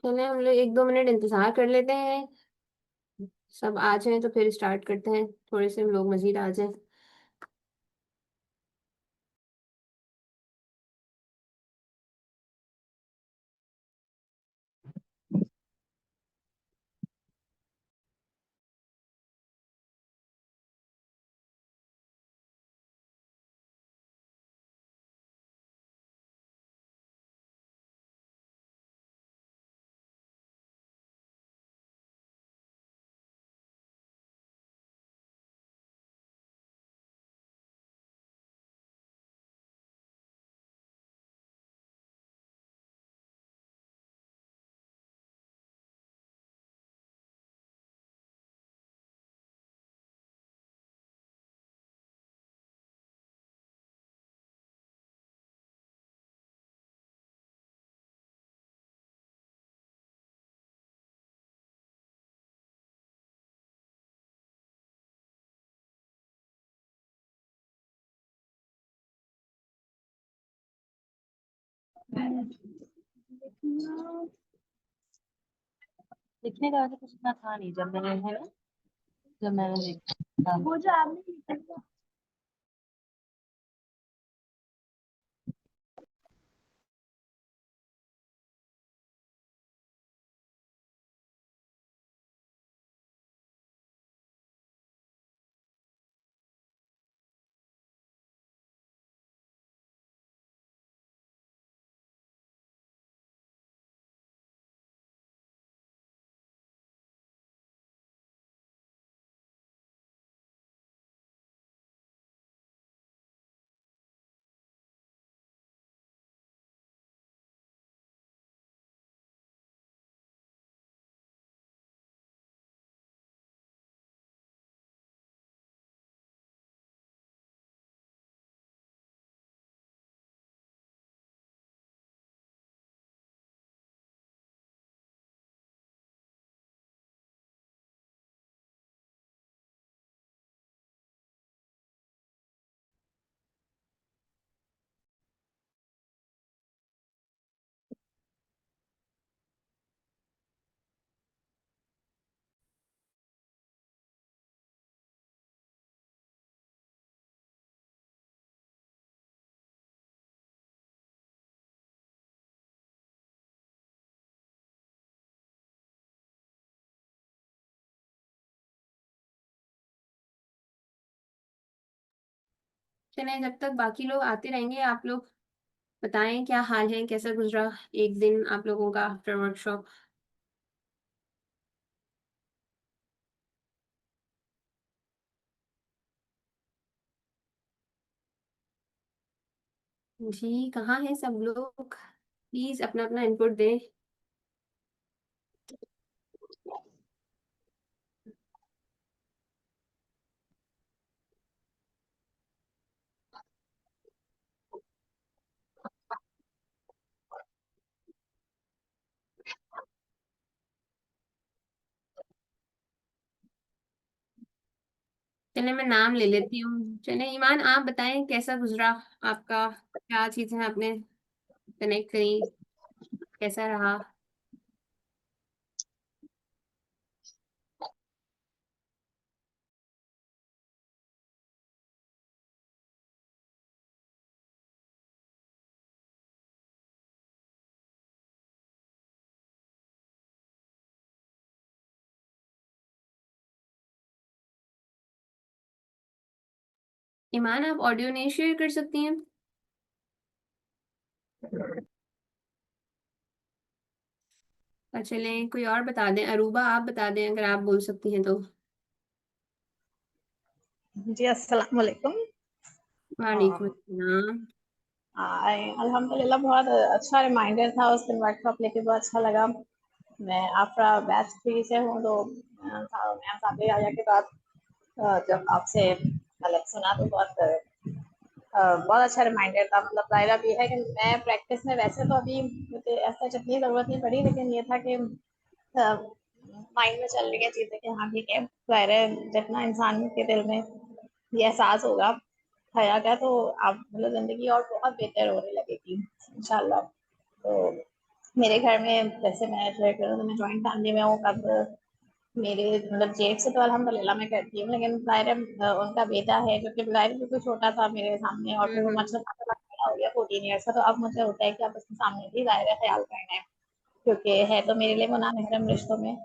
चले हम लोग 1-2 मिनट इंतजार कर लेते हैं। सब आ जाएं तो फिर स्टार्ट करते हैं, थोड़े से लोग मजीद आ जाएं। लिखने का वैसे कुछ इतना था नहीं जब मैंने, है ना, जब मैंने लिखा वो जो आपने लिखा था। चले जब तक बाकी लोग आते रहेंगे, आप लोग बताएं क्या हाल है, कैसा गुजरा एक दिन आप लोगों का आफ्टर वर्कशॉप। जी कहाँ है सब लोग, प्लीज अपना अपना इनपुट दें। चले मैं नाम ले लेती हूँ। चले ईमान आप बताएं कैसा गुजरा आपका, क्या चीजें आपने कनेक्ट करी, कैसा रहा। ईमान आप ऑडियो नहीं शेयर कर सकती हैं। और चले कोई और बता दें, अरूबा आप बता दें अगर आप बोल सकती हैं तो। जी अस्सलाम वालेकुम। वालेकुम अस्सलाम। अल्हम्दुलिल्लाह बहुत अच्छा रिमाइंडर था उस दिन वर्कशॉप लेके, बहुत अच्छा लगा। मैं आफ्टर बैच 3 से हूँ, तो मैम साबिर आया के बाद जब आपसे मतलब सुना तो बहुत अच्छा रिमाइंडर था। मतलब दायरा भी है कि मैं प्रैक्टिस में वैसे तो अभी मुझे ऐसा जितनी ज़रूरत नहीं पड़ी, लेकिन ये था कि माइंड में चल रही है चीज़ें कि हाँ ठीक है, ज़ाहिर है जितना इंसान के दिल में ये एहसास होगा हया का, तो आप मतलब ज़िंदगी और बहुत बेहतर होने लगेगी इंशाल्लाह। तो मेरे घर में जैसे मैं शेयर करूँ तो मैं जॉइंट फैमिली में हूँ। कब मेरे मतलब जेठ से तो अल्हम्दुलिल्लाह मैं करती हूँ, लेकिन ज़ाहिर है उनका बेटा है जो कि ज़ाहिर है बिल्कुल छोटा था मेरे सामने, और फिर वो हम्म। मतलब बड़ा हो गया 14 ईयर्स का, तो अब मुझे होता है कि अब उसके सामने भी ज़ाहिर है ख्याल करना है, क्योंकि है तो मेरे लिए वो ना महरम रिश्तों में।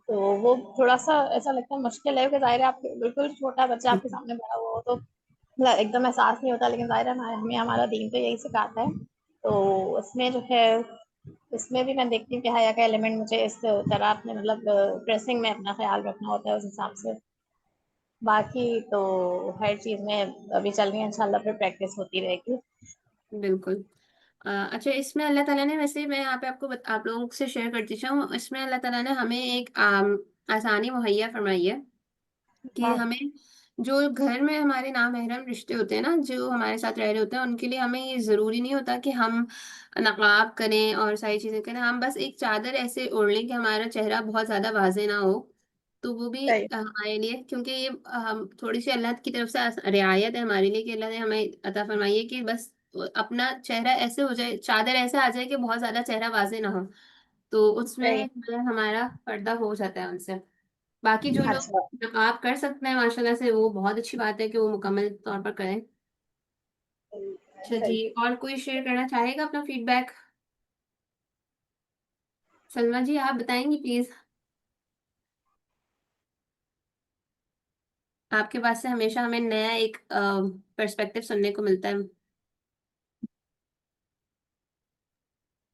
तो वो थोड़ा सा ऐसा लगता है मुश्किल है, क्योंकि ज़ाहिर है आप बिल्कुल छोटा बच्चा आपके सामने बड़ा हुआ हो तो मतलब एकदम एहसास नहीं होता, लेकिन ज़ाहिर है हमें हमारा दीन तो यही सिखाता है। तो उसमें जो है इसमें भी मैं देखती हूँ कि हया का एलिमेंट मुझे इस तरह अपने मतलब ड्रेसिंग में अपना ख्याल रखना होता है उस हिसाब से। बाकी तो हर चीज़ में अभी चल रही है, इंशाल्लाह फिर प्रैक्टिस होती रहेगी। बिल्कुल। अच्छा, इसमें अल्लाह ताला ने, वैसे मैं यहाँ पे आप लोगों से शेयर करती चाहूँ, इसमें अल्लाह ताला ने हमें एक आसानी मुहैया फरमाई है कि हाँ, हमें जो घर में हमारे नामहरम रिश्ते होते हैं ना, जो हमारे साथ रह रहे होते हैं, उनके लिए हमें ये ज़रूरी नहीं होता कि हम नकाब करें और सारी चीज़ें करें। हम बस एक चादर ऐसे ओढ़ लें कि हमारा चेहरा बहुत ज़्यादा वाजे ना हो, तो वो भी सही। हमारे लिए, क्योंकि ये हम थोड़ी सी अल्लाह की तरफ से रियायत है हमारे लिए कि अल्लाह ने हमें अता फरमाई है कि बस अपना चेहरा ऐसे हो जाए, चादर ऐसे आ जाए कि बहुत ज़्यादा चेहरा वाजे ना हो, तो सही। उसमें जो है हमारा पर्दा हो जाता है उनसे। बाकी जो अच्छा। लोग आप कर सकते हैं माशाल्लाह से, वो बहुत अच्छी बात है कि वो मुकम्मल तौर पर करें। अच्छा जी, सही। और कोई शेयर करना चाहेगा अपना फीडबैक? सलमा जी, आप बताएंगी प्लीज। आपके पास से हमेशा हमें नया एक पर्सपेक्टिव सुनने को मिलता है।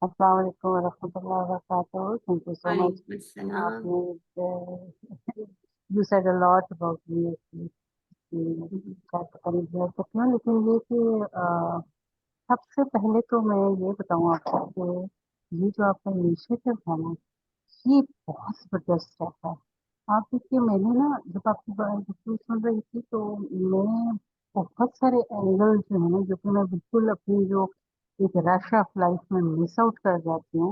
अस्सलाम वालेकुम वरहमतुल्लाहि वबरकातुहू। Thank you so much. वालेकुम अस्सलाम। आपने you said a lot about me, क्या पता नहीं शेयर करती हूँ, लेकिन ये कि सबसे पहले तो मैं ये बताऊँ आपको कि ये जो आपका इनिशिएटिव है ना, ये बहुत जबरदस्त स्टेप है। आप देखिए, मैंने ना जब आपकी गुफ्तगू सुन रही थी तो मैं बहुत सारे एंगल जो है ना, जो कि मैं बिल्कुल अपनी जो एक रश ऑफ लाइफ में मिस आउट कर जाती हूँ,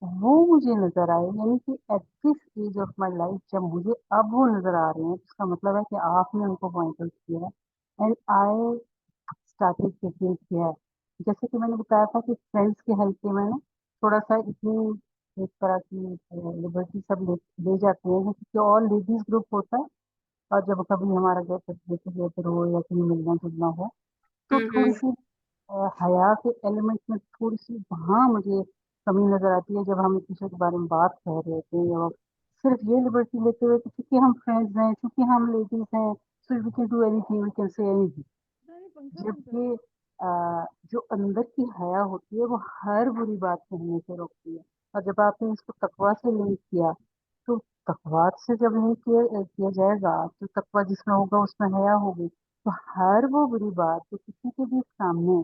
वो मुझे नजर आए। यानी कि at this age of my life जब मुझे अब वो नजर आ रहे हैं, इसका मतलब है कि आपने उनको पॉइंट आउट किया है and I started taking care. जैसे कि मैंने बताया था कि फ्रेंड्स की हेल्प के मैंने थोड़ा सा इतनी एक तरह की लिबर्टी सब ले जाते हैं, क्योंकि और लेडीज ग्रुप होता है, और जब कभी हमारा गेट टुगेदर हो या कहीं मिलना जुलना हो तो थोड़ी हम्म। सी हया के एलिमेंट में थोड़ी सी वहाँ मुझे कमी नजर आती है, जब हम एक दूसरे के बारे में बात कर रहे होते हैं, या सिर्फ ये लिबर्टी लेते हुए कि क्योंकि हम फ्रेंड्स हैं, क्योंकि हम लेडीज हैं, so we can do anything, we can say anything. जबकि जो अंदर की हया होती है वो हर बुरी बात कहने से रोकती है। और जब आपने इसको तकवा से लिंक किया, तो तकवा से जब लिंक किया जाएगा, तो तकवा जिसमें होगा उसमें हया होगी, तो हर वो बुरी बात जो किसी के भी सामने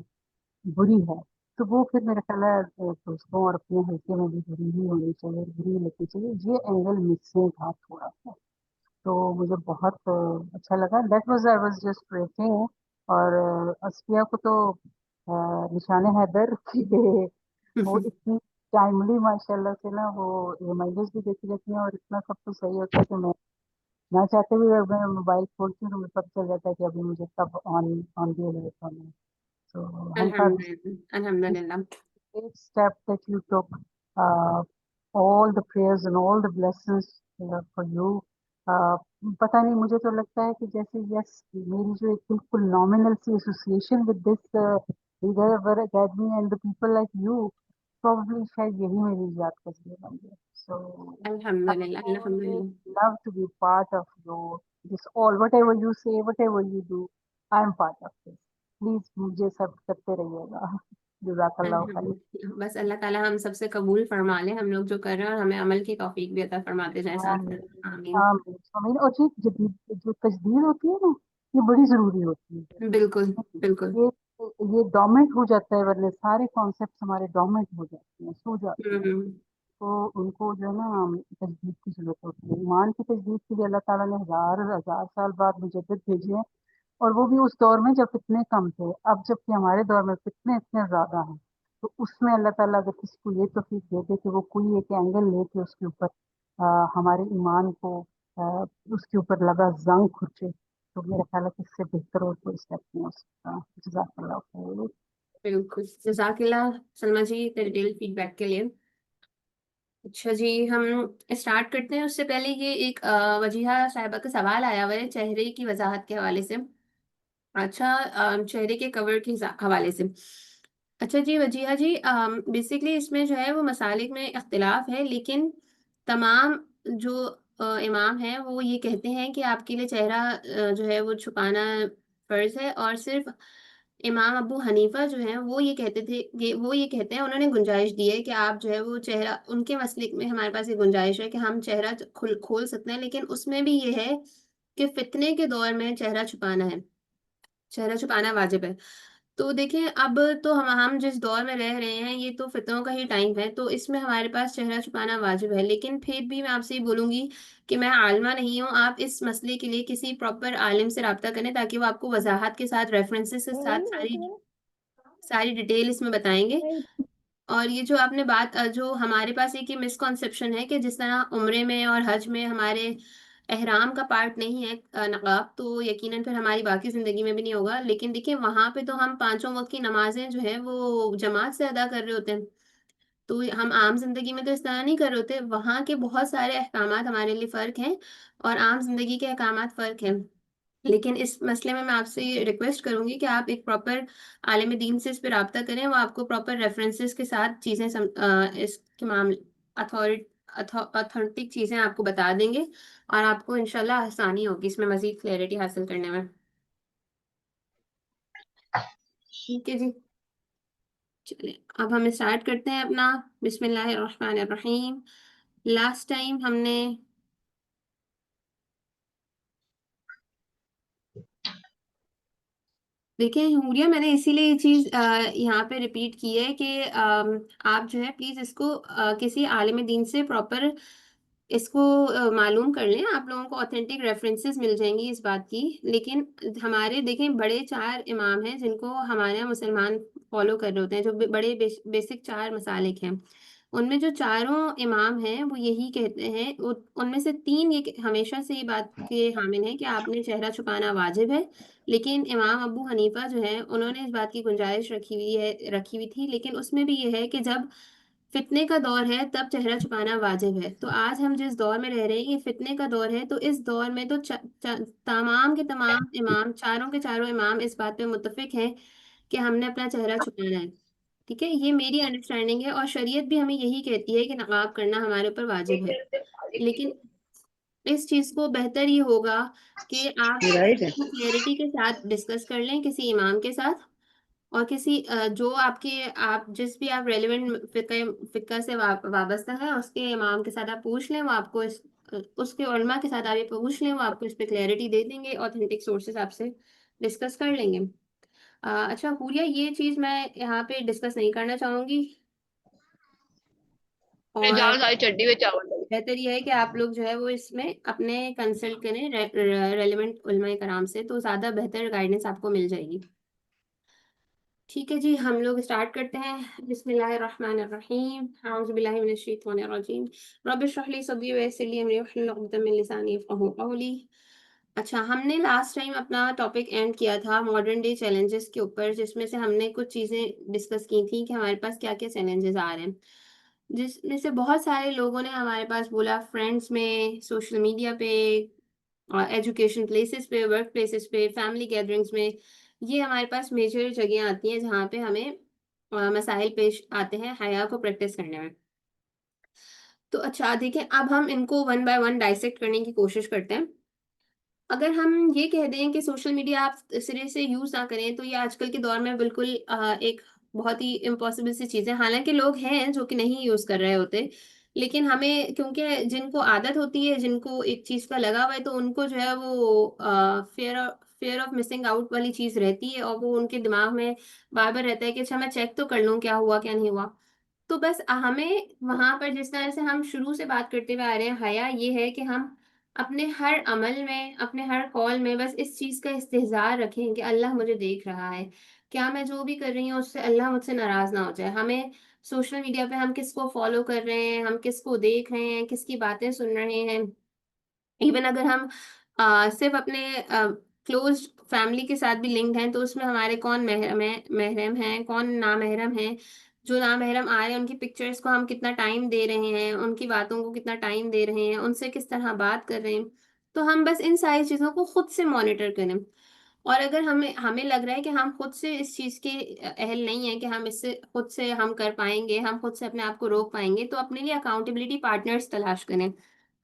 बुरी है, तो वो फिर मेरा ख्याल है दोस्तों और अपने हल्के में भी बुरी ही होनी चाहिए, बुरी लगनी चाहिए। ये एंगल मिसिंग था थोड़ा सा, तो मुझे बहुत अच्छा लगा। That was I was just waiting. और असफिया को तो निशाने हैदर की वो हम्म। इतनी टाइमली माशाल्लाह से ना वो रिमाइंडर्स भी देती रहती हैं, और इतना सब कुछ सही होता है कि मैं ना चाहते हुए अगर मैं मोबाइल खोलती हूँ तो मुझे पता चल जाता है कि अभी मुझे कब ऑन ऑन दिया होना है। तो हम अल्हम्दुलिल्लाह अल्हम्दुलिल्लाह। great step that you took. Uh, all the prayers and all the blessings for you. Uh, पता नहीं, मुझे तो लगता है कि जैसे यस, मेरी जो एक बिल्कुल नॉमिनल सी association with this leader academy and the people like you, probably शायद यही मेरी याद का जरिए बन गया। So I अल्हम्दुलिल्लाह would always अल्हम्दुलिल्लाह। love to be part of your this all, whatever you say, whatever you do, I am part of this. Please मुझे सब करते रहिएगा। जज़ाकल्लाह खैर। अल्हम्दुलिल्लाह, बस अल्लाह ताला हम सबसे कबूल फरमा ले हम लोग जो कर रहे हैं, और हमें अमल की तौफीक भी अता फरमाते जाए साथ आमीन। साथ। आमीन। आमीन आमीन। और जो जदीद जो तजदीद होती है ना, ये बड़ी जरूरी होती है। बिल्कुल बिल्कुल। ये ये डोमेंट हो जाता है, वरना सारे कॉन्सेप्ट हमारे डोमेंट हो जाते हैं, सो जाते हैं। हम्म। तो उनको जो है ना तजदीद की जरूरत होती है। ईमान की तजदीद के लिए अल्लाह ताला ने हजार हजार साल बाद मुजद्दिद भेजे हैं, और वो भी उस दौर में जब इतने कम थे। अब जबकि हमारे दौर में कितने इतने ज्यादा हैं, तो उसमें अल्लाह ताला अगर किसी को ये तौफीक दे दे कि वो कोई एक एंगल लेके उसके ऊपर हमारे ईमान को आ, उसके ऊपर लगा जंग खुर्चे, तो मेरा ख्याल है कि इससे बेहतर और कोई स्टेप नहीं हो सकता। जज़ाकल्लाह खैर। बिल्कुल, जज़ाकिल्लाह सलमा जी डिटेल फीडबैक के लिए। अच्छा जी, हम स्टार्ट करते हैं। उससे पहले ये एक वजीहा साहिबा का सवाल आया हुआ है चेहरे की वजाहत के हवाले से। अच्छा, चेहरे के कवर के हवाले से। अच्छा जी वजीहा जी, बेसिकली इसमें जो है वो मसालिक में इख्तिलाफ है, लेकिन तमाम जो इमाम हैं वो ये कहते हैं कि आपके लिए चेहरा जो है वो छुपाना फ़र्ज़ है, और सिर्फ़ इमाम अबू हनीफ़ा जो हैं वो ये कहते थे कि वो ये कहते हैं, उन्होंने गुंजाइश दी है कि आप जो है वो चेहरा, उनके मसलिक में हमारे पास ये गुंजाइश है कि हम चेहरा खोल सकते हैं, लेकिन उसमें भी ये है कि फ़ितने के दौर में चेहरा छुपाना है। चेहरा छुपाना वाजिब है। तो देखिए, अब तो हम जिस दौर में रह रहे हैं, ये तो फ़ितनों का ही टाइम है, तो इसमें हमारे पास चेहरा छुपाना वाजिब है। लेकिन फिर भी मैं आपसे ये बोलूँगी कि मैं आलिमा नहीं हूँ, आप इस मसले के लिए किसी प्रॉपर आलिम से राब्ता करें, ताकि वो आपको वज़ाहत के साथ, रेफ़रेंसेस के साथ सारी सारी डिटेल इसमें बताएँगे। और ये जो आपने बात जो हमारे पास एक ये मिसकॉन्सेप्शन है कि जिस तरह उम्रे में और हज में हमारे एहराम का पार्ट नहीं है नकाब, तो यकीनन फिर हमारी बाकी ज़िंदगी में भी नहीं होगा। लेकिन देखिए, वहाँ पे तो हम पाँचों वक़्त की नमाज़ें जो हैं वो जमात से अदा कर रहे होते हैं। तो हम आम ज़िंदगी में तो इस तरह नहीं कर रहे होते। वहाँ के बहुत सारे अहकामात हमारे लिए फ़र्क हैं, और आम ज़िंदगी के अहकामात फ़र्क हैं। लेकिन इस मसले में मैं आपसे ये रिक्वेस्ट करूँगी कि आप एक प्रॉपर आलिम दीन से इस पे राब्ता करें, वो आपको प्रॉपर रेफ़रेंसेस के साथ चीज़ें इसके मामले अथॉरि ऑथेंटिक चीज़ें आपको बता देंगे, और आपको इंशाल्लाह आसानी होगी इसमें मज़ीद क्लैरिटी हासिल करने में। ठीक है जी, चलिए अब हम स्टार्ट करते हैं अपना। बिस्मिल्लाहिर्रहमानिर्रहीम। लास्ट टाइम हमने देखिए हुरिया, मैंने इसीलिए ये चीज़ यहाँ पे रिपीट की है कि आप जो है प्लीज़ इसको किसी आलिम दीन से प्रॉपर इसको मालूम कर लें। आप लोगों को ऑथेंटिक रेफरेंसेस मिल जाएँगी इस बात की। लेकिन हमारे देखें बड़े 4 इमाम हैं जिनको हमारे यहाँ मुसलमान फ़ॉलो कर रहे होते हैं, जो बड़े बेसिक 4 मसालिक हैं। उनमें जो चारों इमाम हैं वो यही कहते हैं, उनमें से 3 ये हमेशा से ये बात के हामिल हैं कि आपने चेहरा छुपाना वाजिब है। लेकिन इमाम अबू हनीफ़ा जो हैं, उन्होंने इस बात की गुंजाइश रखी हुई थी, लेकिन उसमें भी ये है कि जब फ़ितने का दौर है, तब चेहरा छुपाना वाजिब है। तो आज हम जिस दौर में रह रहे हैं, ये फ़ितने का दौर है, तो इस दौर में तो च च तमाम के तमाम इमाम, चारों के चारों इमाम इस बात पे मुत्तफ़िक हैं कि हमने अपना चेहरा छुपाना है। ठीक है? ये मेरी अंडरस्टैंडिंग है, और शरीयत भी हमें यही कहती है कि नक़ाब करना हमारे ऊपर वाजिब है। लेकिन इस चीज़ को बेहतर ये होगा कि आप राइट है। इसको क्लैरिटी के साथ डिस्कस कर लें किसी इमाम के साथ, और किसी जो आप जिस भी आप रेलेवेंट फ़िक़्ह से वाबस्ता है, उसके इमाम के साथ आप पूछ लें, वो आपको उसके उलमा के साथ आप ये पूछ लें, वो आपको इस पे क्लैरिटी दे देंगे, ऑथेंटिक सोर्सेज़ आपसे डिस्कस कर लेंगे। अच्छा हुरिया, ये चीज़ मैं यहाँ पे डिस्कस नहीं करना चाहूँगी, और जाओ सारी चड्डी में चावल डालो। बेहतर ये है कि आप लोग जो है वो इसमें अपने कंसल्ट करें रेलेवेंट उलमाए कराम से, तो ज़्यादा बेहतर गाइडेंस आपको मिल जाएगी। ठीक है जी, हम लोग स्टार्ट करते हैं। बिस्मिल्लाहिर्रहमानिर्रहीम। अऊज़ु बिल्लाहि मिनश शैतानिर रजीम। रब्बि इश्रह ली सदरी व यस्सिर ली अमरी वहलुल उक़दतम मिन लिसानी यफ़क़हू क़ौली। अच्छा, हमने लास्ट टाइम अपना टॉपिक एंड किया था मॉडर्न डे चैलेंजेस के ऊपर, जिसमें से हमने कुछ चीज़ें डिस्कस की थी कि हमारे पास क्या-क्या चैलेंजेस आ रहे हैं। जिसमें से बहुत सारे लोगों ने हमारे पास बोला, फ्रेंड्स में, सोशल मीडिया पे, एजुकेशन प्लेसेस पे, वर्क प्लेसेस पे, फैमिली गैदरिंग्स में, ये हमारे पास मेजर जगह आती हैं जहाँ पे हमें मसाइल पेश आते हैं हया को प्रैक्टिस करने में। तो अच्छा देखिए, अब हम इनको वन बाय वन डाइसेक्ट करने की कोशिश करते हैं। अगर हम ये कह दें कि सोशल मीडिया आप सिरे से यूज़ ना करें, तो ये आजकल के दौर में बिल्कुल एक बहुत ही इम्पॉसिबल सी चीज़ है। हालाँकि लोग हैं जो कि नहीं यूज़ कर रहे होते, लेकिन हमें, क्योंकि जिनको आदत होती है, जिनको एक चीज़ का लगा हुआ है, तो उनको जो है वो फ़ियर ऑफ मिसिंग आउट वाली चीज़ रहती है, और वो उनके दिमाग में बार-बार रहता है कि अच्छा मैं चेक तो कर लूँ क्या हुआ, क्या नहीं हुआ। तो बस हमें वहाँ पर जिस तरह से हम शुरू से बात करते हुए आ रहे हैं, हया ये है कि हम अपने हर अमल में, अपने हर कॉल में बस इस चीज़ का इस्तेज़ार रखें कि अल्लाह मुझे देख रहा है। क्या मैं जो भी कर रही हूँ उससे अल्लाह मुझसे नाराज़ ना हो जाए। हमें सोशल मीडिया पे हम किसको फ़ॉलो कर रहे हैं, हम किसको देख रहे हैं, किसकी बातें सुन रहे हैं, इवन अगर हम सिर्फ़ अपने क्लोज़ फैमिली के साथ भी लिंक्ड हैं, तो उसमें हमारे कौन महरम हैं, कौन नामहरम हैं, जो नामहरम आ रहे हैं उनकी पिक्चर्स को हम कितना टाइम दे रहे हैं, उनकी बातों को कितना टाइम दे रहे हैं, उनसे किस तरह बात कर रहे हैं। तो हम बस इन सारी चीज़ों को खुद से मॉनिटर करें। और अगर हमें हमें लग रहा है कि हम खुद से इस चीज़ के अहल नहीं है कि हम इससे खुद से हम कर पाएँगे, हम खुद से अपने आप को रोक पाएँगे, तो अपने लिए अकाउंटेबिलिटी पार्टनर्स तलाश करें।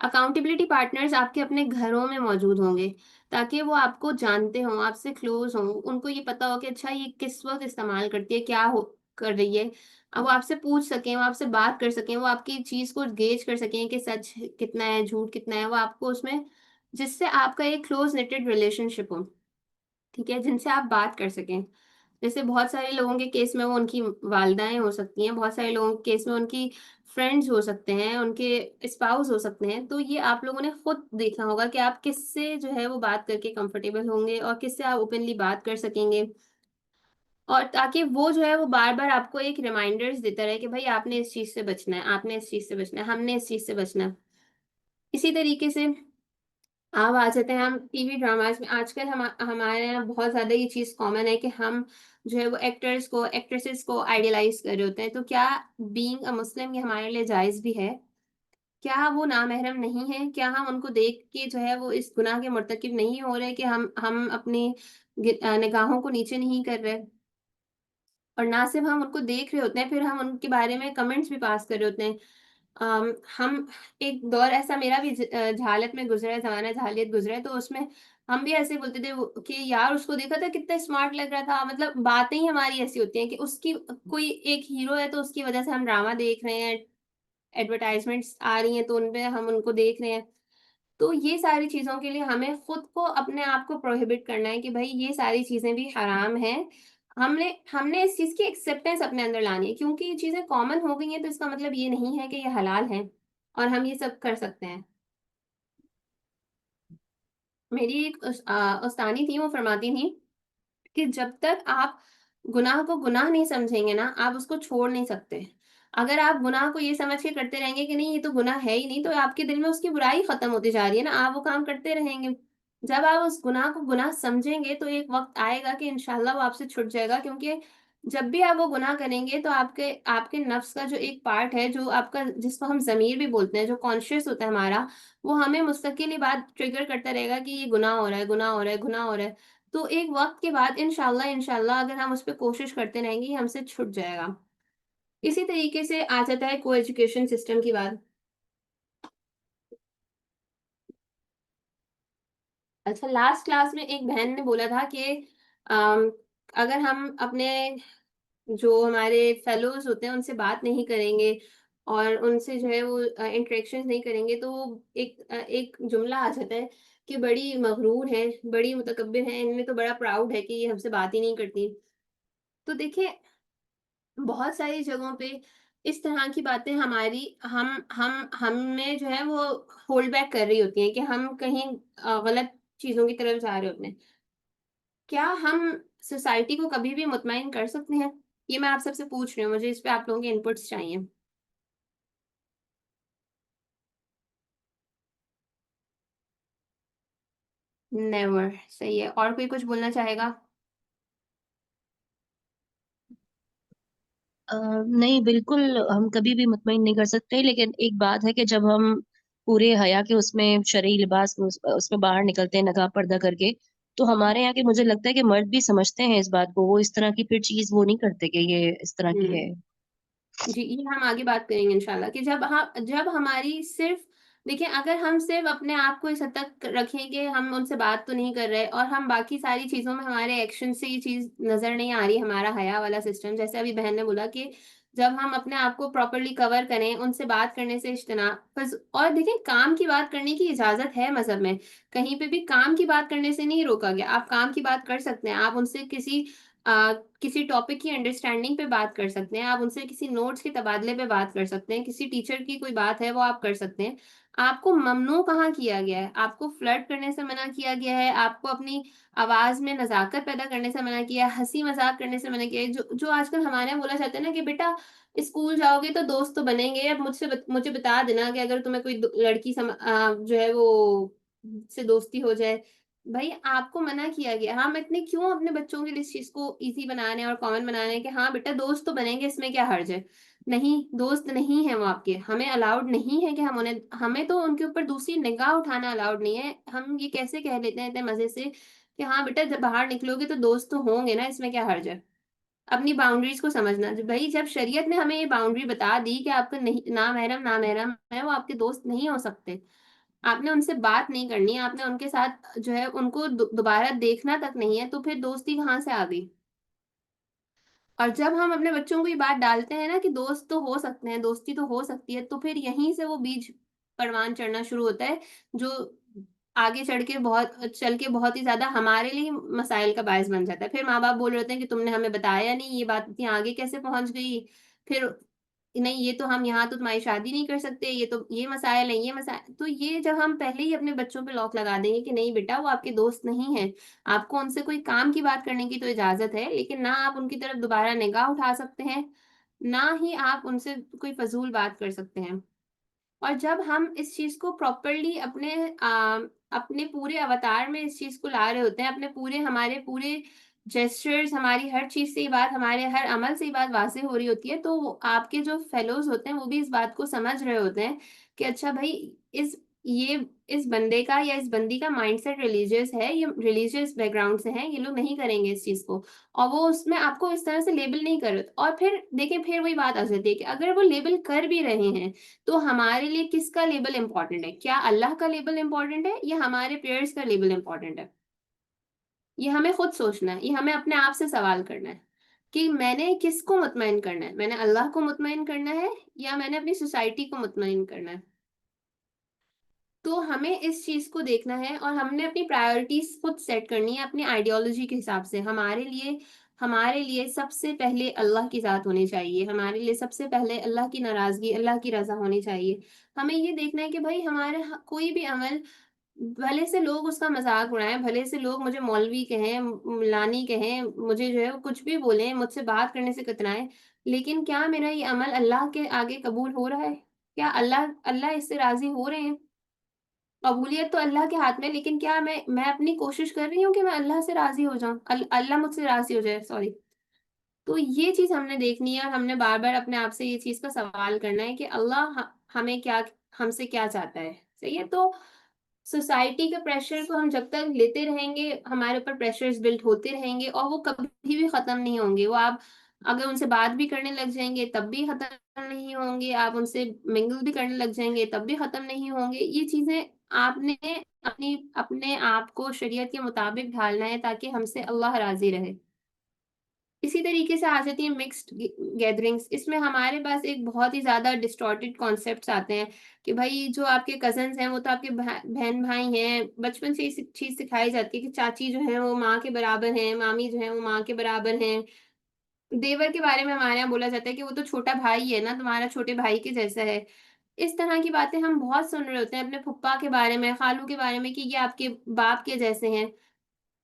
अकाउंटेबिलिटी पार्टनर्स आपके अपने घरों में मौजूद होंगे, ताकि वो आपको जानते हों, आपसे क्लोज़ हों, उनको ये पता हो कि अच्छा ये किस वक़्त इस्तेमाल करती है, क्या हो कर रही है। वो आपसे पूछ सकें, वो आपसे बात कर सकें, वो आपकी चीज़ को गेज कर सकें कि सच कितना है, झूठ कितना है, वो आपको उसमें जिससे आपका एक क्लोज़ निटेड रिलेशनशिप हो। ठीक है? जिनसे आप बात कर सकें। जैसे बहुत सारे लोगों के केस में वो उनकी वालदाएँ हो सकती हैं, बहुत सारे लोगों के केस में उनकी फ्रेंड्स हो सकते हैं, उनके स्पाउस हो सकते हैं। तो ये आप लोगों ने खुद देखना होगा कि आप किससे जो है वो बात करके कंफर्टेबल होंगे और किससे आप ओपनली बात कर सकेंगे। और ताकि वो जो है वो बार-बार आपको एक रिमाइंडर्स देता रहे कि भई आपने इस चीज़ से बचना है, आपने इस चीज़ से बचना है, हमने इस चीज़ से बचना है। इसी तरीके से अब आ जाते हैं हम टीवी ड्रामास में। आजकल हमारे यहाँ बहुत ज़्यादा ये चीज़ कॉमन है कि हम जो है वो एक्टर्स को, एक्ट्रेसेस को आइडलाइज़ कर रहे होते हैं। तो क्या बीइंग अ मुस्लिम ये हमारे लिए जायज़ भी है? क्या वो नामहरम नहीं है? क्या हम उनको देख के जो है वो इस गुनाह के मुर्तकिब नहीं हो रहे कि हम अपनी निगाहों को नीचे नहीं कर रहे? और ना सिर्फ हम उनको देख रहे होते हैं, फिर हम उनके बारे में कमेंट्स भी पास कर रहे होते हैं। हम एक दौर ऐसा मेरा भी जहालत में गुज़रा है, ज़माना जहालियत गुज़रा है, तो उसमें हम भी ऐसे बोलते थे वो कि यार उसको देखा था कितना स्मार्ट लग रहा था। मतलब बातें ही हमारी ऐसी होती हैं कि उसकी कोई एक हीरो है तो उसकी वज़ह से हम ड्रामा देख रहे हैं, एडवर्टाइज़मेंट्स आ रही हैं तो उनपे हम उनको देख रहे हैं। तो ये सारी चीज़ों के लिए हमें खुद को अपने आप को प्रोहिबिट करना है कि भई ये सारी चीज़ें भी हराम हैं। हमने हमने इस चीज़ की एक्सेप्टेंस अपने अंदर लानी है, क्योंकि ये चीज़ें कॉमन हो गई हैं तो इसका मतलब ये नहीं है कि ये हलाल हैं और हम ये सब कर सकते हैं। मेरी एक उस्तानी थी, वो फरमाती थी कि जब तक आप गुनाह को गुनाह नहीं समझेंगे ना, आप उसको छोड़ नहीं सकते। अगर आप गुनाह को ये समझ के करते रहेंगे कि नहीं ये तो गुनाह है ही नहीं, तो आपके दिल में उसकी बुराई खत्म होती जा रही है ना, आप वो काम करते रहेंगे। जब आप उस गुनाह को गुनाह समझेंगे, तो एक वक़्त आएगा कि इंशाअल्लाह वो आपसे छूट जाएगा, क्योंकि जब भी आप वो गुनाह करेंगे तो आपके आपके नफ्स का जो एक पार्ट है, जो आपका जिसको हम ज़मीर भी बोलते हैं, जो कॉन्शियस होता है हमारा, वो हमें मुस्तकिल ये बात ट्रिगर करता रहेगा कि ये गुनाह हो रहा है, गुनाह हो रहा है, गुनाह हो रहा है। तो एक वक़्त के बाद इंशाअल्लाह इंशाअल्लाह अगर हम उस पे कोशिश करते रहेंगे, ये हमसे छूट जाएगा। इसी तरीके से आ जाता है को-एजुकेशन सिस्टम की बात। अच्छा, लास्ट क्लास में एक बहन ने बोला था कि अम, अगर हम अपने जो हमारे फेलोज़ होते हैं, उनसे बात नहीं करेंगे और उनसे जो है वो इंटरेक्शंस नहीं करेंगे, तो वो एक जुमला आ जाता है कि बड़ी मग़रूर हैं, बड़ी मुतकब्बिर हैं, इनमें तो बड़ा प्राउड है कि ये हमसे बात ही नहीं करती। तो देखिए, बहुत सारी जगहों पे इस तरह की बातें हमारी हम हमें जो है वो होल्ड बैक कर रही होती हैं कि हम कहीं गलत चीज़ों की तरफ जा रहे होते हैं। क्या हम सोसाइटी को कभी भी मुतमईन कर सकते हैं? ये मैं आप सबसे पूछ रही हूँ, मुझे इस पे आप लोगों के इनपुट्स चाहिए। नेवर, सही है। और कोई कुछ बोलना चाहेगा? नहीं, बिल्कुल हम कभी भी मुतमईन नहीं कर सकते, लेकिन एक बात है कि जब हम पूरे हया के उसमें शरई लिबास में उसमें बाहर निकलते हैं नकाब पर्दा करके, तो हमारे यहाँ के मुझे लगता है कि मर्द भी समझते हैं इस बात को, वो इस तरह की फिर चीज़ वो नहीं करते कि ये इस तरह की हुँ। है। जी, ये हम आगे बात करेंगे इंशाल्लाह कि जब हमारी सिर्फ़ देखिए, अगर हम सिर्फ़ अपने आप को इस हद तक रखें कि हम उनसे बात तो नहीं कर रहे और हम बाकी सारी चीज़ों में हमारे एक्शन से ये चीज़ नज़र नहीं आ रही, हमारा हया वाला सिस्टम, जैसे अभी बहन ने बोला कि जब हम अपने आप को प्रॉपर्ली कवर करें, उनसे बात करने से इज्तनाब बस। और देखिए, काम की बात करने की इजाज़त है मज़हब में, कहीं पे भी काम की बात करने से नहीं रोका गया। आप काम की बात कर सकते हैं, आप उनसे किसी टॉपिक की अंडरस्टैंडिंग पे बात कर सकते हैं, आप उनसे किसी नोट्स के तबादले पे बात कर सकते हैं, किसी टीचर की कोई बात है वो आप कर सकते हैं। आपको ममनू कहाँ किया गया है? आपको फ्लर्ट करने से मना किया गया है, आपको अपनी आवाज़ में नज़ाकत पैदा करने से मना किया है, हँसी-मज़ाक करने से मना किया है। जो जो आजकल हमारे यहाँ बोला जाता है ना कि बेटा स्कूल जाओगे तो दोस्त तो बनेंगे, अब मुझे बता देना कि अगर तुम्हें कोई जो है वो से दोस्ती हो जाए, भाई आपको मना किया गया, हम इतने क्यों अपने बच्चों के लिए इस चीज को इजी बना रहे हैं और कॉमन बना रहे हैं कि हाँ बेटा दोस्त तो बनेंगे, इसमें क्या हर्ज है। नहीं, दोस्त नहीं है वो आपके, हमें अलाउड नहीं है कि हम उन्हें, हमें तो उनके ऊपर दूसरी निगाह उठाना अलाउड नहीं है। हम ये कैसे कह लेते हैं इतने मजे से कि हाँ बेटा जब बाहर निकलोगे तो दोस्त तो होंगे ना, इसमें क्या हर्ज है। अपनी बाउंड्रीज को समझना, भाई जब शरीयत ने हमें ये बाउंड्री बता दी कि आपका नहीं, ना महरम, ना महरम है वो आपके दोस्त नहीं हो सकते, आपने उनसे बात नहीं करनी है, आपने उनके साथ जो है उनको दोबारा देखना तक नहीं है, तो फिर दोस्ती कहाँ से आ गई। और जब हम अपने बच्चों को ये बात डालते हैं ना कि दोस्त तो हो सकते हैं, दोस्ती तो हो सकती है, तो फिर यहीं से वो बीज परवान चढ़ना शुरू होता है, जो आगे चढ़ के बहुत चल के बहुत ही ज्यादा हमारे लिए मसाइल का बायस बन जाता है। फिर माँ बाप बोल रहे होते हैं कि तुमने हमें बताया नहीं, ये बात इतनी आगे कैसे पहुंच गई। फिर नहीं, ये तो हम यहाँ तो तुम्हारी शादी नहीं कर सकते, ये तो ये मसाइल है, ये मसाइल, तो ये जब हम पहले ही अपने बच्चों पे लॉक लगा देंगे कि नहीं बेटा वो आपके दोस्त नहीं है, आपको उनसे कोई काम की बात करने की तो इजाजत है, लेकिन ना आप उनकी तरफ दोबारा निगाह उठा सकते हैं, ना ही आप उनसे कोई फजूल बात कर सकते हैं। और जब हम इस चीज को प्रॉपरली अपने पूरे अवतार में इस चीज को ला रहे होते हैं, अपने पूरे, हमारे पूरे जेस्चर्स, हमारी हर चीज से ये बात, हमारे हर अमल से ये बात वाज़ेह हो रही होती है, तो आपके जो फेलोज होते हैं वो भी इस बात को समझ रहे होते हैं कि अच्छा भाई, इस ये इस बंदे का या इस बंदी का माइंडसेट रिलीजियस है, ये रिलीजियस बैकग्राउंड से है, ये लोग नहीं करेंगे इस चीज को, और वो उसमें आपको इस तरह से लेबल नहीं कर रहे। और फिर देखिए, फिर वही बात आ जाती है कि अगर वो लेबल कर भी रहे हैं, तो हमारे लिए किसका लेबल इंपॉर्टेंट है, क्या अल्लाह का लेबल इंपॉर्टेंट है या हमारे पेरेंट्स का लेबल इंपॉर्टेंट है। ये हमें खुद सोचना है, ये हमें अपने आप से सवाल करना है कि मैंने किसको मुतमईन करना है, मैंने अल्लाह को मुतमईन करना है या मैंने अपनी सोसाइटी को मुतमईन करना है। तो हमें इस चीज को देखना है और हमने अपनी प्रायोरिटीज खुद सेट करनी है अपनी आइडियोलॉजी के हिसाब से। हमारे लिए सबसे पहले अल्लाह की जात होनी चाहिए, हमारे लिए सबसे पहले अल्लाह की नाराजगी, अल्लाह की रजा होनी चाहिए। हमें ये देखना है कि भाई हमारे कोई भी अमल, भले से लोग उसका मजाक उड़ाएं, भले से लोग मुझे मौलवी कहें, मुलानी कहें, मुझे जो है वो कुछ भी बोलें, मुझसे बात करने से कतराएं, लेकिन क्या मेरा ये अमल अल्लाह के आगे कबूल हो रहा है, क्या अल्लाह अल्लाह इससे राजी हो रहे हैं। कबूलियत तो अल्लाह के हाथ में, लेकिन क्या मैं अपनी कोशिश कर रही हूँ कि मैं अल्लाह से राजी हो जाऊं, अल्लाह मुझसे राजी हो जाए, सॉरी। तो ये चीज हमने देखनी है और हमने बार बार अपने आप से ये चीज का सवाल करना है कि अल्लाह हमें क्या, हमसे क्या चाहता है। सही है। तो सोसाइटी के प्रेशर को हम जब तक लेते रहेंगे, हमारे ऊपर प्रेशर्स बिल्ट होते रहेंगे और वो कभी भी खत्म नहीं होंगे। वो आप अगर उनसे बात भी करने लग जाएंगे तब भी खत्म नहीं होंगे, आप उनसे मिंगल भी करने लग जाएंगे तब भी खत्म नहीं होंगे। ये चीजें आपने अपनी अपने आप को शरीयत के मुताबिक ढालना है ताकि हमसे अल्लाह राजी रहे। इसी तरीके से आ जाती है मिक्स्ड गैदरिंग्स। इसमें हमारे पास एक बहुत ही ज्यादा डिस्टॉर्टेड कॉन्सेप्ट्स आते हैं कि भाई जो आपके कजन्स हैं वो तो आपके बहन भाई हैं, बचपन से ये चीज सिखाई जाती है कि चाची जो है वो माँ के बराबर हैं, मामी जो है वो माँ के बराबर हैं। देवर के बारे में हमारे यहाँ बोला जाता है कि वो तो छोटा भाई है ना, तुम्हारा छोटे भाई के जैसा है। इस तरह की बातें हम बहुत सुन रहे होते हैं अपने फुप्पा के बारे में, खालू के बारे में कि ये आपके बाप के जैसे हैं।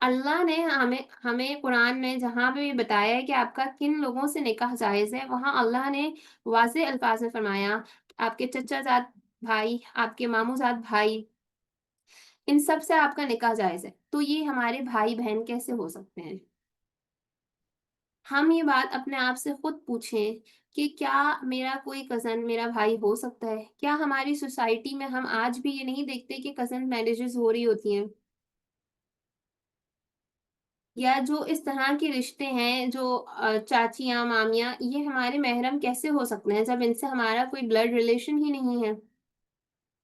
अल्लाह ने हमें हमें कुरान में जहां पे भी बताया है कि आपका किन लोगों से निकाह जायज है, वहां अल्लाह ने वाज़ेह अल्फाज में फरमाया आपके चचा जात भाई, आपके मामू जात भाई, इन सब से आपका निकाह जायज है। तो ये हमारे भाई बहन कैसे हो सकते हैं। हम ये बात अपने आप से खुद पूछें कि क्या मेरा कोई कजन मेरा भाई हो सकता है। क्या हमारी सोसाइटी में हम आज भी ये नहीं देखते कि कजन मैरिजेस हो रही होती हैं, या जो इस तरह के रिश्ते हैं जो चाचियां मामियां, ये हमारे महरम कैसे हो सकते हैं जब इनसे हमारा कोई ब्लड रिलेशन ही नहीं है।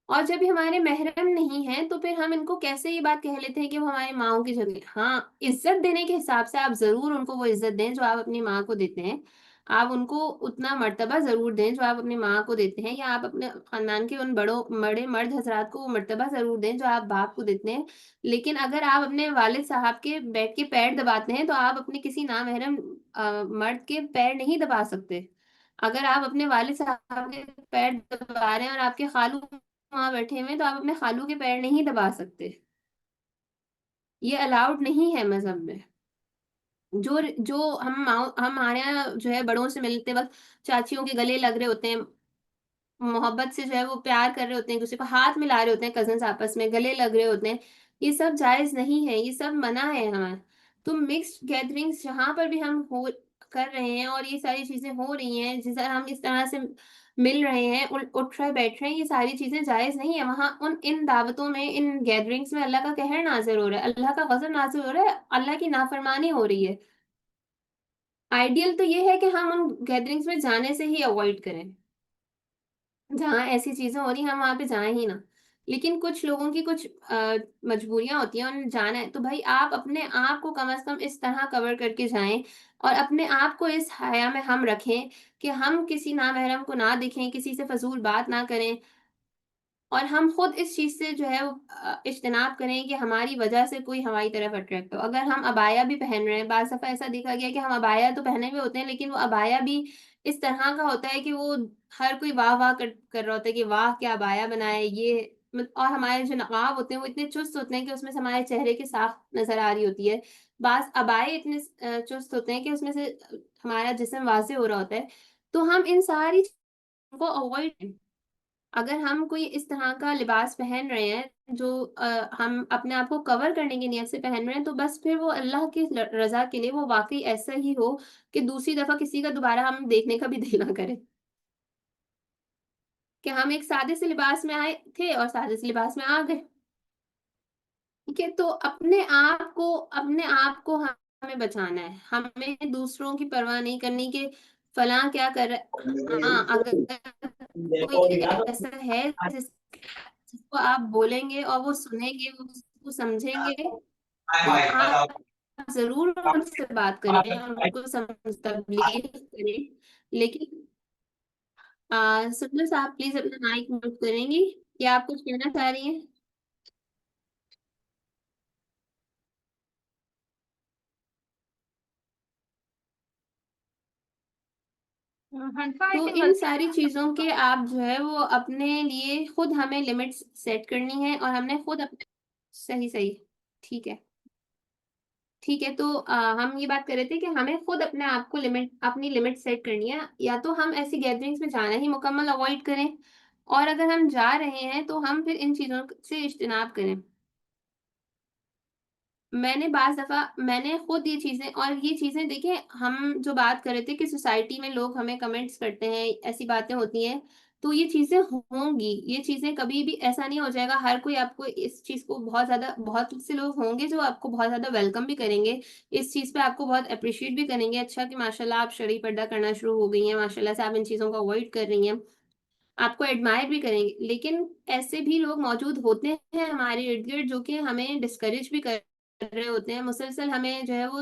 और जब ये हमारे महरम नहीं है तो फिर हम इनको कैसे ये बात कह लेते हैं कि वो हमारी माओ की जगह। हाँ, इज्जत देने के हिसाब से आप जरूर उनको वो इज्जत दें जो आप अपनी माँ को देते हैं, आप उनको उतना मर्तबा जरूर दें जो आप अपनी माँ को देते हैं, या आप अपने खानदान के उन बड़े मर्द हजरात को वो मर्तबा जरूर दें जो आप बाप को देते हैं। लेकिन अगर आप अपने वालिद साहब के बैठ के पैर दबाते हैं तो आप अपने किसी नामहरम मर्द के पैर नहीं दबा सकते। अगर आप अपने वालिद साहब के पैर दबा रहे हैं और आपके खालू वहां बैठे हुए हैं तो आप अपने खालू के पैर नहीं दबा सकते, ये अलाउड नहीं है मजहब में। जो जो हम हमारे यहाँ जो है बड़ों से मिलते वक्त चाचियों के गले लग रहे होते हैं, मोहब्बत से जो है वो प्यार कर रहे होते हैं, एक दूसरे को हाथ मिला रहे होते हैं, कजन्स आपस में गले लग रहे होते हैं, ये सब जायज नहीं है, ये सब मना है हमारा। तो मिक्स्ड गैदरिंग्स जहां पर भी हम हो कर रहे हैं और ये सारी चीजें हो रही हैं, जिस हम इस तरह से मिल रहे हैं, उठ रहे बैठ रहे हैं, ये सारी चीजें जायज नहीं है। वहां उन इन दावतों में, इन गैदरिंग्स में अल्लाह का कहर नाजिल हो रहा है, अल्लाह का गजब नाजिल हो रहा है, अल्लाह की नाफरमानी हो रही है। आइडियल तो ये है कि हम उन गैदरिंग्स में जाने से ही अवॉइड करें, जहाँ ऐसी चीजें हो रही हम वहां पे जाएं ही ना। लेकिन कुछ लोगों की कुछ मजबूरियां होती हैं, उन्हें जाना है, तो भाई आप अपने आप को कम से कम इस तरह कवर करके जाएं, और अपने आप को इस हया में हम रखें कि हम किसी नामहरम को ना देखें, किसी से फजूल बात ना करें, और हम खुद इस चीज से जो है वो इज्तनाब करें कि हमारी वजह से कोई हमारी तरफ अट्रैक्ट हो। अगर हम अबाया भी पहन रहे हैं, बाज़ दफा ऐसा देखा गया कि हम अबाया तो पहने हुए होते हैं, लेकिन वो अबाया भी इस तरह का होता है कि वो हर कोई वाह वाह कर रहा होता है कि वाह क्या अबाया बनाया है ये। और हमारे जो नकाब होते हैं वो इतने चुस्त होते हैं कि उसमें से हमारे चेहरे की साफ नजर आ रही होती है। बाज अबाए इतने चुस्त होते हैं कि उसमें से हमारा जिस्म वाजे हो रहा होता है। तो हम इन सारी चीजों को अवॉइड, अगर हम कोई इस तरह का लिबास पहन रहे हैं जो हम अपने आप को कवर करने की नियत से पहन रहे हैं, तो बस फिर वो अल्लाह की रजा के लिए वो वाकई ऐसा ही हो कि दूसरी दफा किसी का दोबारा हम देखने का भी दिल ना करे, कि हम एक सादे से लिबास में आए थे और सादे से लिबास में आ गए। ठीक है, तो अपने आप को हमें बचाना है, हमें दूसरों की परवाह नहीं करनी कि फलां क्या कर रहा है। हाँ, अगर कोई ऐसा है जिसको आप बोलेंगे और वो सुनेंगे, वो उसको समझेंगे, तो आप जरूर उनसे बात करें, उनको समझ तबलीग करें। लेकिन सुनो साहब, प्लीज अपना माइक म्यूट करेंगी, क्या आप कुछ कहना चाह रही हैं? हंसा आई तो थिंक इन गलती सारी से चीजों के आप जो है वो अपने लिए खुद हमें लिमिट्स सेट करनी है, और हमने खुद अपने, सही सही, ठीक है, ठीक है। तो हम ये बात कर रहे थे कि हमें खुद अपने आप को लिमिट, अपनी लिमिट सेट करनी है, या तो हम ऐसी गैदरिंग्स में जाना ही मुकम्मल अवॉइड करें, और अगर हम जा रहे हैं तो हम फिर इन चीज़ों से इज्तिनाब करें। मैंने खुद ये चीज़ें, और ये चीज़ें देखिए, हम जो बात कर रहे थे कि सोसाइटी में लोग हमें कमेंट्स करते हैं, ऐसी बातें होती हैं, तो ये चीज़ें होंगी, ये चीज़ें कभी भी ऐसा नहीं हो जाएगा हर कोई आपको इस चीज़ को बहुत ज़्यादा, बहुत से लोग होंगे जो आपको बहुत ज़्यादा वेलकम भी करेंगे, इस चीज़ पे आपको बहुत अप्रिशिएट भी करेंगे, अच्छा कि माशाल्लाह आप शरई पर्दा करना शुरू हो गई हैं, माशाल्लाह से आप इन चीज़ों को अवॉइड कर रही हैं, आपको एडमायर भी करेंगे। लेकिन ऐसे भी लोग मौजूद होते हैं हमारे इर्द गिर्द जो कि हमें डिस्करेज भी कर रहे होते हैं, मुसलसल हमें जो है वो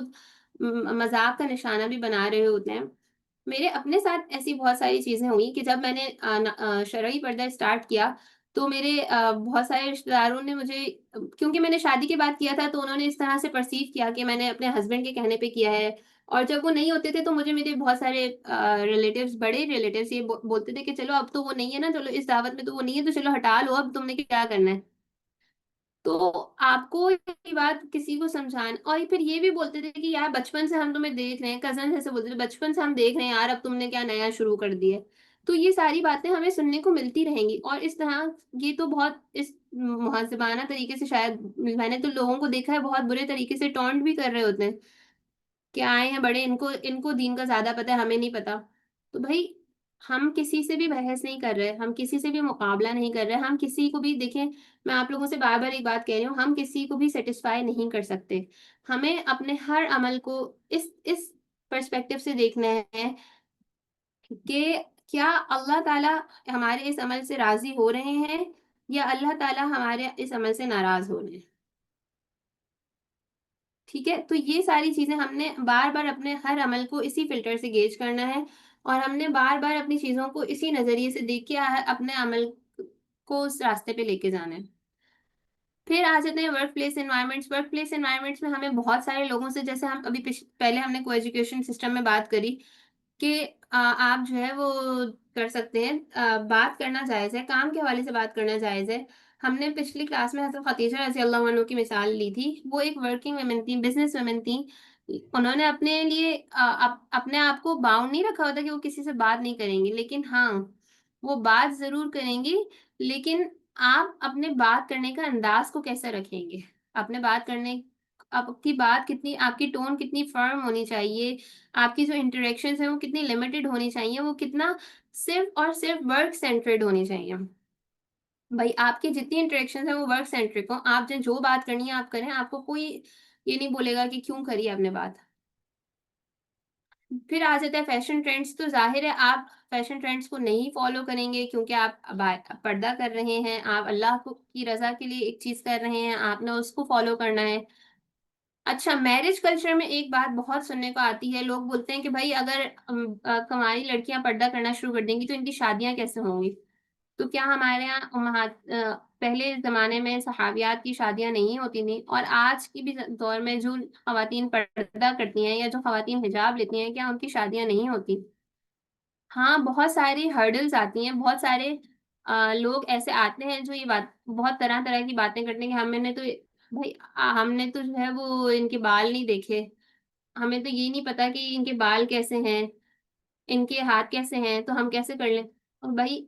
मजाक का निशाना भी बना रहे होते हैं। मेरे अपने साथ ऐसी बहुत सारी चीजें हुई कि जब मैंने शरई पर्दा स्टार्ट किया, तो मेरे बहुत सारे रिश्तेदारों ने मुझे, क्योंकि मैंने शादी के बाद किया था, तो उन्होंने इस तरह से परसीव किया कि मैंने अपने हस्बैंड के कहने पे किया है। और जब वो नहीं होते थे तो मुझे मेरे बहुत सारे रिलेटिव्स, बड़े रिलेटिव्स ये बोलते थे कि चलो अब तो वो नहीं है ना, चलो इस दावत में तो वो नहीं है, तो चलो हटा लो, अब तुमने क्या करना है। तो आपको ये बात किसी को समझाना, और फिर ये भी बोलते थे कि यार बचपन से हम तुम्हें देख रहे हैं, कजन जैसे बोलते थे, बचपन से हम देख रहे हैं यार, अब तुमने क्या नया शुरू कर दिया है। तो ये सारी बातें हमें सुनने को मिलती रहेंगी, और इस तरह, ये तो बहुत इस मुहज़्ज़बाना तरीके से, शायद मैंने तो लोगों को देखा है बहुत बुरे तरीके से टॉन्ट भी कर रहे होते हैं कि आए हैं बड़े, इनको इनको दीन का ज्यादा पता है, हमें नहीं पता। तो भाई, हम किसी से भी बहस नहीं कर रहे, हम किसी से भी मुकाबला नहीं कर रहे, हम किसी को भी देखें, मैं आप लोगों से बार बार एक बात कह रही हूँ, हम किसी को भी सेटिस्फाई नहीं कर सकते। हमें अपने हर अमल को इस पर्सपेक्टिव से देखना है कि क्या अल्लाह ताला हमारे इस अमल से राजी हो रहे हैं, या अल्लाह ताला हमारे इस अमल से नाराज हो रहे हैं। ठीक है, तो ये सारी चीजें हमने बार बार अपने हर अमल को इसी फिल्टर से गेज करना है, और हमने बार बार अपनी चीजों को इसी नजरिए से देख के अपने अमल को उस रास्ते पे लेके जाना है। फिर आ जाते हैं work place environments. Work place environments में हमें बहुत सारे लोगों से, जैसे हम अभी पहले हमने को एजुकेशन सिस्टम में बात करी कि आप जो है वो कर सकते हैं, बात करना जायज़ है, काम के हवाले से बात करना जायज़ है। हमने पिछली क्लास में हज़रत खदीजा रज़ी अल्लाह अन्हा की मिसाल ली थी। वो एक वर्किंग वुमन थी, बिज़नेस वुमन थी। उन्होंने अपने लिए अपने आप को बाउंड नहीं रखा होता कि वो किसी से बात नहीं करेंगी, लेकिन हाँ, वो बात ज़रूर करेंगी, लेकिन आप अपने बात करने का अंदाज़ को कैसा रखेंगे? अपने बात करने आपकी बात कितनी आपकी टोन कितनी फ़र्म होनी चाहिए, आपकी जो इंटरैक्शंस हैं वो कितनी लिमिटेड होनी चाहिए, वो कितना सिर्फ़ और सिर्फ़ वर्क सेंटर्ड होनी चाहिए। भई आपकी जितनी इंटरैक्शंस हैं वो वर्क सेंट्रिक हों, आपने जो बात करनी है आप करें, आपको कोई ये नहीं बोलेगा कि क्यों करी आपने बात। फिर आ जाता है फैशन ट्रेंड्स, तो ज़ाहिर है आप फैशन ट्रेंड्स को नहीं फ़ॉलो करेंगे क्योंकि आप पर्दा कर रहे हैं, आप अल्लाह को की रज़ा के लिए एक चीज़ कर रहे हैं, आपने उसको फ़ॉलो करना है। अच्छा, मैरिज कल्चर में एक बात बहुत सुनने को आती है, लोग बोलते हैं कि भई अगर कुँवारी लड़कियाँ पर्दा करना शुरू कर देंगी तो इनकी शादियाँ कैसे होंगी? तो क्या हमारे यहाँ पहले ज़माने में सहाबियात की शादियाँ नहीं होती थीं? और आज की भी दौर में जो ख़वातीन पर्दा करती हैं या जो ख़वातीन हिजाब लेती हैं, क्या उनकी शादियाँ नहीं होती? हाँ, बहुत सारी हर्डल्स आती हैं, बहुत सारे लोग ऐसे आते हैं जो ये बात बहुत तरह-तरह की बातें करते हैं कि हमने तो भई हमने तो जो है वो इनके बाल नहीं देखे, हमें तो ये नहीं पता कि इनके बाल कैसे हैं, इनके हाथ कैसे हैं, तो हम कैसे कर लें? और भई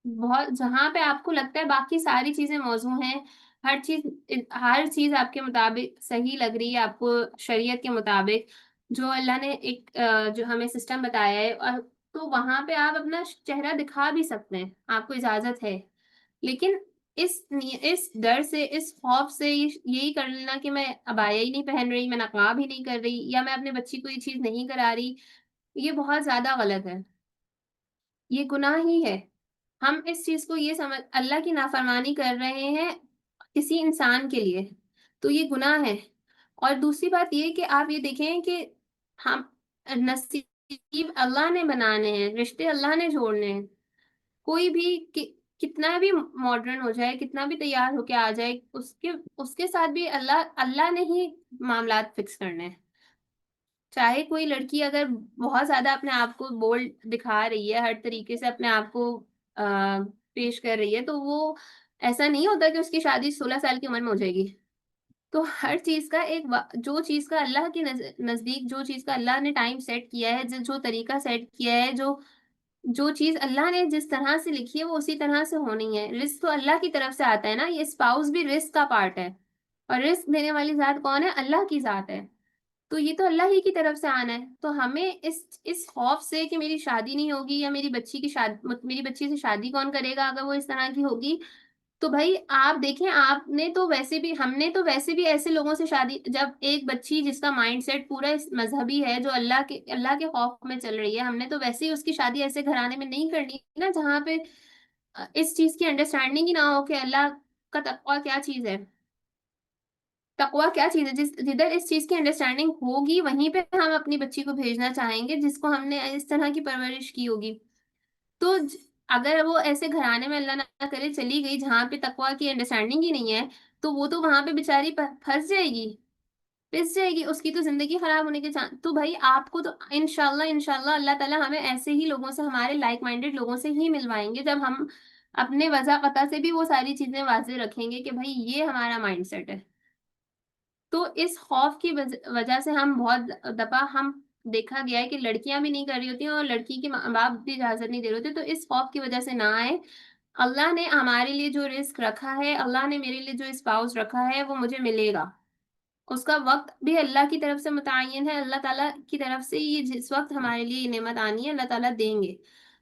बहुत जहाँ पे आपको लगता है बाकी सारी चीज़ें मौज़ू हैं, हर चीज़ आपके मुताबिक सही लग रही है आपको शरीयत के मुताबिक, जो अल्लाह ने एक जो हमें सिस्टम बताया है तो वहाँ पे आप अपना चेहरा दिखा भी सकते हैं, आपको इजाज़त है। लेकिन इस डर से, इस खौफ से यही कर लेना कि मैं अबाया ही नहीं पहन रही, मैं नकाब ही नहीं कर रही या मैं अपने बच्ची को ये चीज़ नहीं करा रही, ये बहुत ज़्यादा गलत है। ये गुनाह ही है। हम इस चीज़ को ये समझ अल्लाह की नाफ़रमानी कर रहे हैं किसी इंसान के लिए, तो ये गुनाह है। और दूसरी बात ये कि आप ये देखें कि हम नसीब अल्लाह ने बनाने हैं, रिश्ते अल्लाह ने जोड़ने हैं। कोई भी कितना भी मॉडर्न हो जाए, कितना भी तैयार होके आ जाए, उसके उसके साथ भी अल्लाह अल्लाह ने ही मामलात फ़िक्स करने हैं। चाहे कोई लड़की अगर बहुत ज़्यादा अपने आप को बोल्ड दिखा रही है, हर तरीके से अपने आप को अ, पेश कर रही है, तो वो ऐसा नहीं होता कि उसकी शादी 16 साल की उम्र में हो जाएगी। तो हर चीज़ का एक जो चीज़ का अल्लाह के नज़दीक जो चीज़ का अल्लाह ने टाइम सेट किया है, जो तरीका सेट किया है, जो जो चीज़ अल्लाह ने जिस तरह से लिखी है, वो उसी तरह से होनी है। रिज़्क तो अल्लाह की तरफ से आता है ना, ये स्पाउस भी रिज़्क का पार्ट है और रिज़्क देने वाली ज़ात कौन है? अल्लाह की ज़ात है। तो ये तो अल्लाह ही की तरफ से आना है। तो हमें इस खौफ से कि मेरी शादी नहीं होगी या मेरी बच्ची से शादी कौन करेगा अगर वो इस तरह की होगी, तो भई आप देखें आपने तो वैसे भी हमने तो वैसे भी ऐसे लोगों से शादी जब एक बच्ची जिसका माइंडसेट पूरा इस मज़हबी है, जो अल्लाह के खौफ में चल रही है, हमने तो वैसे ही उसकी शादी ऐसे घराने में नहीं करनी ना जहाँ पे इस चीज़ की अंडरस्टैंडिंग ही ना हो कि अल्लाह का तक़वा क्या चीज़ है। तकवा क्या चीज़ है जिधर इस चीज़ की अंडरस्टैंडिंग होगी वहीं पे हम अपनी बच्ची को भेजना चाहेंगे जिसको हमने इस तरह की परवरिश की होगी। तो अगर वो ऐसे घराने में अल्लाह ना करे चली गई जहाँ पे तकवा की अंडरस्टैंडिंग ही नहीं है, तो वो तो वहाँ पे बेचारी फँस जाएगी, पिस जाएगी, उसकी तो ज़िंदगी खराब होने के तो भाई आपको तो इंशाल्लाह इंशाल्लाह अल्लाह ताला हमें ऐसे ही लोगों से हमारे लाइक माइंडेड लोगों से ही मिलवाएँगे जब हम अपने वज़ा-क़ता से भी वो सारी चीज़ें वाज़ेह रखेंगे कि भई ये हमारा माइंडसेट है। तो इस खौफ की वजह से हम बहुत दफ़ा हम देखा गया है कि लड़कियाँ भी नहीं कर रही होती हैं और लड़की के माँ-बाप भी इजाज़त नहीं दे रहे होते, तो इस खौफ की वजह से ना आए। अल्लाह ने हमारे लिए जो रिज़्क रखा है, अल्लाह ने मेरे लिए जो स्पाउस रखा है, वो मुझे मिलेगा। उसका वक़्त भी अल्लाह की तरफ से मुतय्यन है, अल्लाह ताला की तरफ से ये जिस वक़्त हमारे लिए ये नेमत आनी है, अल्लाह ताला देंगे।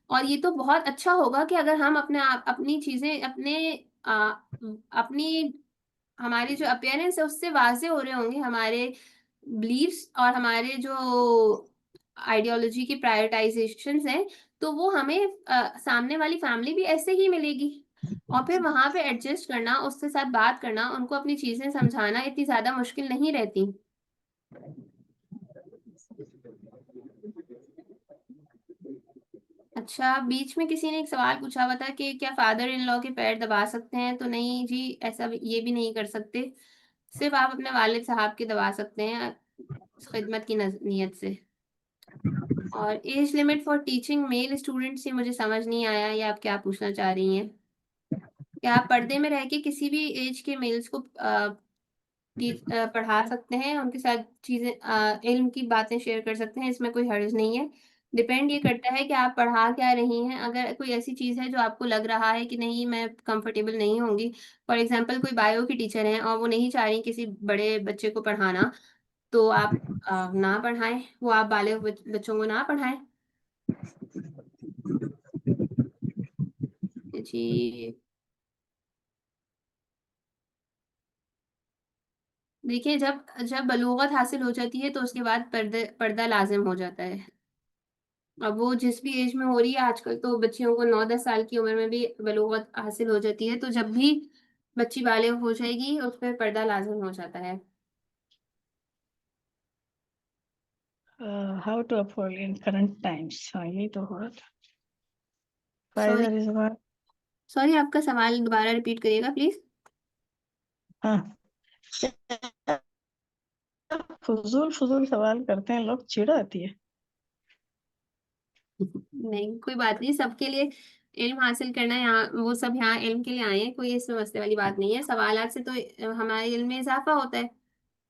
और ये तो बहुत अच्छा होगा कि अगर हम अपनी चीज़ें अपनी हमारी जो अपीयरेंस है उससे वाज़ेह हो रहे होंगे हमारे बिलीफ्स और हमारे जो आइडियोलॉजी की प्रायोरिटाइज़ेशंस हैं, तो वो हमें सामने वाली फैमिली भी ऐसे ही मिलेगी। और फिर वहाँ पे एडजस्ट करना, उसके साथ बात करना, उनको अपनी चीज़ें समझाना इतनी ज़्यादा मुश्किल नहीं रहती। अच्छा, बीच में किसी ने एक सवाल पूछा हुआ था कि क्या फादर इन लॉ के पैर दबा सकते हैं? तो नहीं जी, ऐसा भी ये भी नहीं कर सकते। सिर्फ़ आप अपने वालिद साहब के दबा सकते हैं खिदमत की नीयत से। और age limit for teaching male students ये मुझे समझ नहीं आया, ये आप क्या पूछना चाह रही हैं? क्या आप पर्दे में रह के किसी भी एज के मेल्स को पढ़ा सकते हैं, उनके साथ इल्म की बातें शेयर कर सकते हैं, इसमें कोई हर्ज नहीं है। डिपेंड ये करता है कि आप पढ़ा क्या रही हैं। अगर कोई ऐसी चीज़ है जो आपको लग रहा है कि नहीं मैं कंफर्टेबल नहीं होंगी, फॉर एग्जांपल कोई बायो की टीचर है और वो नहीं चाह रही किसी बड़े बच्चे को पढ़ाना, तो आप ना पढ़ाएं, वो आप बालिग बच्चों को ना पढ़ाएं। जी देखिए, जब जब बलूगत हासिल हो जाती है तो उसके बाद पर्दा लाजिम हो जाता है। अब वो जिस भी एज में हो रही है, आजकल तो बच्चियों को 9-10 साल की उम्र में भी बलूगत हासिल हो जाती है, तो जब भी बच्ची बालिग हो जाएगी उस पर पर्दा लाजिम हो जाता है। how to afford in current times, हाँ यही तो हो रहा था। सॉरी फायदा इस बार। सॉरी, आपका सवाल दोबारा रिपीट करिएगा प्लीज। हाँ, फजूल फजूल सवाल करते हैं लोग, चिढ़ आती है। नहीं, कोई बात नहीं, सबके लिए इल्म हासिल करना, यहाँ वो सब यहाँ इल्म के लिए आए हैं, कोई इसमें मसले वाली बात नहीं है। सवालात से तो हमारे इल्म में इजाफा होता है।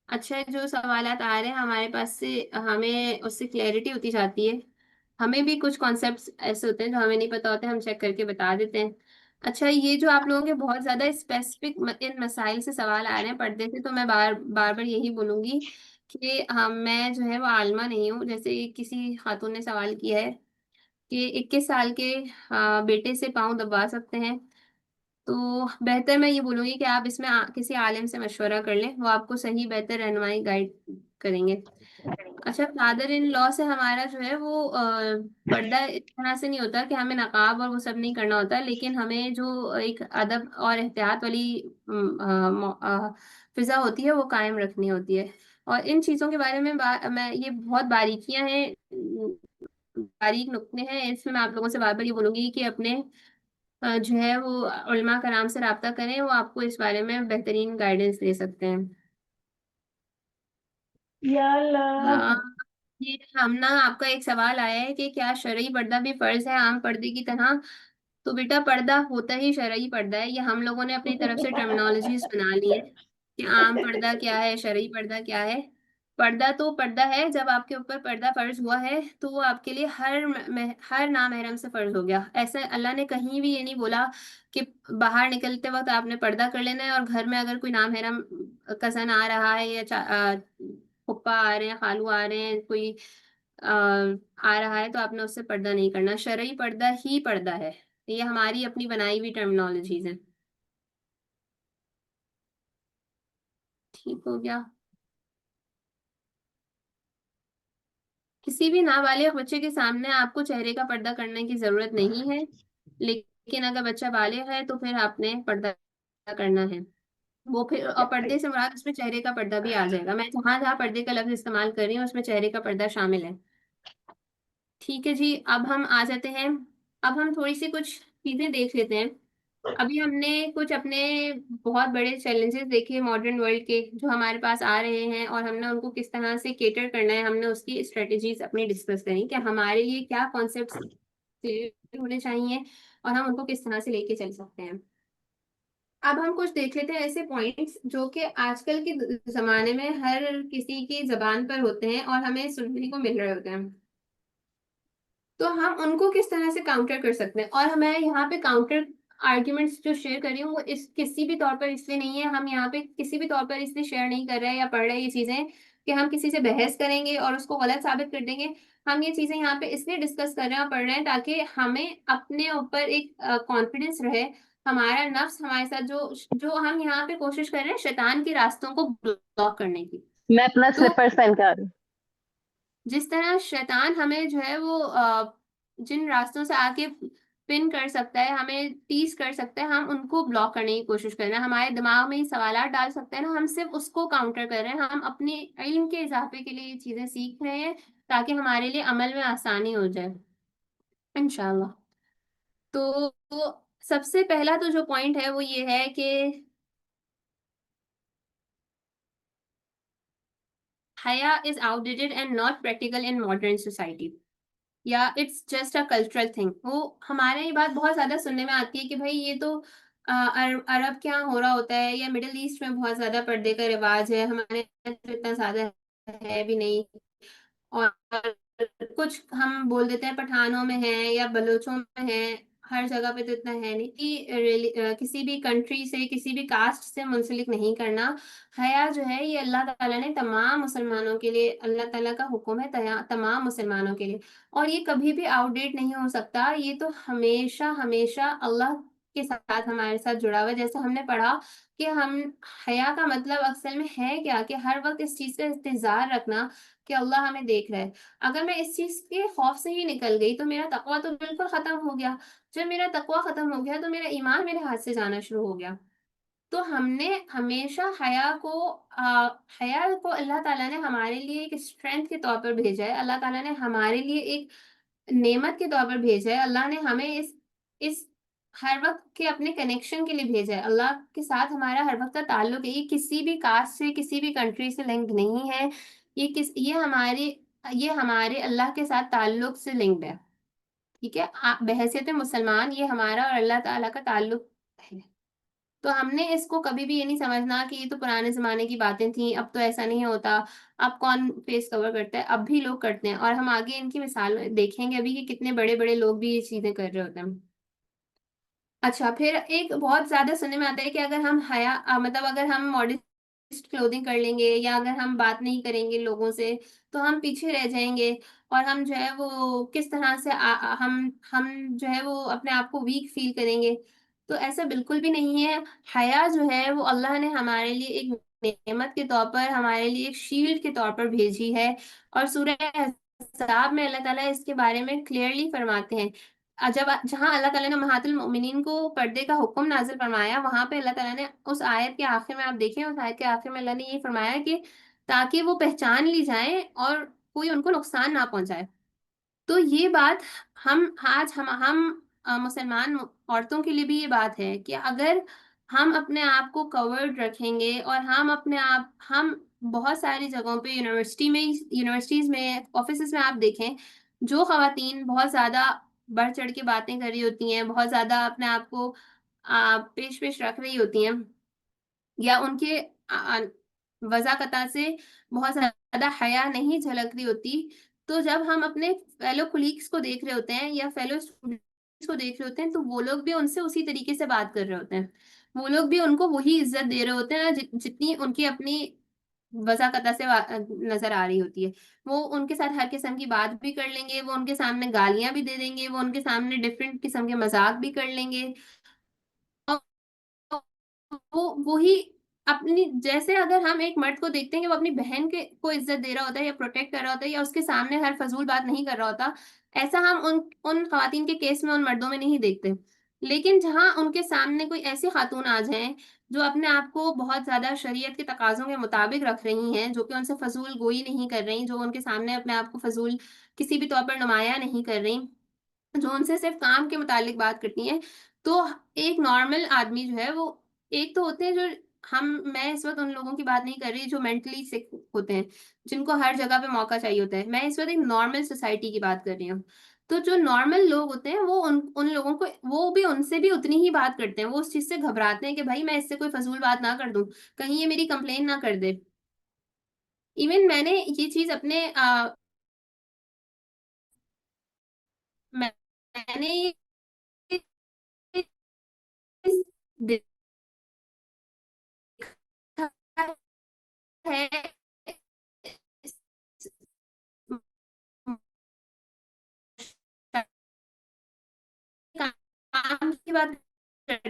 अच्छा, जो सवालात आ रहे हैं हमारे पास से, हमें उससे क्लैरिटी होती जाती है। हमें भी कुछ कॉन्सेप्ट्स ऐसे होते हैं जो हमें नहीं पता होते, हम चेक करके बता देते हैं। अच्छा, ये जो आप लोगों के बहुत ज्यादा स्पेसिफिक इन मसाइल से सवाल आ रहे हैं पर्दे से, तो मैं बार बार बार यही बोलूंगी कि हम मैं जो है वो आलमा नहीं हूँ। जैसे किसी खातून ने सवाल किया है कि 21 साल के बेटे से पाँव दबा सकते हैं, तो बेहतर मैं ये बोलूंगी कि आप इसमें किसी आलिम से मशवरा कर लें, वो आपको सही बेहतर रहनुमाई गाइड करेंगे। अच्छा, फादर इन लॉ से हमारा जो है वो पर्दा इस तरह से नहीं होता कि हमें नकाब और वो सब नहीं करना होता, लेकिन हमें जो एक अदब और एहतियात वाली फिजा होती है वो कायम रखनी होती है। और इन चीज़ों के बारे में मैं ये बहुत बारीकियां हैं, बारीक नुक्ते हैं, इसमें मैं आप लोगों से बार बार ये बोलूंगी कि अपने जो है वो उलमा कराम से राब्ता करें, वो आपको इस बारे में बेहतरीन गाइडेंस दे सकते हैं। या अल्लाह। हाँ, ये हम ना, आपका एक सवाल आया है कि क्या शरई पर्दा भी फर्ज है आम पर्दे की तरह। तो बेटा, पर्दा होता ही शरई पर्दा है। ये हम लोगों ने अपनी तरफ से टर्मिनोलॉजीज बना ली है कि आम पर्दा क्या है, शरई पर्दा क्या है। पर्दा तो पर्दा है, जब आपके ऊपर पर्दा फर्ज हुआ है तो वो आपके लिए हर नामहरम से फर्ज हो गया। ऐसे अल्लाह ने कहीं भी ये नहीं बोला कि बाहर निकलते वक्त आपने पर्दा कर लेना है, और घर में अगर कोई नामहरम कजन आ रहा है या फुप्पा आ रहे हैं, खालू आ रहे हैं, कोई आ रहा है, तो आपने उससे पर्दा नहीं करना। शरई पर्दा ही पर्दा है। ये हमारी अपनी बनाई हुई टर्मिनोलॉजीज हैं। ठीक हो गया। किसी भी नाबालिग बच्चे के सामने आपको चेहरे का पर्दा करने की जरूरत नहीं है, लेकिन अगर बच्चा बालिग है तो फिर आपने पर्दा करना है। वो फिर, और पर्दे से मुराद उसमें चेहरे का पर्दा भी आ जाएगा। मैं जहां जहां पर्दे का लफ्ज इस्तेमाल कर रही हूँ उसमें चेहरे का पर्दा शामिल है। ठीक है जी, अब हम आ जाते हैं। अब हम थोड़ी सी कुछ चीजें देख लेते हैं। अभी हमने कुछ अपने बहुत बड़े चैलेंजेस देखे मॉडर्न वर्ल्ड के जो हमारे पास आ रहे हैं, और हमने उनको किस तरह से केटर करना है, हमने उसकी स्ट्रेटेजीज अपनी डिस्कस करी कि हमारे लिए क्या कॉन्सेप्ट्स होने चाहिए और हम उनको किस तरह से लेके चल सकते हैं। अब हम कुछ देख लेते हैं ऐसे पॉइंट्स जो कि आजकल के जमाने में हर किसी की जबान पर होते हैं और हमें सुनने को मिल रहे होते हैं। तो हम उनको किस तरह से काउंटर कर सकते हैं, और मैं यहाँ पे काउंटर आर्ग्यूमेंट्स जो शेयर कर रही हूँ वो इस किसी भी तौर पर इसलिए नहीं है, हम यहाँ पे किसी भी तौर पर इसलिए शेयर नहीं कर रहे हैं या पढ़ रहे हैं ये चीजें कि हम किसी से बहस करेंगे और उसको गलत साबित कर देंगे। हम ये चीजें यहाँ पे इसलिए डिस्कस कर रहे हैं और पढ़ रहे हैं ताकि हमें अपने ऊपर एक कॉन्फिडेंस रहे। हमारा नफ्स हमारे साथ जो जो हम यहाँ पे कोशिश कर रहे हैं शैतान के रास्तों को ब्लॉक करने की। मैं अपना तो स्लीपर्स पहन के आ रही हूँ। जिस तरह शैतान हमें जो है वो जिन रास्तों से आके पिन कर सकता है, हमें टीज कर सकता है, हम उनको ब्लॉक करने की कोशिश कर रहे हैं। हमारे दिमाग में ये सवालात डाल सकते हैं ना, हम सिर्फ उसको काउंटर कर रहे हैं। हम अपने इल्म के इजाफे के लिए ये चीजें सीख रहे हैं ताकि हमारे लिए अमल में आसानी हो जाए इंशाल्लाह। तो सबसे पहला तो जो पॉइंट है वो ये है कि हया is outdated and not practical in modern society, या it's just a cultural thing. वो हमारे ये बात बहुत ज्यादा सुनने में आती है कि भाई ये तो अरब के यहाँ हो रहा होता है, या मिडिल ईस्ट में बहुत ज्यादा पर्दे का रिवाज है, हमारे यहाँ तो इतना ज्यादा है भी नहीं। और कुछ हम बोल देते हैं पठानों में है या बलोचों में है, हर जगह पे तो इतना है नहीं कि किसी भी कंट्री से किसी भी कास्ट से मुंसलिक नहीं करना। हया जो है ये अल्लाह ताला ने तमाम मुसलमानों के लिए, अल्लाह ताला का हुक्म है तमाम मुसलमानों के लिए, और ये कभी भी आउटडेट नहीं हो सकता। ये तो हमेशा हमेशा अल्लाह के साथ हमारे साथ जुड़ा हुआ है। जैसे हमने पढ़ा कि हम हया का मतलब असल में है क्या, कि हर वक्त इस चीज का इंतजार रखना कि अल्लाह हमें देख रहा है। अगर मैं इस चीज के खौफ से ही निकल गई तो मेरा तकवा तो बिल्कुल खत्म हो गया। जब मेरा तकवा खत्म हो गया तो मेरा ईमान मेरे हाथ से जाना शुरू हो गया। तो हमने हमेशा हया को अल्लाह ताला ने हमारे लिए एक स्ट्रेंथ के तौर पर भेजा है। अल्लाह ताला ने हमारे लिए एक नेमत के तौर पर भेजा है। अल्लाह ने हमें इस हर वक्त के अपने कनेक्शन के लिए भेजा है। अल्लाह के साथ हमारा हर वक्त का ताल्लुक है। ये किसी भी कास्ट से किसी भी कंट्री से लिंक नहीं है। ये हमारे अल्लाह के साथ ताल्लुक से लिंक्ड है। ठीक है, बहैसियत मुसलमान ये हमारा और अल्लाह ताला का ताल्लुक है। तो हमने इसको कभी भी ये नहीं समझना कि ये तो पुराने जमाने की बातें थी, अब तो ऐसा नहीं होता। अब कौन फेस कवर करता है, अब भी लोग करते हैं, और हम आगे इनकी मिसाल देखेंगे अभी कि कितने बड़े बड़े लोग भी ये चीजें कर रहे होते हैं। अच्छा, फिर एक बहुत ज्यादा सुनने में आता है कि अगर हम मतलब अगर हम मॉडेस्ट क्लोथिंग कर लेंगे या अगर हम बात नहीं करेंगे लोगों से तो हम पीछे रह जाएंगे, और हम जो है वो किस तरह से हम जो है वो अपने आप को वीक फील करेंगे। तो ऐसा बिल्कुल भी नहीं है। हया जो है वो अल्लाह ने हमारे लिए एक नेमत के तौर पर, हमारे लिए एक शील्ड के तौर पर भेजी है। और सूरह अहज़ाब में अल्लाह ताला इसके बारे में क्लियरली फरमाते हैं। जब जहाँ अल्लाह ताला ने उम्महातुल मोमिनीन को पर्दे का हुक्म नाजिल फरमाया, वहां पे अल्लाह ताला ने उस आयत के आखिर में, आप देखें उस आयत के आखिर में अल्लाह ने ये फरमाया कि ताकि वो पहचान ली जाए और कोई उनको नुकसान ना पहुंचाए। तो ये बात हम मुसलमान औरतों के लिए भी ये बात है कि अगर हम अपने आप को कवर्ड रखेंगे और हम बहुत सारी जगहों पे यूनिवर्सिटीज में, ऑफिसेज में आप देखें, जो खवातीन बहुत ज्यादा बढ़ चढ़ के बातें कर रही होती हैं, बहुत ज्यादा अपने आप को पेश पेश रख रही होती हैं, या उनके वज़ाकता से बहुत ज़्यादा हया नहीं झलक रही होती, तो जब हम अपने फेलो कोलीग्स को देख रहे होते हैं या फेलो स्टूडेंट्स को देख रहे होते हैं तो वो लोग भी उनसे उसी तरीके से बात कर रहे होते हैं। वो लोग भी उनको वही इज्जत दे रहे होते हैं जितनी उनकी अपनी वज़ाकता से नजर आ रही होती है। वो उनके साथ हर किस्म की बात भी कर लेंगे, वो उनके सामने गालियां भी दे देंगे, वो उनके सामने डिफरेंट किस्म के मजाक भी कर लेंगे। वो ही अपनी, जैसे अगर हम एक मर्द को देखते हैं कि वो अपनी बहन के को इज्जत दे रहा होता है या प्रोटेक्ट कर रहा होता है या उसके सामने हर फजूल बात नहीं कर रहा होता, ऐसा हम उन खवातीन के केस में, उन मर्दों में नहीं देखते। लेकिन जहां उनके सामने कोई ऐसी खातून आ जाए जो अपने आप को बहुत ज्यादा शरीयत के तकाजों के मुताबिक रख रही हैं, जो कि उनसे फजूल गोई नहीं कर रही, जो उनके सामने अपने आप को फजूल किसी भी तौर पर नुमाया नहीं कर रही, जो उनसे सिर्फ काम के मुतालिक बात करती हैं, तो एक नॉर्मल आदमी जो है वो, एक तो होते हैं जो, मैं इस वक्त उन लोगों की बात नहीं कर रही जो मेंटली सिक होते हैं, जिनको हर जगह पे मौका चाहिए होता है। मैं इस वक्त एक नॉर्मल सोसाइटी की बात कर रही हूँ। तो जो नॉर्मल लोग होते हैं वो उन उन लोगों को, वो भी उनसे भी उतनी ही बात करते हैं। वो उस चीज से घबराते हैं कि भाई मैं इससे कोई फजूल बात ना कर दूं, कहीं ये मेरी कंप्लेन ना कर दे। इवन मैंने ये चीज अपने मैंने ये चीज़ देखा है। काम की बात करते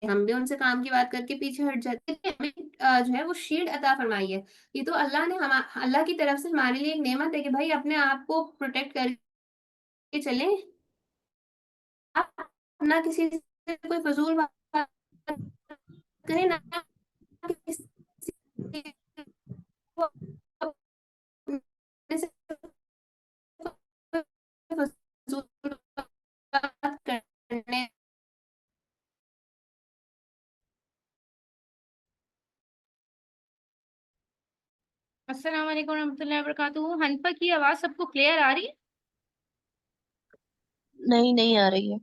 हैं, हम भी उनसे काम की बात करके पीछे हट जाते हैं। हमें जो है वो शील्ड अता फरमाई है। ये तो अल्लाह की तरफ से हमारे लिए एक नेमत है कि भाई अपने आप को प्रोटेक्ट करके चलें। आप ना किसी से कोई फजूल बात करें, ना किसी को अपने से कोई फजूल बात करने। अस्सलाम वालेकुम रहमतुल्लाहि व बरकातुहू। हनीफा की आवाज सबको क्लियर आ रही है? नहीं, नहीं आ रही है।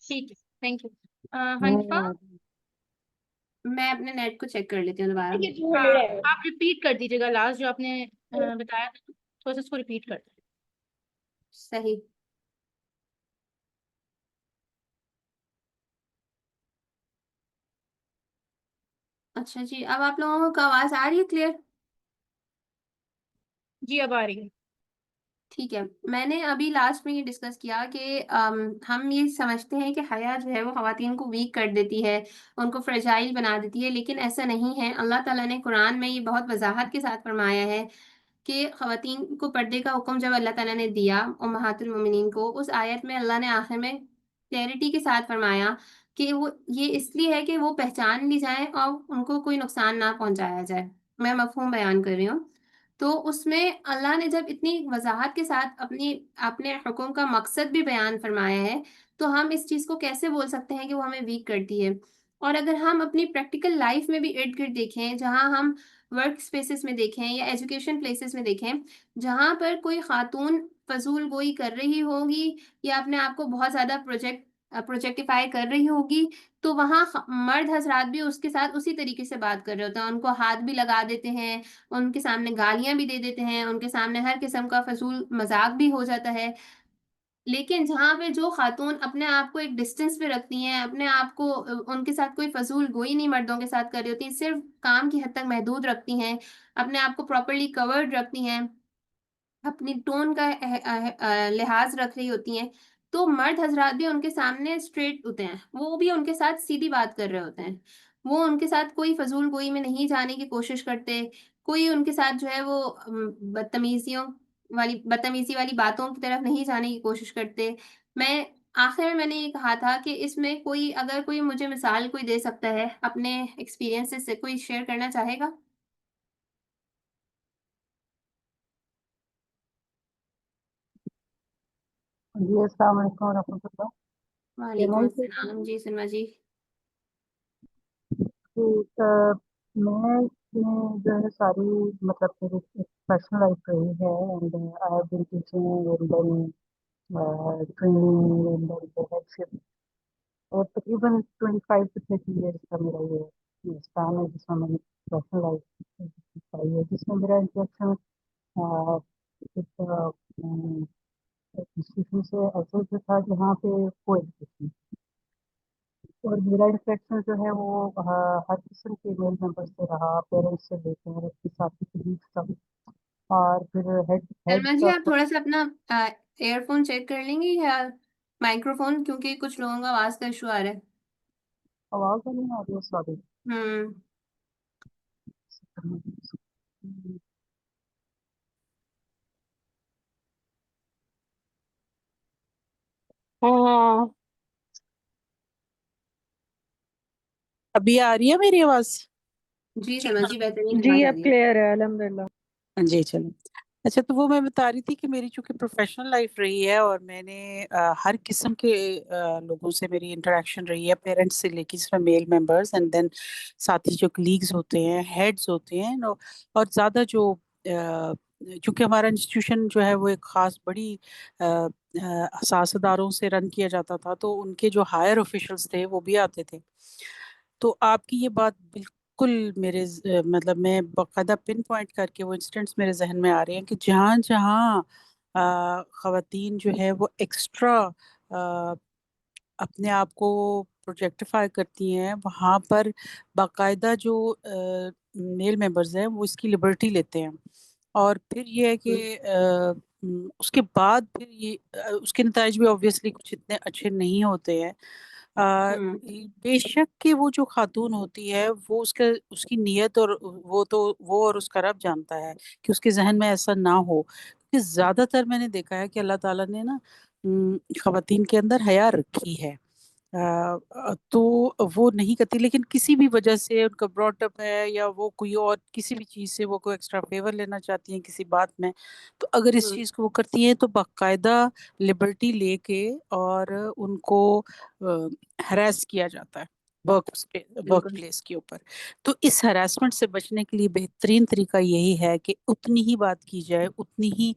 ठीक है, थैंक यू। हनीफा, मैं अपने नेट को चेक कर लेती हूँ दोबारा। हाँ, आप रिपीट कर दीजिएगा लास्ट जो आपने बताया था, थोड़ा सा इसको रिपीट करते हैं। सही। अच्छा जी, अब आप लोगों को आवाज आ रही है क्लियर? जी अब आ रही है। ठीक है। मैंने अभी लास्ट में ये डिस्कस किया कि हम ये समझते हैं कि हया जो है वो खवातीन को वीक कर देती है, उनको फ्रेजाइल बना देती है, लेकिन ऐसा नहीं है। अल्लाह ताला ने कुरान में ये बहुत वजाहत के साथ फरमाया है कि खवातीन को पर्दे का हुक्म जब अल्लाह ताला ने दिया उम्महातुल मोमिनीन को, उस आयत में अल्लाह ने आखिर में क्लैरिटी के साथ फरमाया कि वो ये इसलिए है कि वो पहचान ली जाए और उनको कोई नुकसान ना पहुंचाया जाए। मैं मफहूम बयान कर रही हूँ। तो उसमें अल्लाह ने जब इतनी वजाहत के साथ अपनी अपने हुक्म का मकसद भी बयान फरमाया है, तो हम इस चीज़ को कैसे बोल सकते हैं कि वो हमें वीक करती है? और अगर हम अपनी प्रैक्टिकल लाइफ में भी इर्द गिर्द देखें, जहाँ हम वर्क स्पेसेस में देखें या एजुकेशन प्लेसेस में देखें, जहाँ पर कोई खातून फजूल गोई कर रही होगी या अपने आप को बहुत ज़्यादा प्रोजेक्टिफाई कर रही होगी, तो वहाँ मर्द हजरात भी उसके साथ उसी तरीके से बात कर रहे होते हैं, उनको हाथ भी लगा देते हैं, उनके सामने गालियां भी दे देते हैं, उनके सामने हर किस्म का फजूल मजाक भी हो जाता है। लेकिन जहाँ पे जो खातून अपने आप को एक डिस्टेंस पे रखती हैं, अपने आप को उनके साथ कोई फजूल गोई नहीं मर्दों के साथ कर रही होती, सिर्फ काम की हद तक महदूद रखती हैं, अपने आप को प्रॉपरली कवर्ड रखती हैं, अपनी टोन का लिहाज रख रही होती हैं, तो मर्द हजरात भी उनके सामने स्ट्रेट होते हैं, वो भी उनके साथ सीधी बात कर रहे होते हैं। वो उनके साथ कोई फजूल गोई में नहीं जाने की कोशिश करते, कोई उनके साथ जो है वो बदतमीजी वाली बातों की तरफ नहीं जाने की कोशिश करते। मैं आखिर में मैंने ये कहा था कि इसमें कोई अगर कोई मुझे मिसाल कोई दे सकता है अपने एक्सपीरियंसेस से, कोई शेयर करना चाहेगा? जी अस्सलाम वालेकुम रहमतुल्लाह। वालेकुम अस्सलाम जी सलमा जी। मैं इसमें जो है सारी मतलब मेरी एक पर्सनल लाइफ रही है and I have been teaching and then training and then headship और तकरीबन 25 to 30 इयर्स का मेरा ये स्पैन है जिसमें मैंने पर्सनल लाइफ पाई है, जिसमें मेरा इंटरेक्शन एक इंस्टीट्यूशन से ऐसे जो था जहाँ पे को एजुकेशन और मेरा इंटरेक्शन जो है वो हर किस्म के मेल मेंबर से रहा, पेरेंट्स से लेकर उसके साथी कलीग तक और फिर हेड हेड शर्मा जी, आप ऑफ थोड़ा सा अपना एयरफोन चेक कर लेंगे या माइक्रोफोन, क्योंकि कुछ लोगों का आवाज का इशू आ रहा है। आवाज नहीं आ रही है, सॉरी। हम्म। हाँ, अभी आ रही है मेरी आवाज? जी शर्मा जी, बेहतरीन जी आवाज आ अब रही है। क्लियर है अल्हम्दुलिल्लाह। जी चलो। अच्छा, तो वो मैं बता रही थी कि मेरी चूंकि प्रोफेशनल लाइफ रही है और मैंने हर किस्म के लोगों से मेरी इंटरेक्शन रही है, पेरेंट्स से लेके जिसमें मेल मेंबर्स एंड देन साथी जो कलीग्स होते हैं, हेड्स होते हैं और ज़्यादा जो चूंकि हमारा इंस्टीट्यूशन जो है वो एक खास बड़ी हसास अदारों से रन किया जाता था, तो उनके जो हायर ऑफिशियल्स थे वो भी आते थे। तो आपकी ये बात बिल्कुल मेरे मतलब मैं बाकायदा पिन पॉइंट करके वो इंसिडेंट्स मेरे जहन में आ रहे हैं कि जहाँ जहाँ खवातीन जो है वो एक्स्ट्रा अपने आप को प्रोजेक्टिफाई करती हैं, वहाँ पर बाकायदा जो मेल मेंबर्स हैं वो इसकी लिबर्टी लेते हैं। और फिर ये है कि हम्म। उसके बाद फिर ये उसके नताज भी ऑब्वियसली कुछ इतने अच्छे नहीं होते हैं। अ, हम्म। बेशक कि वो जो खातून होती है वो उसका उसकी नीयत और वो और उसका रब जानता है कि उसके जहन में ऐसा ना हो, क्योंकि ज्यादातर मैंने देखा है कि अल्लाह ताला ने ना खवातीन के अंदर हया रखी है। तो वो नहीं करती, लेकिन किसी भी वजह से उनका ब्रॉटअप है या वो कोई और किसी भी चीज़ से वो कोई एक्स्ट्रा फेवर लेना चाहती हैं किसी बात में, तो अगर इस हम्म। चीज़ को वो करती हैं तो बाकायदा लिबर्टी लेके और उनको हरास किया जाता है। वर्क वर्क बिल्कुल प्लेस के ऊपर। तो इस हरासमेंट से बचने के लिए बेहतरीन तरीका यही है कि उतनी ही बात की जाए, उतनी ही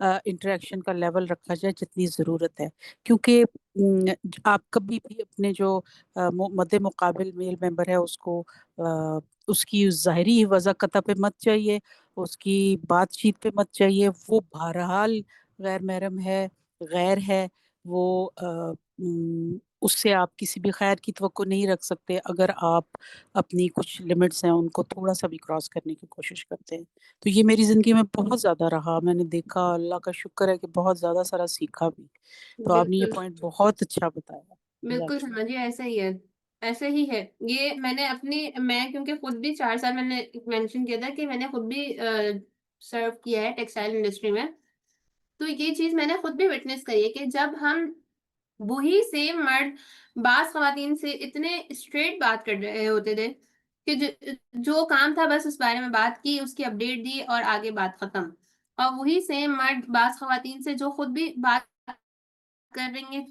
इंटरेक्शन का लेवल रखा जाए जितनी ज़रूरत है। क्योंकि आप कभी भी अपने जो मद्दे मुकाबिल मेल मेंबर है उसको उसकी ज़ाहिरी वज़ाकता पे मत जाइए, उसकी बातचीत पे मत जाइए। वो बहरहाल गैर महरम है, गैर है। वो उससे आप किसी भी खैर की तवक्को नहीं रख सकते अगर आप अपनी कुछ लिमिट्स हैं उनको थोड़ा सा भी क्रॉस करने की कोशिश करते हैं। तो ये मेरी ज़िंदगी में बहुत ज़्यादा रहा, मैंने देखा, अल्लाह का शुक्र है कि बहुत ज़्यादा सारा सीखा भी। तो आपने ये बिल्कुल पॉइंट बहुत अच्छा बताया। बिल्कुल एग्जैक्टली। समझिए, ऐसा ही है, ऐसे ही है। ये मैंने मैं क्योंकि खुद भी 4 साल मैंने मेंशन किया था कि मैंने खुद भी सर्व किया है टेक्सटाइल इंडस्ट्री में। तो ये चीज़ मैंने खुद भी विटनेस करी है कि जब हम वही सेम मर्द बाज़ ख़वातीन से इतने स्ट्रेट बात कर रहे होते थे कि जो काम था बस उस बारे में बात की, उसकी अपडेट दी और आगे बात ख़त्म। और वही सेम मर्द बाज़ ख़वातीन से जो खुद भी बात कर रही हैं,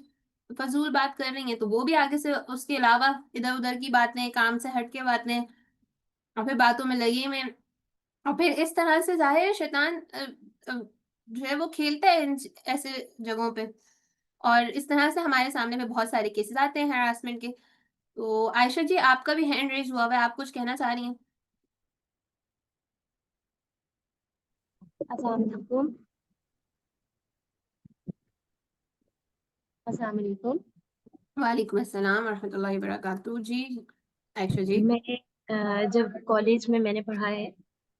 फ़ज़ूल बात कर रही हैं, तो वो भी आगे से उसके अलावा इधर-उधर की बातें, काम से हट के बातें और फिर बातों में लगे हुए हैं। और फिर इस तरह से ज़ाहिर है शैतान अ, जो है वो खेलता है ऐसे जगहों पे। और इस तरह से हमारे सामने में बहुत सारे केसेस आते हैं हैरेसमेंट के। तो आयशा जी, आपका भी हैंड रेज़ हुआ हुआ है, आप कुछ कहना चाह रही हैं? अस्सलाम वालेकुम। अस्सलाम वालेकुम। वालेकुम अस्सलाम व रहमतुल्लाहि व बरकातहू। जी, आयशा जी। मैं जब कॉलेज में मैंने पढ़ा है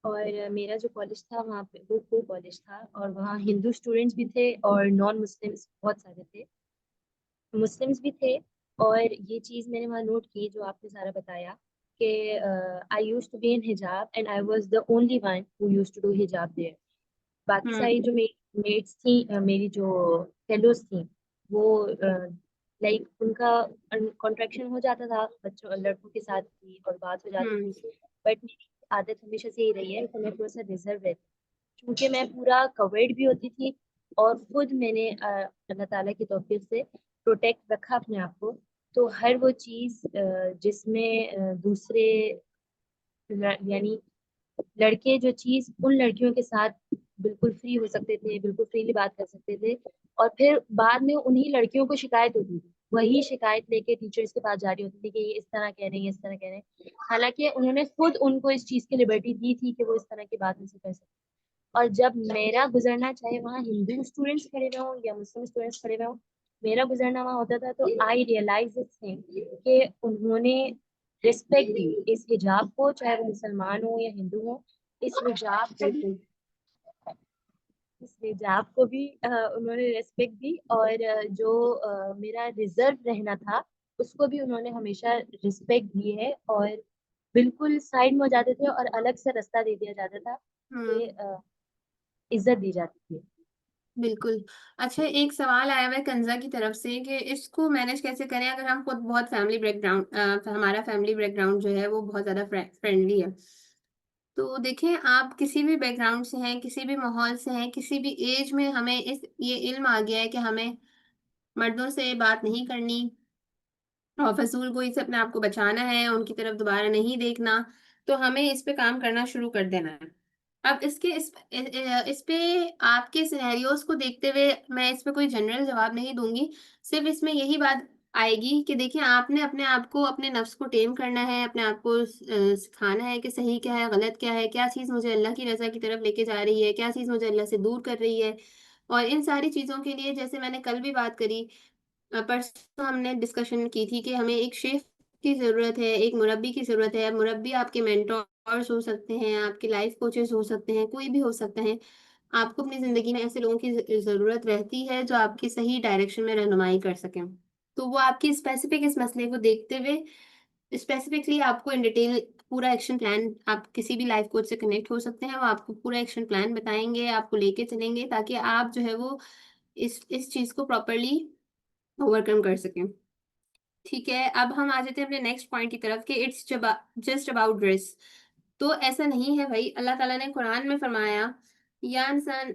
और मेरा जो कॉलेज था वहाँ पे वो कॉलेज था और वहाँ हिंदू स्टूडेंट्स भी थे और नॉन मुस्लिम्स बहुत सारे थे। मुस्लिम्स भी थे और ये चीज़ मैंने वहाँ नोट की जो आपने सारा बताया कि I used to be in हिजाब and I was the only one who used to do हिजाब देयर। बाकी हुँ, सारी जो मेरी मेट्स थी मेरी जो फेलोज थी वो लाइक उनका कॉन्ट्रैक्शन हो जाता था बच्चों लड़कों के साथ भी और बात हो जाती हुँ, थी। बट मेरी आदत हमेशा से यही रही है कि मैं थोड़ा सा रिजर्व रहती हूँ क्योंकि मैं पूरा कवर्ड भी होती थी और खुद मैंने अल्लाह ताला की तौफीक से प्रोटेक्ट रखा अपने आप को। तो हर वो चीज़ जिसमें दूसरे यानी लड़के जो चीज उन लड़कियों के साथ बिल्कुल फ्री हो सकते थे, बिल्कुल फ्रीली बात कर सकते थे और फिर बाद में उन्हीं लड़कियों को शिकायत होती थी, वही शिकायत लेके टीचर्स के पास जा रही होती थी कि ये इस तरह कह रहे हैं, इस तरह कह रहे हैं। हालांकि उन्होंने खुद उनको इस चीज की लिबर्टी दी थी कि वो इस तरह की बात उनसे कर सकते। और जब मेरा गुजरना चाहे वहाँ हिंदू स्टूडेंट्स खड़े हुए हों या मुस्लिम स्टूडेंट्स खड़े हुए हों, मेरा गुजरना वहाँ होता था तो आई रियलाइज दिस थिंग कि उन्होंने रिस्पेक्ट दी इस हिजाब को, चाहे वो मुसलमान हो या हिंदू हो। इस हिजाब को भी इस हिजाब को भी उन्होंने रेस्पेक्ट दी और जो मेरा रिजर्व रहना था उसको भी उन्होंने हमेशा रिस्पेक्ट दी है और बिल्कुल साइड में हो जाते थे और अलग से रास्ता दे दिया जाता था हुँ, कि इज्जत दी जाती थी। बिल्कुल। अच्छा, एक सवाल आया हुआ है कंज़ा की तरफ से कि इसको मैनेज कैसे करें अगर हम खुद बहुत फैमिली बैकग्राउंड हमारा फैमिली बैकग्राउंड जो है वो बहुत ज़्यादा फ्रेंडली है। तो देखें, आप किसी भी बैकग्राउंड से हैं, किसी भी माहौल से हैं, किसी भी एज में हमें इस ये इल्म आ गया है कि हमें मर्दों से बात नहीं करनी और फ़ज़ूलगोई से अपने आप को बचाना है, उनकी तरफ दोबारा नहीं देखना, तो हमें इस पे काम करना शुरू कर देना है। अब इसके इस पे आपके सिनेरियोज़ को देखते हुए मैं इस पे कोई जनरल जवाब नहीं दूँगी। सिर्फ़ इसमें यही बात आएगी कि देखिए, आपने अपने आप को, अपने नफ्स को टेम करना है, अपने आप को सिखाना है कि सही क्या है, गलत क्या है, क्या चीज़ मुझे अल्लाह की रज़ा की तरफ लेके जा रही है, क्या चीज़ मुझे अल्लाह से दूर कर रही है। और इन सारी चीज़ों के लिए जैसे मैंने कल भी बात करी, परसों हमने डिस्कशन की थी कि हमें एक शेफ़ की ज़रूरत है, एक मुरब्बी की ज़रूरत है। मुरब्बी आपके मेंटोर्स हो सकते हैं, आपके लाइफ़ कोचेज़ हो सकते हैं, कोई भी हो सकते हैं। आपको अपनी ज़िंदगी में ऐसे लोगों की ज़रूरत रहती है जो आपकी सही डायरेक्शन में रहनुमाई कर सकें। तो वो आपकी स्पेसिफ़िक इस मसले को देखते हुए स्पेसिफ़िकली आपको इन डिटेल पूरा एक्शन प्लान, आप किसी भी लाइफ़ कोच से कनेक्ट हो सकते हैं, वो आपको पूरा एक्शन प्लान बताएँगे, आपको लेके चलेंगे ताकि आप जो है वो इस चीज़ को प्रॉपर्ली ओवरकम कर सकें। ठीक है, अब हम आ जाते हैं अपने नेक्स्ट पॉइंट की तरफ कि इट्स जस्ट अबाउट ड्रेस। तो ऐसा नहीं है भई, अल्लाह ताला ने कुरान में फरमाया, या इंसान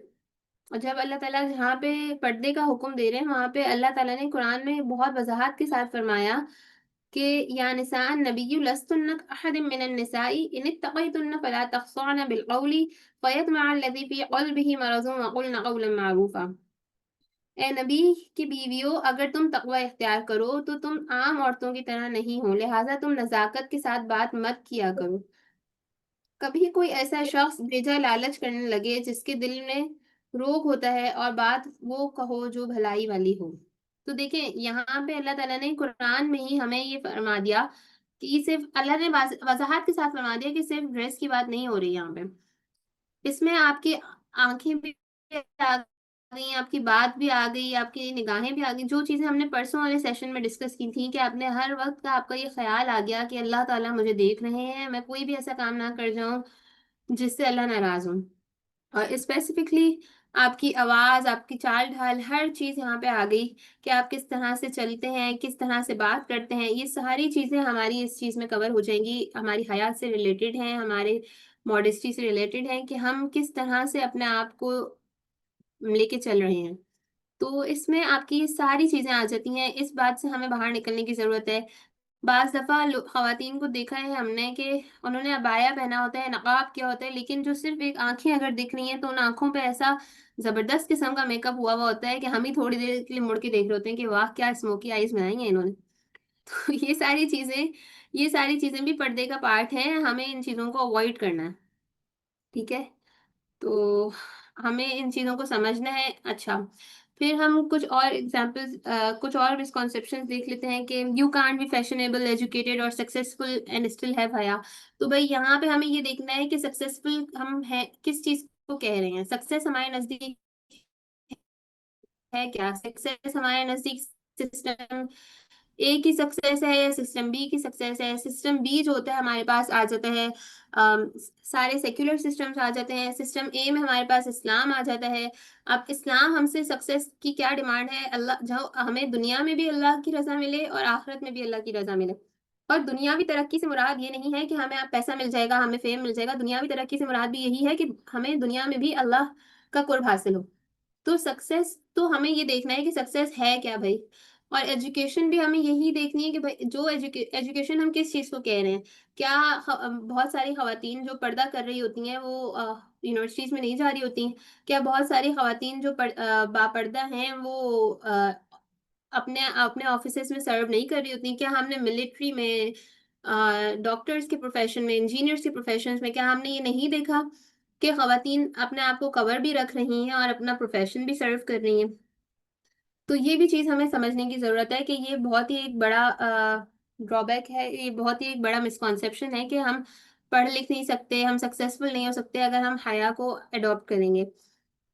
जब अल्लाह ताला जहाँ पे पर्दे का हुक्म दे रहे हैं, वहाँ पे अल्लाह ताला ने कुरान में बहुत वज़ाहत के साथ फरमाया कि या निसा नबिय्यु लस्तुन्ना अहद मिनन निसाई इन इत्तक़ैतुन्ना फला तख़्ज़अन बिल क़ौली फ़यत्मअ अल्लज़ी फ़ी क़ल्बिही मरज़ुन वक़ुल्ना क़ौलन मअरूफ़ा। ए नबी की बीवियों, अगर तुम तकवा इख्तियार करो तो तुम आम औरतों की तरह नहीं हो, लिहाजा तुम नज़ाकत के साथ बात मत किया करो। कभी कोई ऐसा शख्स बेजा लालच करने लगे जिसके दिल में रोग होता है और बात वो कहो जो भलाई वाली हो। तो देखें, यहाँ पे अल्लाह ताला ने कुरान में ही हमें ये फरमा दिया कि सिर्फ अल्लाह ने वजाहत के साथ फरमा दिया कि सिर्फ ड्रेस की बात नहीं हो रही यहाँ पे। इसमें आपकी आँखें भी आ गई, आपकी बात भी आ गई, आपकी निगाहें भी आ गई। जो चीज़ें हमने परसों वाले सेशन में डिस्कस की थी कि आपने हर वक़्त का आपका ये ख़्याल आ गया कि अल्लाह ताला मुझे देख रहे हैं, मैं कोई भी ऐसा काम ना कर जाऊँ जिससे अल्लाह नाराज़ हों। और स्पेसिफिकली आपकी आवाज़, आपकी चाल-ढाल, हर चीज़ यहाँ पे आ गई कि आप किस तरह से चलते हैं, किस तरह से बात करते हैं। ये सारी चीज़ें हमारी इस चीज़ में कवर हो जाएँगी, हमारी हया से रिलेटेड हैं, हमारे मॉडेस्टी से रिलेटेड हैं कि हम किस तरह से अपने आप को लेके चल रहे हैं। तो इसमें आपकी ये सारी चीज़ें आ जाती हैं, इस बात से हमें बाहर निकलने की ज़रूरत है। बाज़ दफ़ा लो ख़वातीन को देखा है हमने कि उन्होंने अबाया पहना होता है, नक़ाब किया होता है, लेकिन जो सिर्फ़ एक आँखें अगर दिख रही हैं, तो उन आँखों पे ऐसा ज़बरदस्त किस्म का मेकअप हुआ हुआ होता है कि हम ही थोड़ी देर के लिए मुड़ के देख रहे होते हैं कि वाह! क्या स्मोकी आईज़ बनाई हैं इन्होंने। तो ये सारी चीज़ें भी पर्दे का पार्ट हैं, हमें इन चीज़ों को अवॉइड करना है, ठीक है? तो हमें इन चीज़ों को समझना है। अच्छा, फिर हम कुछ और एग्ज़ाम्पल्स कुछ और मिसकंसेप्शंस देख लेते हैं कि you can't be fashionable, educated और सक्सेसफुल एंड स्टिल हैव हया। तो भई यहाँ पे हमें ये देखना है कि सक्सेसफुल हम हैं, किस चीज़ को कह रहे हैं? सक्सेस हमारे नज़दीक है क्या? सक्सेस हमारे नज़दीक सिस्टम ए की सक्सेस है या सिस्टम बी की सक्सेस है? सिस्टम बी जो होता है हमारे पास आ जाता है सारे सेक्युलर सिस्टम्स आ जाते हैं। सिस्टम ए में हमारे पास इस्लाम आ जाता है। अब इस्लाम हमसे सक्सेस की क्या डिमांड है? अल्लाह जो हमें दुनिया में भी अल्लाह की रज़ा मिले और आखिरत में भी अल्लाह की रज़ा मिले। और दुनियावी तरक्की से मुराद ये नहीं है कि हमें अब पैसा मिल जाएगा, हमें फ़ेम मिल जाएगा। दुनियावी तरक्की से मुराद भी यही है कि हमें दुनिया में भी अल्लाह का कुर्ब हासिल हो। तो सक्सेस तो हमें ये देखना है कि सक्सेस है क्या भई? और एजुकेशन भी हमें यही देखनी है कि भई जो एजुकेशन हम किस चीज़ को कह रहे हैं। क्या बहुत सारी ख़वातीन जो पर्दा कर रही होती हैं वो यूनिवर्सिटीज़ में नहीं जा रही होती हैं? क्या बहुत सारी ख़वातीन जो बापर्दा हैं वो अपने अपने ऑफ़िसेज़ में सर्व नहीं कर रही होती हैं? क्या हमने मिलिट्री में डॉक्टर्स के प्रोफ़ेशन में, इंजीनियर्स के प्रोफ़ेशंस में क्या हमने ये नहीं देखा कि ख़वातीन अपने आप को कवर भी रख रही हैं और अपना प्रोफ़ेशन भी सर्व कर रही हैं? तो ये भी चीज़ हमें समझने की ज़रूरत है कि ये बहुत ही एक बड़ा ड्रॉबैक है, ये बहुत ही एक बड़ा मिसकॉन्सेप्शन है कि हम पढ़ लिख नहीं सकते, हम सक्सेसफुल नहीं हो सकते अगर हम हया को अडॉप्ट करेंगे।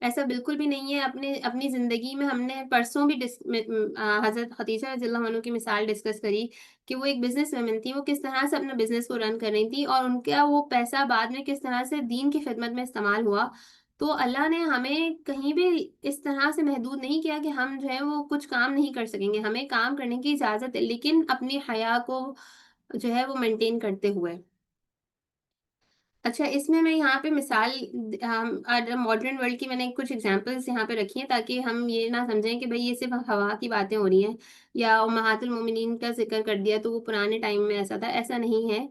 ऐसा बिल्कुल भी नहीं है, अपने अपनी ज़िंदगी में हमने परसों भी हज़रत ख़दीजा रज़ियल्लाहु अन्हा की मिसाल डिस्कस करी कि वो एक बिज़नेस वुमन थी, वो किस तरह से अपना बिज़नेस को रन कर रही थी और उनका वो पैसा बाद में किस तरह से दीन की खिदमत में इस्तेमाल हुआ। तो अल्लाह ने हमें कहीं भी इस तरह से महदूद नहीं किया कि हम जो है वो कुछ काम नहीं कर सकेंगे, हमें काम करने की इजाज़त है, लेकिन अपनी हया को जो है वो मेंटेन करते हुए। अच्छा, इसमें मैं यहाँ पे मिसाल मॉडर्न वर्ल्ड की मैंने कुछ एग्ज़ाम्पल्स यहाँ पे रखी हैं ताकि हम ये ना समझें कि भई ये सिर्फ़ हवा की बातें हो रही हैं या उम्महातुल मोमिनीन का ज़िक्र कर दिया तो वो पुराने टाइम में ऐसा था, ऐसा नहीं है।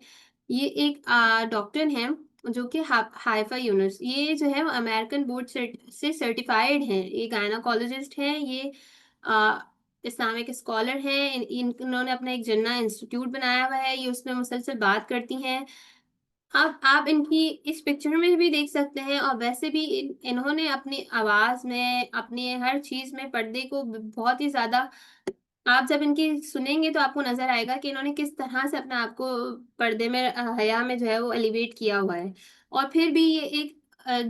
ये एक डॉक्टर हैं जो कि हाइफा यूनुस, ये जो है वो अमेरिकन बोर्ड से सर्टिफ़ाइड हैं, ये गायनेकोलॉजिस्ट हैं, ये अ, इस्लामिक स्कॉलर हैं, इन्होंने अपना एक जन्ना इंस्टीट्यूट बनाया हुआ है, ये उसमें मुसलसल बात करती हैं। अब आप इनकी इस पिक्चर में भी देख सकते हैं और वैसे भी इन्होंने अपनी आवाज़ में, अपने हर चीज़ में पर्दे को बहुत ही ज़्यादा आप जब इनकी सुनेंगे तो आपको नज़र आएगा कि इन्होंने किस तरह से अपने आप को पर्दे में हया में जो है वो एलिवेट किया हुआ है। और फिर भी ये एक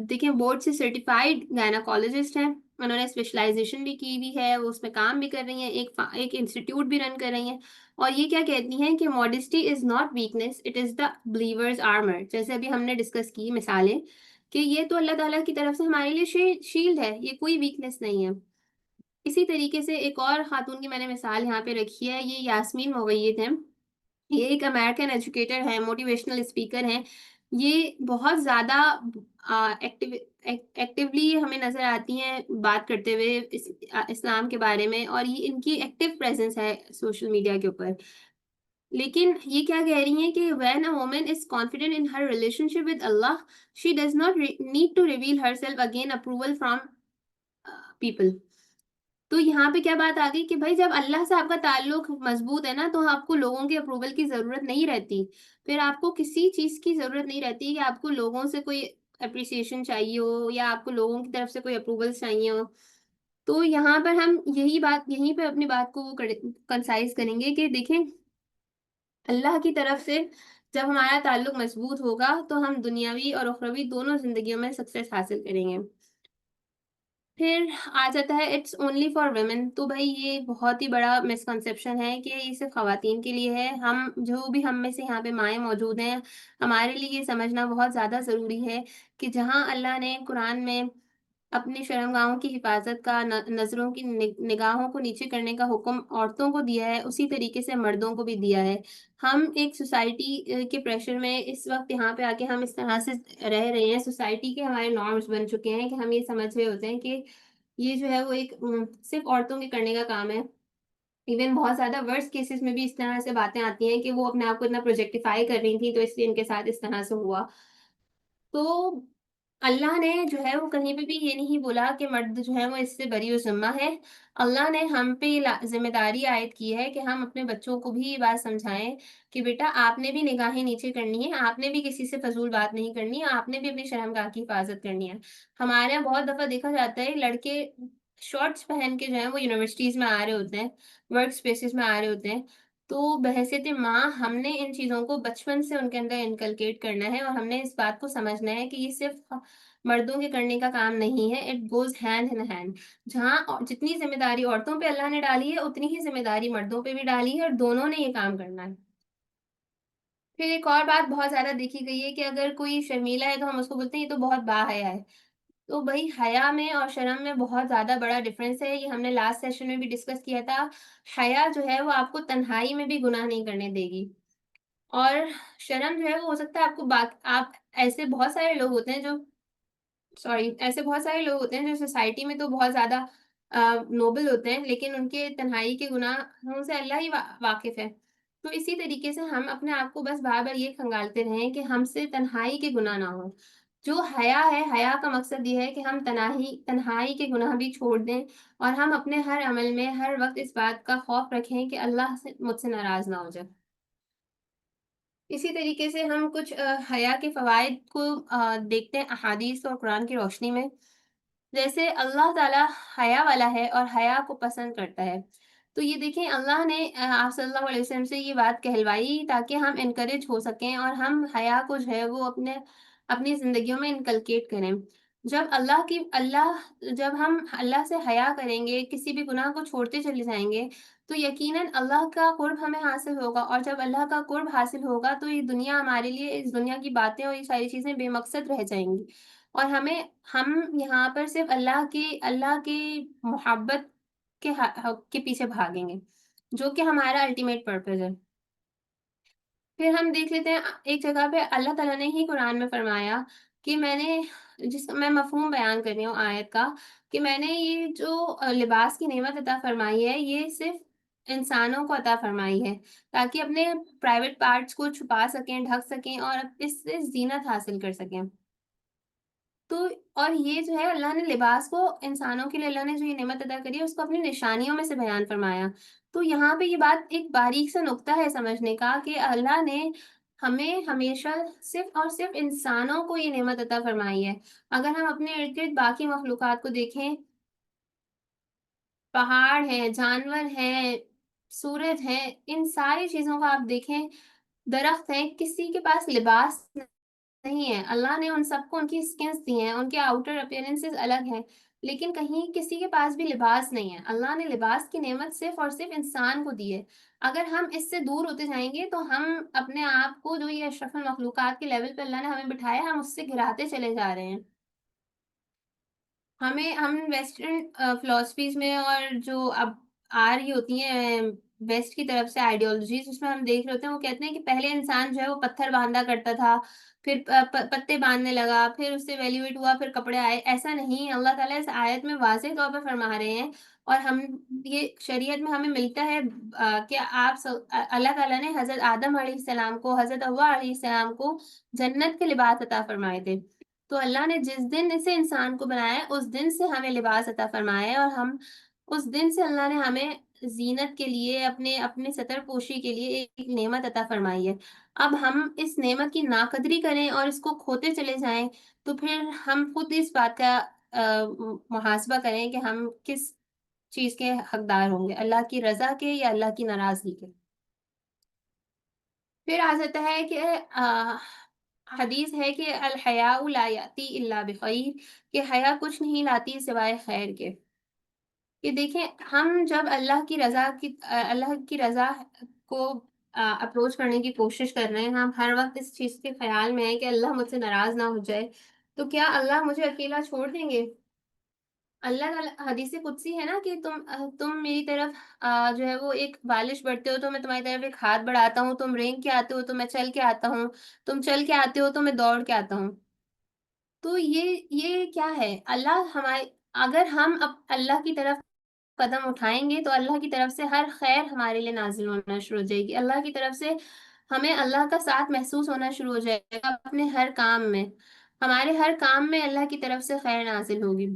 देखिए बोर्ड से सर्टिफाइड गायनेकोलॉजिस्ट हैं। उन्होंने स्पेशलाइज़ेशन भी की हुई है, वो उसमें काम भी कर रही हैं, एक इंस्टीट्यूट भी रन कर रही हैं। और ये क्या कहती हैं कि modesty is not weakness, it is the believers armour. जैसे अभी हमने डिस्कस की मिसालें कि ये तो अल्लाह ताला की तरफ से हमारे लिए शील्ड है, ये कोई वीकनेस नहीं है। इसी तरीके से एक और ख़ातून की मैंने मिसाल यहाँ पे रखी है, ये यास्मीन मुग़य्यद हैं। ये एक अमेरिकन एजुकेटर हैं, मोटिवेशनल स्पीकर हैं। ये बहुत ज़्यादा एक्टिवली हमें नज़र आती हैं बात करते हुए इस्लाम के बारे में और ये इनकी एक्टिव प्रेज़ेंस है सोशल मीडिया के ऊपर। लेकिन ये क्या कह रही हैं कि when a woman is confident in her relationship with Allah, she does not need to reveal herself again approval from people. तो यहाँ पे क्या बात आ गई कि भाई जब अल्लाह से आपका ताल्लुक मजबूत है ना, तो आपको लोगों के अप्रूवल की जरूरत नहीं रहती। फिर आपको किसी चीज की जरूरत नहीं रहती कि आपको लोगों से कोई अप्रिसिएशन चाहिए हो या आपको लोगों की तरफ से कोई अप्रूवल चाहिए हो। तो यहाँ पर हम यहीं पे अपनी बात को कंसाइज करेंगे कि देखें, अल्लाह की तरफ से जब हमारा ताल्लुक मजबूत होगा तो हम दुनियावी और उखरवी दोनों जिंदगियों में सक्सेस हासिल करेंगे। फिर आ जाता है इट्स ओनली फॉर वुमेन। तो भाई ये बहुत ही बड़ा मिसकंसेप्शन है कि ये सिर्फ खवातीन के लिए है। हम जो भी हम में से यहाँ पे माएँ मौजूद हैं, हमारे लिए ये समझना बहुत ज़्यादा ज़रूरी है कि जहाँ अल्लाह ने कुरान में अपनी शर्मगाहों की हिफाज़त का नज़रों की निगाहों को नीचे करने का हुक्म औरतों को दिया है, उसी तरीके से मर्दों को भी दिया है। हम एक सोसाइटी के प्रेशर में इस वक़्त यहाँ पे आके हम इस तरह से रह रहे हैं, सोसाइटी के हमारे नॉर्म्स बन चुके हैं कि हम ये समझ रहे होते हैं कि ये जो है वो एक सिर्फ़ औरतों के करने का काम है। इवन बहुत ज़्यादा वर्स्ट केसेज़ में भी इस तरह से बातें आती हैं कि वो अपने आप को इतना प्रोजेक्टिफ़ाई कर रही थी, तो इसलिए इनके साथ इस तरह से हुआ। तो अल्लाह ने जो है वो कहीं पे भी ये नहीं बोला कि मर्द जो है वो इससे बरी-ओ-ज़िम्मा है। अल्लाह ने हम पे ये ज़िम्मेदारी आयद की है कि हम अपने बच्चों को भी ये बात समझाएँ कि बेटा आपने भी निगाहें नीचे करनी है, आपने भी किसी से फ़ज़ूल बात नहीं करनी है, आपने भी अपनी शर्मगाह की हिफ़ाज़त करनी है। हमारे यहाँ बहुत दफ़ा देखा जाता है लड़के शॉर्ट्स पहन के जो है वो यूनिवर्सिटीज़ में आ रहे होते हैं, वर्क स्पेसेस में आ रहे होते हैं। तो बहैसियत माँ हमने इन चीज़ों को बचपन से उनके अंदर इनकलकेट करना है और हमने इस बात को समझना है कि ये सिर्फ़ मर्दों के करने का काम नहीं है, it goes hand in hand. जहाँ जितनी ज़िम्मेदारी औरतों पे अल्लाह ने डाली है, उतनी ही ज़िम्मेदारी मर्दों पे भी डाली है और दोनों ने ये काम करना है। फिर एक और बात बहुत ज़्यादा देखी गई है कि अगर कोई शर्मीला है तो हम उसको बोलते हैं ये तो बहुत बाहया है। तो भई हया में और शर्म में बहुत ज़्यादा बड़ा डिफ़रेंस है, ये हमने लास्ट सेशन में भी डिस्कस किया था। हया जो है वो आपको तन्हाई में भी गुनाह नहीं करने देगी और शर्म जो है वो हो सकता है आपको बाक आप ऐसे बहुत सारे लोग होते हैं जो ऐसे बहुत सारे लोग होते हैं जो सोसाइटी में तो बहुत ज़्यादा नोबल होते हैं, लेकिन उनके तन्हाई के गुनाहों से अल्लाह ही वाकिफ़ है। तो इसी तरीके से हम अपने आप को बस बार-बार ये खंगालते रहें कि हमसे तन्हाई के गुनाह ना हों। जो हया है, हया का मकसद ये है कि हम तन्हाई के गुनाह भी छोड़ दें और हम अपने हर अमल में हर वक़्त इस बात का खौफ़ रखें कि अल्लाह से मुझसे नाराज़ ना हो जाए। इसी तरीके से हम कुछ हया के फ़वाइद को देखते हैं अहादीस और कुरान की रोशनी में। जैसे अल्लाह ताला हया वाला है और हया को पसंद करता है। तो ये देखें अल्लाह ने आप सल्लल्लाहु अलैहि वसल्लम से ये बात कहलवाई ताकि हम एनकरेज हो सकें और हम हया को जो है वो अपनी ज़िंदगियों में इनकलकेट करें। जब हम अल्लाह से हया करेंगे, किसी भी गुनाह को छोड़ते चले जाएँगे, तो यकीनन अल्लाह का क़ुर्ब हमें हासिल होगा और जब अल्लाह का क़ुर्ब हासिल होगा, तो ये दुनिया हमारे लिए इस दुनिया की बातें और ये सारी चीज़ें बेमकसद रह जाएँगी। और हम यहाँ पर सिर्फ़ अल्लाह की मोहब्बत के हक के पीछे भागेंगे, जो कि हमारा अल्टीमेट पर्पज़ है। फिर हम देख लेते हैं एक जगह पे अल्लाह ताला ने ही कुरान में फ़रमाया कि मैं मफ़हूम बयान कर रही हूँ आयत का कि मैंने ये जो लिबास की नेमत अता फ़रमाई है, ये सिर्फ़ इंसानों को अता फ़रमाई है, ताकि अपने प्राइवेट पार्ट्स को छुपा सकें, ढक सकें और इससे ज़ीनत हासिल कर सकें। तो और ये जो है अल्लाह ने लिबास को इंसानों के लिए अल्लाह ने जो ये नेमत अता करी है उसको अपनी निशानियों में से बयान फरमाया। तो यहाँ पे ये बात एक बारीक सा नुक्ता है समझने का कि अल्लाह ने हमें हमेशा सिर्फ़ और सिर्फ़ इंसानों को ये नेमत अता फरमाई है। अगर हम अपने इर्द-गिर्द बाकी मखलूक़ात को देखें, पहाड़ हैं, जानवर हैं, सूरज है, इन सारी चीज़ों को आप देखें, दरख्त हैं, किसी के पास लिबास नहीं है। अल्लाह ने उन सबको उनकी स्किन्स दी हैं, उनके आउटर अपीयरेंसेस अलग हैं, लेकिन कहीं किसी के पास भी लिबास नहीं है। अल्लाह ने लिबास की नेमत सिर्फ़ और सिर्फ़ इंसान को दी है। अगर हम इससे दूर होते जाएँगे तो हम अपने आप को जो ये अशरफुल मखलूक़ात के लेवल पे अल्लाह ने हमें बिठाया है, हम उससे गिराते चले जा रहे हैं। हम वेस्टर्न फ़िलॉसफ़ीज़ में और जो अब आ रही होती हैं वेस्ट की तरफ से आइडियोलॉजीज उसमें हम देख रहे होते हैं, वो कहते हैं कि पहले इंसान जो है वो पत्थर बांधा करता था, फिर पत्ते बांधने लगा, फिर उससे वैल्यूएट हुआ, फिर कपड़े आए। ऐसा नहीं, अल्लाह ताला इस आयत में वाज़ेह तौर पर फरमा रहे हैं, और हम ये शरीयत में हमें मिलता है कि अल्लाह ताला ने हज़रत आदम अलैहिस्सलाम को, हज़रत हव्वा अलैहिस्सलाम को जन्नत के लिबास अता फरमाए थे। तो अल्लाह ने जिस दिन से इंसान को बनाया है, उस दिन से हमें लिबास अता फरमाया है, और हम उस दिन से अल्लाह ने हमें ज़ीनत के लिए, अपने अपने सतर-पोशी के लिए एक नेमत अता फरमाई है। अब हम इस नेमत की नाक़दरी करें और इसको खोते चले जाएँ, तो फिर हम खुद इस बात का मुहासबा करें कि हम किस चीज़ के हकदार होंगे, अल्लाह की रज़ा के या अल्लाह की नाराज़गी के। फिर आ जाता है कि हदीस है कि अल हयाउ ला याती इल्ला बिखैर, कि हया कुछ नहीं लाती सिवाय खैर के। कि देखें, हम जब अल्लाह की रज़ा को अप्रोच करने की कोशिश कर रहे हैं, हम हर वक़्त इस चीज़ के ख़्याल में हैं कि अल्लाह मुझसे नाराज़ ना हो जाए, तो क्या अल्लाह मुझे अकेला छोड़ देंगे? अल्लाह ताला हदीस कुदसी है ना कि तुम मेरी तरफ जो है वो एक बालिश बढ़ते हो तो मैं तुम्हारी तरफ एक हाथ बढ़ाता हूँ, तुम रेंग के आते हो तो मैं चल के आता हूँ, तुम चल के आते हो तो मैं दौड़ के आता हूँ। तो ये क्या है? अल्लाह हमारे अगर हम अल्लाह की तरफ कदम उठाएँगे तो अल्लाह की तरफ से हर ख़ैर हमारे लिए नाज़िल होना शुरू हो जाएगी। अल्लाह की तरफ से हमें अल्लाह का साथ महसूस होना शुरू हो जाएगा अपने हर काम में। हमारे हर काम में अल्लाह की तरफ से ख़ैर नाज़िल होगी।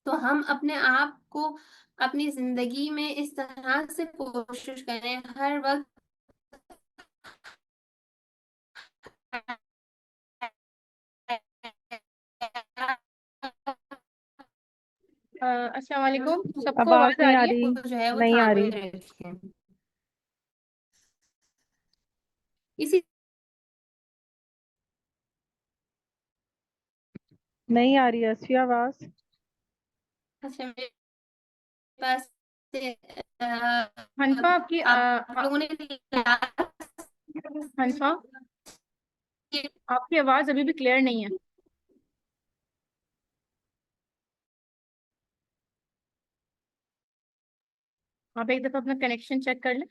तो हम अपने आप को अपनी ज़िंदगी में इस तरह से कोशिश करें हर वक़्त अस्सलाम वालेकुम, सबको आवाज आवाज आ नहीं आ रही है? रही। को जो है वो नहीं आ थामे रही। रखें। इसी नहीं आ रही असफी आवाज। से मेरे पास से हनीफा आपकी आप लोगों ने हनीफा आपकी आवाज अभी भी क्लियर नहीं है। आप एक दफा अपना कनेक्शन चेक कर लें।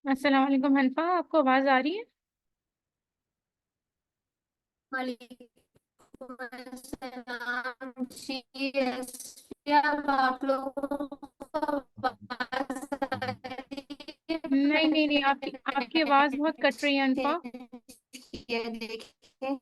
अस्सलाम वालेकुम हनीफा, आपको आवाज आ रही है? वालेकुम अस्सलाम जी, अब आप लोगों को आवाज़ आ रही है? नहीं नहीं नहीं, आपकी आपकी आवाज बहुत कट रही है हनीफा। ये देखें।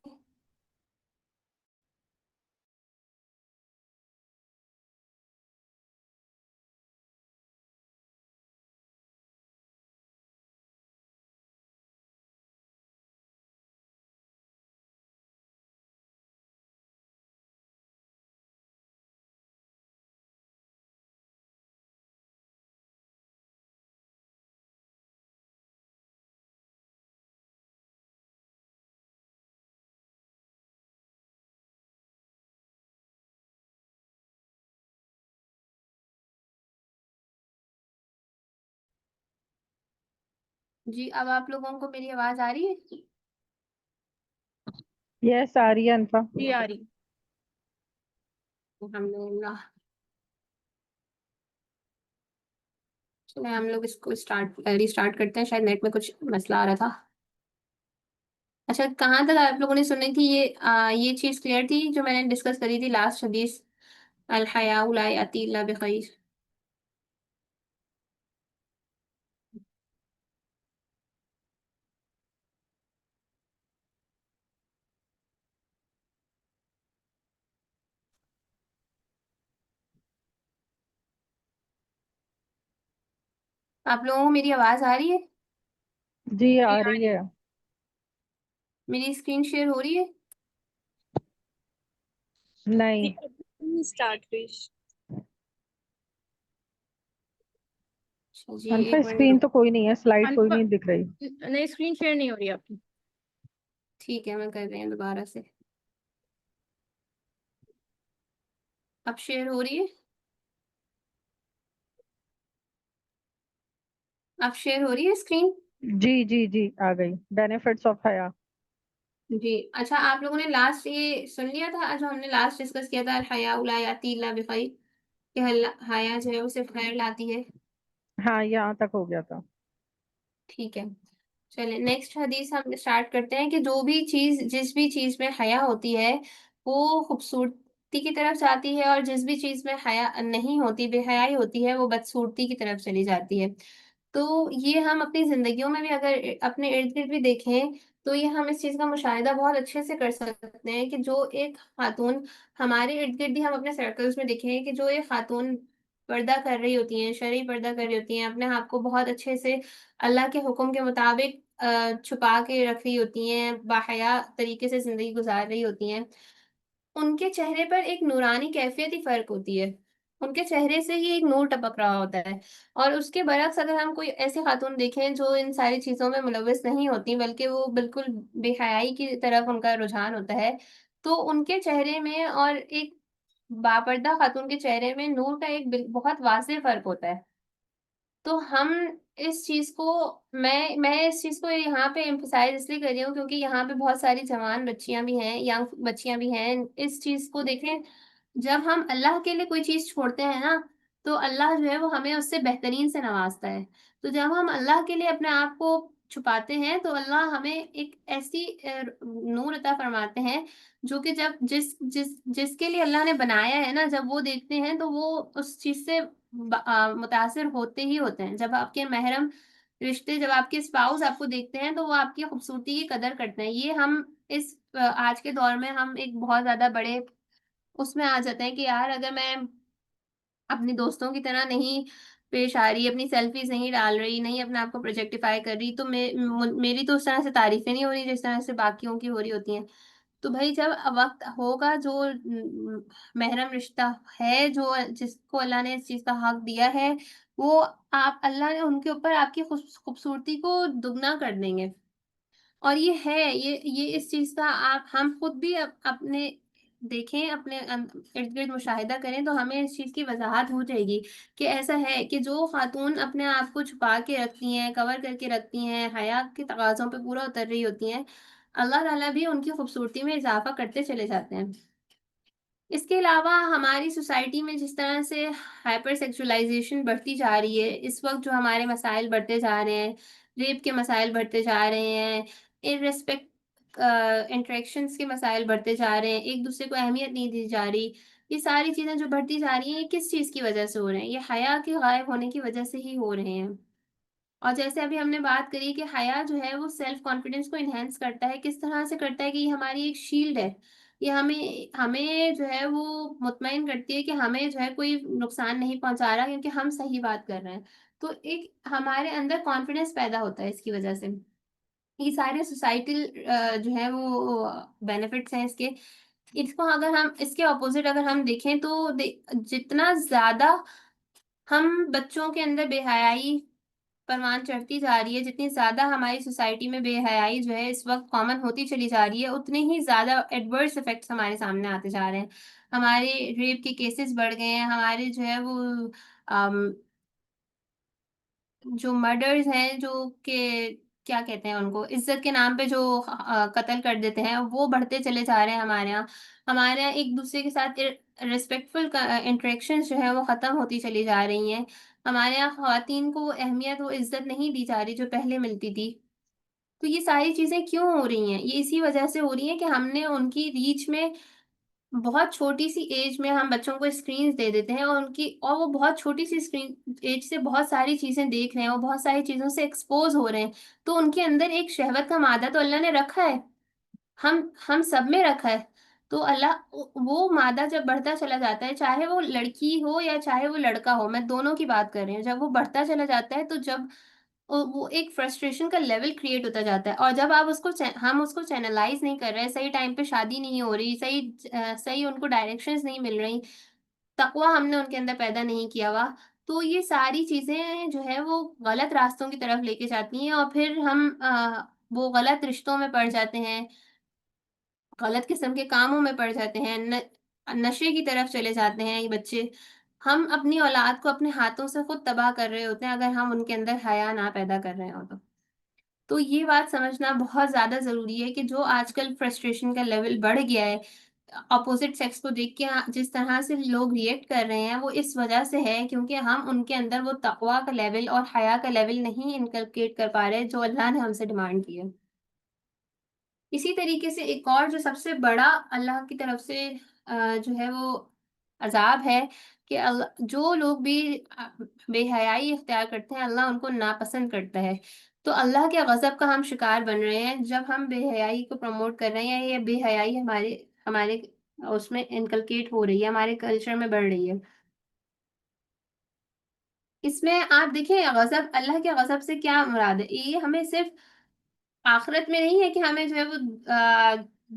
जी, अब आप लोगों को मेरी आवाज़ आ रही है? यस आ रही है अनफा। जी आ रही। अल्हम्दुलिल्लाह। चलिए हम लोग इसको रिस्टार्ट करते हैं, शायद नेट में कुछ मसला आ रहा था। अच्छा, कहाँ तक आप लोगों ने सुनी थी? ये चीज़ क्लियर थी जो मैंने डिस्कस करी थी लास्ट हदीस, अल हयाउ ला याती इल्ला बिखैर। आप लोगों को मेरी आवाज आ रही है? जी आ रही है। मेरी स्क्रीन शेयर हो रही है? नहीं। Start please. अच्छा जी, अनफा एक मिनट स्क्रीन तो कोई नहीं है, स्लाइड कोई अनफा नहीं दिख रही। नहीं, स्क्रीन शेयर नहीं हो रही आपकी। ठीक है, मैं कर रही हूँ दोबारा से। अब शेयर हो रही है? अब शेयर हो रही है स्क्रीन? जी जी जी आ गई। बेनिफिट्स ऑफ हया। जी। अच्छा, आप लोगों ने लास्ट ये सुन लिया था जो हमने लास्ट डिस्कस किया था, हया उला याती इल्ला बिखैर, कि हया जो है वो सिर्फ खैर लाती है। हाँ यहाँ तक हो गया था। ठीक है, चलिए नेक्स्ट हदीस हम स्टार्ट करते हैं कि जो भी चीज, जिस भी चीज में हया होती है वो खूबसूरती की तरफ जाती है, और जिस भी चीज में हया नहीं होती, बेहयाई होती है, वो बदसूरती की तरफ चली जाती है। तो ये हम अपनी जिंदगियों में भी अगर अपने इर्द गिर्द भी देखें तो ये हम इस चीज का मुशाहिदा बहुत अच्छे से कर सकते हैं कि जो एक खातून, हमारे इर्द गिर्द भी हम अपने सर्कल्स में देखें कि जो एक खातून पर्दा कर रही होती हैं, शरई पर्दा कर रही होती हैं, अपने आप को बहुत अच्छे से अल्लाह के हुक्म के मुताबिक छुपा के रख रही होती हैं, बाहया तरीके से जिंदगी गुजार रही होती हैं, उनके चेहरे पर एक नूरानी कैफियत ही फ़र्क होती है। उनके चेहरे से ही एक नूर टपक रहा होता है। और उसके बरअक्स अगर हम कोई ऐसी खातून देखें जो इन सारी चीज़ों में मुलव्वस नहीं होती, बल्कि वो बिल्कुल बेहयाई की तरफ उनका रुझान होता है, तो उनके चेहरे में और एक बापर्दा खातून के चेहरे में नूर का एक बहुत वाज़ेह फ़र्क होता है। तो हम इस चीज़ को, मैं इस चीज़ को यहाँ पे एम्फसाइज़ इसलिए कर रही हूँ क्योंकि यहाँ पे बहुत सारी जवान बच्चियाँ भी हैं, यंग बच्चियाँ भी हैं। इस चीज़ को देखें, जब हम अल्लाह के लिए कोई चीज़ छोड़ते हैं ना, तो अल्लाह जो है वो हमें उससे बेहतरीन से नवाज़ता है। तो जब हम अल्लाह के लिए अपने आप को छुपाते हैं, तो अल्लाह हमें एक ऐसी नूर अता फ़रमाते हैं, जो कि जब जिसके लिए अल्लाह ने बनाया है ना, जब वो देखते हैं तो वो उस चीज़ से मुतासिर होते ही होते हैं। जब आपके महरम रिश्ते, जब आपके स्पाउस आपको देखते हैं, तो वो आपकी खूबसूरती की कदर करते हैं। ये हम इस आज के दौर में हम एक बहुत ज़्यादा बड़े उसमें आ जाते हैं कि यार अगर मैं अपने दोस्तों की तरह नहीं पेश आ रही, अपनी सेल्फीज़ नहीं डाल रही, नहीं अपने आप को प्रोजेक्टिफ़ाई कर रही, तो मेरी तो उस तरह से तारीफ़ें नहीं हो रही जिस तरह से बाकियों की हो रही होती हैं। तो भई जब वक़्त होगा, जो महरम रिश्ता है, जो जिसको अल्लाह ने इस चीज़ का हक़ दिया है, वो आप अल्लाह ने उनके ऊपर आपकी खूबसूरती को दुगना कर देंगे। और ये है, ये इस चीज़ का आप हम खुद भी अपने देखें, अपने इर्द-गिर्द मुशाहिदा करें तो हमें इस चीज़ की वज़ाहत हो जाएगी कि ऐसा है कि जो ख़ातून अपने आप को छुपा के रखती हैं, कवर करके रखती हैं, हया के तकाज़ों पे पूरा उतर रही होती हैं, अल्लाह ताला भी उनकी खूबसूरती में इज़ाफ़ा करते चले जाते हैं। इसके अलावा हमारी सोसाइटी में जिस तरह से हाइपर सेक्सुअलाइज़ेशन बढ़ती जा रही है, इस वक़्त जो हमारे मसाइल बढ़ते जा रहे हैं, रेप के मसाइल बढ़ते जा रहे हैं, इर्रेस्पेक्ट इंटरेक्शंस के मसाइल बढ़ते जा रहे हैं, एक-दूसरे को अहमियत नहीं दी जा रही। ये सारी चीज़ें जो बढ़ती जा रही हैं, ये किस चीज़ की वज़ह से हो रहे हैं? ये हया के गायब होने की वज़ह से ही हो रहे हैं। और जैसे अभी हमने बात करी कि हया जो है वो सेल्फ कॉन्फिडेंस को एनहांस करता है, किस तरह से करता है कि ये हमारी एक शील्ड है। ये हमें हमें जो है वो मुतमईन करती है कि हमें जो है कोई नुकसान नहीं पहुँचा रहा, क्योंकि हम सही बात कर रहे हैं। तो एक हमारे अंदर कॉन्फिडेंस पैदा होता है इसकी वज़ह से। ये सारे सोसाइटल जो है वो बेनिफिट्स हैं इसके। इसको अगर हम इसके अपोज़िट अगर हम देखें तो जितना ज़्यादा हम बच्चों के अंदर बेहयाई परवान चढ़ती जा रही है, जितनी ज़्यादा हमारी सोसाइटी में बेहयाई जो है इस वक़्त कॉमन होती चली जा रही है, उतने ही ज़्यादा एडवर्स इफ़ेक्ट्स हमारे सामने आते जा रहे हैं। हमारे रेप के केसेज़ बढ़ गए हैं, हमारे जो है वो अम, जो मर्डर्स हैं, जो कि क्या कहते हैं उनको, इज़्ज़त के नाम पे जो कत्ल कर देते हैं, वो बढ़ते चले जा रहे हैं हमारे यहाँ। हमारे यहाँ एक-दूसरे के साथ रिस्पेक्टफुल इंटरेक्शंस जो हैं वो ख़त्म होती चली जा रही हैं। हमारे यहाँ ख़वातीन को वो अहमियत, वो इज़्ज़त नहीं दी जा रही जो पहले मिलती थी। तो ये सारी चीज़ें क्यों हो रही हैं? ये इसी वज़ह से हो रही हैं कि हमने उनकी रीच में बहुत छोटी-सी एज में हम बच्चों को स्क्रीन्स दे देते हैं, और वो बहुत छोटी-सी स्क्रीन एज से बहुत सारी चीज़ें देख रहे हैं और बहुत सारी चीज़ों से एक्सपोज़ हो रहे हैं। तो उनके अंदर एक शहवत का मादा तो अल्लाह ने रखा है, हम सब में रखा है। तो अल्लाह वो मादा जब बढ़ता चला जाता है, चाहे वो लड़की हो या चाहे वो लड़का हो, मैं दोनों की बात कर रही हूँ, जब वो बढ़ता चला जाता है तो जब वो एक फ्रस्ट्रेशन का लेवल क्रिएट होता जाता है, और जब आप हम उसको चैनलाइज नहीं कर रहे, सही टाइम पे शादी नहीं हो रही, सही उनको डायरेक्शंस नहीं मिल रही, तकवा हमने उनके अंदर पैदा नहीं किया हुआ, तो ये सारी चीजें जो है वो गलत रास्तों की तरफ लेके जाती हैं, और फिर हम वो गलत रिश्तों में पड़ जाते हैं, गलत किस्म के कामों में पड़ जाते हैं, नशे की तरफ चले जाते हैं ये बच्चे। हम अपनी औलाद को अपने हाथों से खुद तबाह कर रहे होते हैं, अगर हम उनके अंदर हया ना पैदा कर रहे हो तो ये बात समझना बहुत ज़्यादा ज़रूरी है कि जो आजकल फ्रस्ट्रेशन का लेवल बढ़ गया है, अपोजिट सेक्स को देख के जिस तरह से लोग रिएक्ट कर रहे हैं, वो इस वजह से है क्योंकि हम उनके अंदर वो तकवा का लेवल और हया का लेवल नहीं इनकलकेट कर पा रहे जो अल्लाह ने हमसे डिमांड की है। इसी तरीके से एक और जो सबसे बड़ा अल्लाह की तरफ से जो है वो अज़ाब है कि जो लोग भी बेहयाई इख्तियार करते हैं, अल्लाह उनको नापसंद करता है। तो अल्लाह के गज़ब का हम शिकार बन रहे हैं जब हम बेहयाई को प्रमोट कर रहे हैं, या ये बेहयाई हमारे हमारे उसमें इनकलकेट हो रही है, हमारे कल्चर में बढ़ रही है। इसमें आप देखिए गज़ब, अल्लाह के गज़ब से क्या मुराद है? ये हमें सिर्फ आखिरत में नहीं है कि हमें जो है वो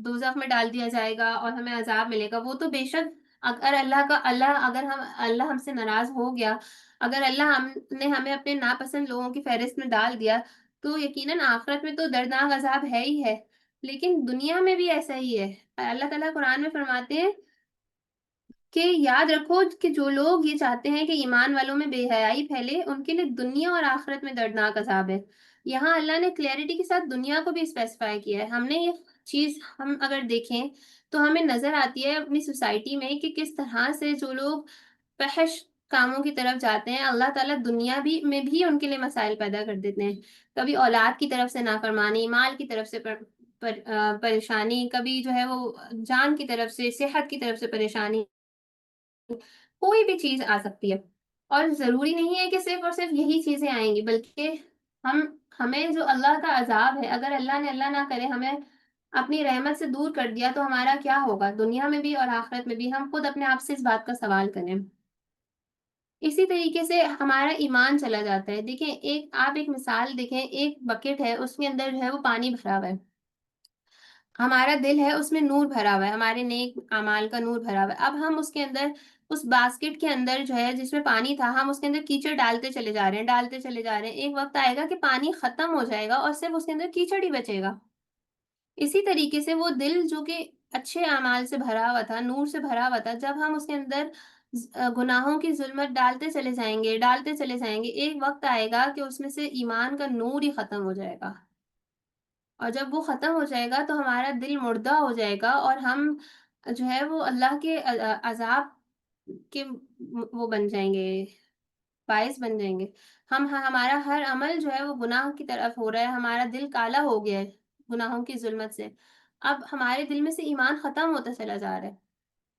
दोज़ख में डाल दिया जाएगा और हमें अज़ाब मिलेगा। वो तो बेशक, अगर अल्लाह हमसे नाराज़ हो गया, अगर अल्लाह हमने हमें अपने नापसंद लोगों की फ़हरिस्त में डाल दिया, तो यकीनन आखिरत में तो दर्दनाक अज़ाब है ही है। लेकिन दुनिया में भी ऐसा ही है। अल्लाह ताला कुरान में फरमाते हैं कि याद रखो कि जो लोग ये चाहते हैं कि ईमान वालों में बेहयाई फैले, उनके लिए दुनिया और आखिरत में दर्दनाक अजाब है। यहाँ अल्लाह ने क्लैरिटी के साथ दुनिया को भी स्पेसिफाई किया है। हमने ये चीज हम अगर देखें तो हमें नजर आती है अपनी सोसाइटी में कि किस तरह से जो लोग फहश कामों की तरफ जाते हैं, अल्लाह ताला दुनिया भी में भी उनके लिए मसाइल पैदा कर देते हैं। कभी औलाद की तरफ से नाफरमानी, माल की तरफ से परेशानी, कभी जो है वो जान की तरफ से, सेहत की तरफ से परेशानी, कोई भी चीज़ आ सकती है। और ज़रूरी नहीं है कि सिर्फ़ और सिर्फ़ यही चीज़ें आएँगी, बल्कि हम हमें जो अल्लाह का अज़ाब है, अगर अल्लाह ना करे हमें अपनी रहमत से दूर कर दिया, तो हमारा क्या होगा? दुनिया में भी और आखिरत में भी हम खुद अपने आप से इस बात का सवाल करें। इसी तरीके से हमारा ईमान चला जाता है। देखिए, आप एक मिसाल देखें, एक बकेट है, उसके अंदर जो है वो पानी भरा हुआ है। हमारा दिल है, उसमें नूर भरा हुआ है, हमारे नेक अमाल का नूर भरा हुआ है। अब हम उसके अंदर, उस बास्केट के अंदर जो है जिसमें पानी था, हम उसके अंदर कीचड़ डालते चले जा रहे हैं, डालते चले जा रहे हैं। एक वक्त आएगा कि पानी खत्म हो जाएगा और सिर्फ उसके अंदर कीचड़ ही बचेगा। इसी तरीके से वो दिल जो कि अच्छे अमाल से भरा हुआ था, नूर से भरा हुआ था, जब हम उसके अंदर गुनाहों की जुल्मत डालते चले जाएंगे, एक वक्त आएगा कि उसमें से ईमान का नूर ही खत्म हो जाएगा। और जब वो खत्म हो जाएगा तो हमारा दिल मुर्दा हो जाएगा, और हम जो है वो अल्लाह के अज़ाब के वो बन जाएँगे, बाइस बन जाएँगे। हमारा हर अमल जो है वो गुनाह की तरफ हो रहा है, हमारा दिल काला हो गया है गुनाहों की ज़ुल्मत से। अब हमारे दिल में से ईमान खत्म होता चला जा रहा है।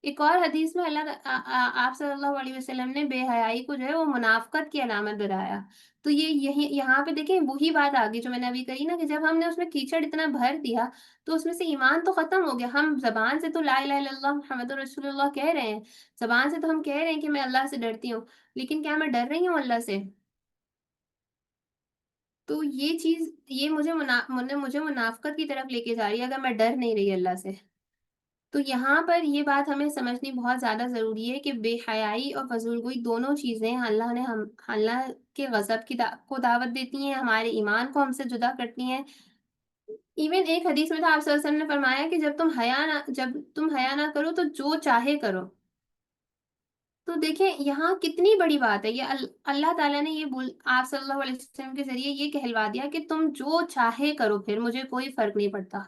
एक और हदीस में आप सल्लल्लाहु अलैहि वसल्लम ने बेहयाई को जो है वो मुनाफ़िक़त की अलामत बताया। तो ये यही यहाँ पे देखें वही बात आ गई जो मैंने अभी कही ना, कि जब हमने उसमें कीचड़ इतना भर दिया, तो उसमें से ईमान तो ख़त्म हो गया। हम ज़बान से तो ला इलाहा इल्लल्लाह मुहम्मदुर रसूलुल्लाह कह रहे हैं, ज़बान से तो हम कह रहे हैं कि मैं अल्लाह से डरती हूँ, लेकिन क्या मैं डर रही हूँ अल्लाह से? तो ये चीज़, ये मुझे मुनाफ़िक़त की तरफ लेके जा रही है अगर मैं डर नहीं रही अल्लाह से। तो यहाँ पर ये बात हमें समझनी बहुत ज़्यादा ज़रूरी है कि बेहयाई और फ़ज़ूलगोई दोनों चीज़ें अल्लाह के गज़ब को दावत देती हैं, हमारे ईमान को हमसे जुदा करती हैं। इवन एक हदीस में था, आप सल्लल्लाहु अलैहि वसल्लम ने फरमाया कि जब तुम हया ना करो तो जो चाहे करो। तो देखिए यहाँ कितनी बड़ी बात है ये, अल्लाह ताला ने आप सल्लल्लाहु अलैहि वसल्लम के ज़रिए ये कहलवा दिया कि तुम जो चाहे करो, फिर मुझे कोई फ़र्क नहीं पड़ता।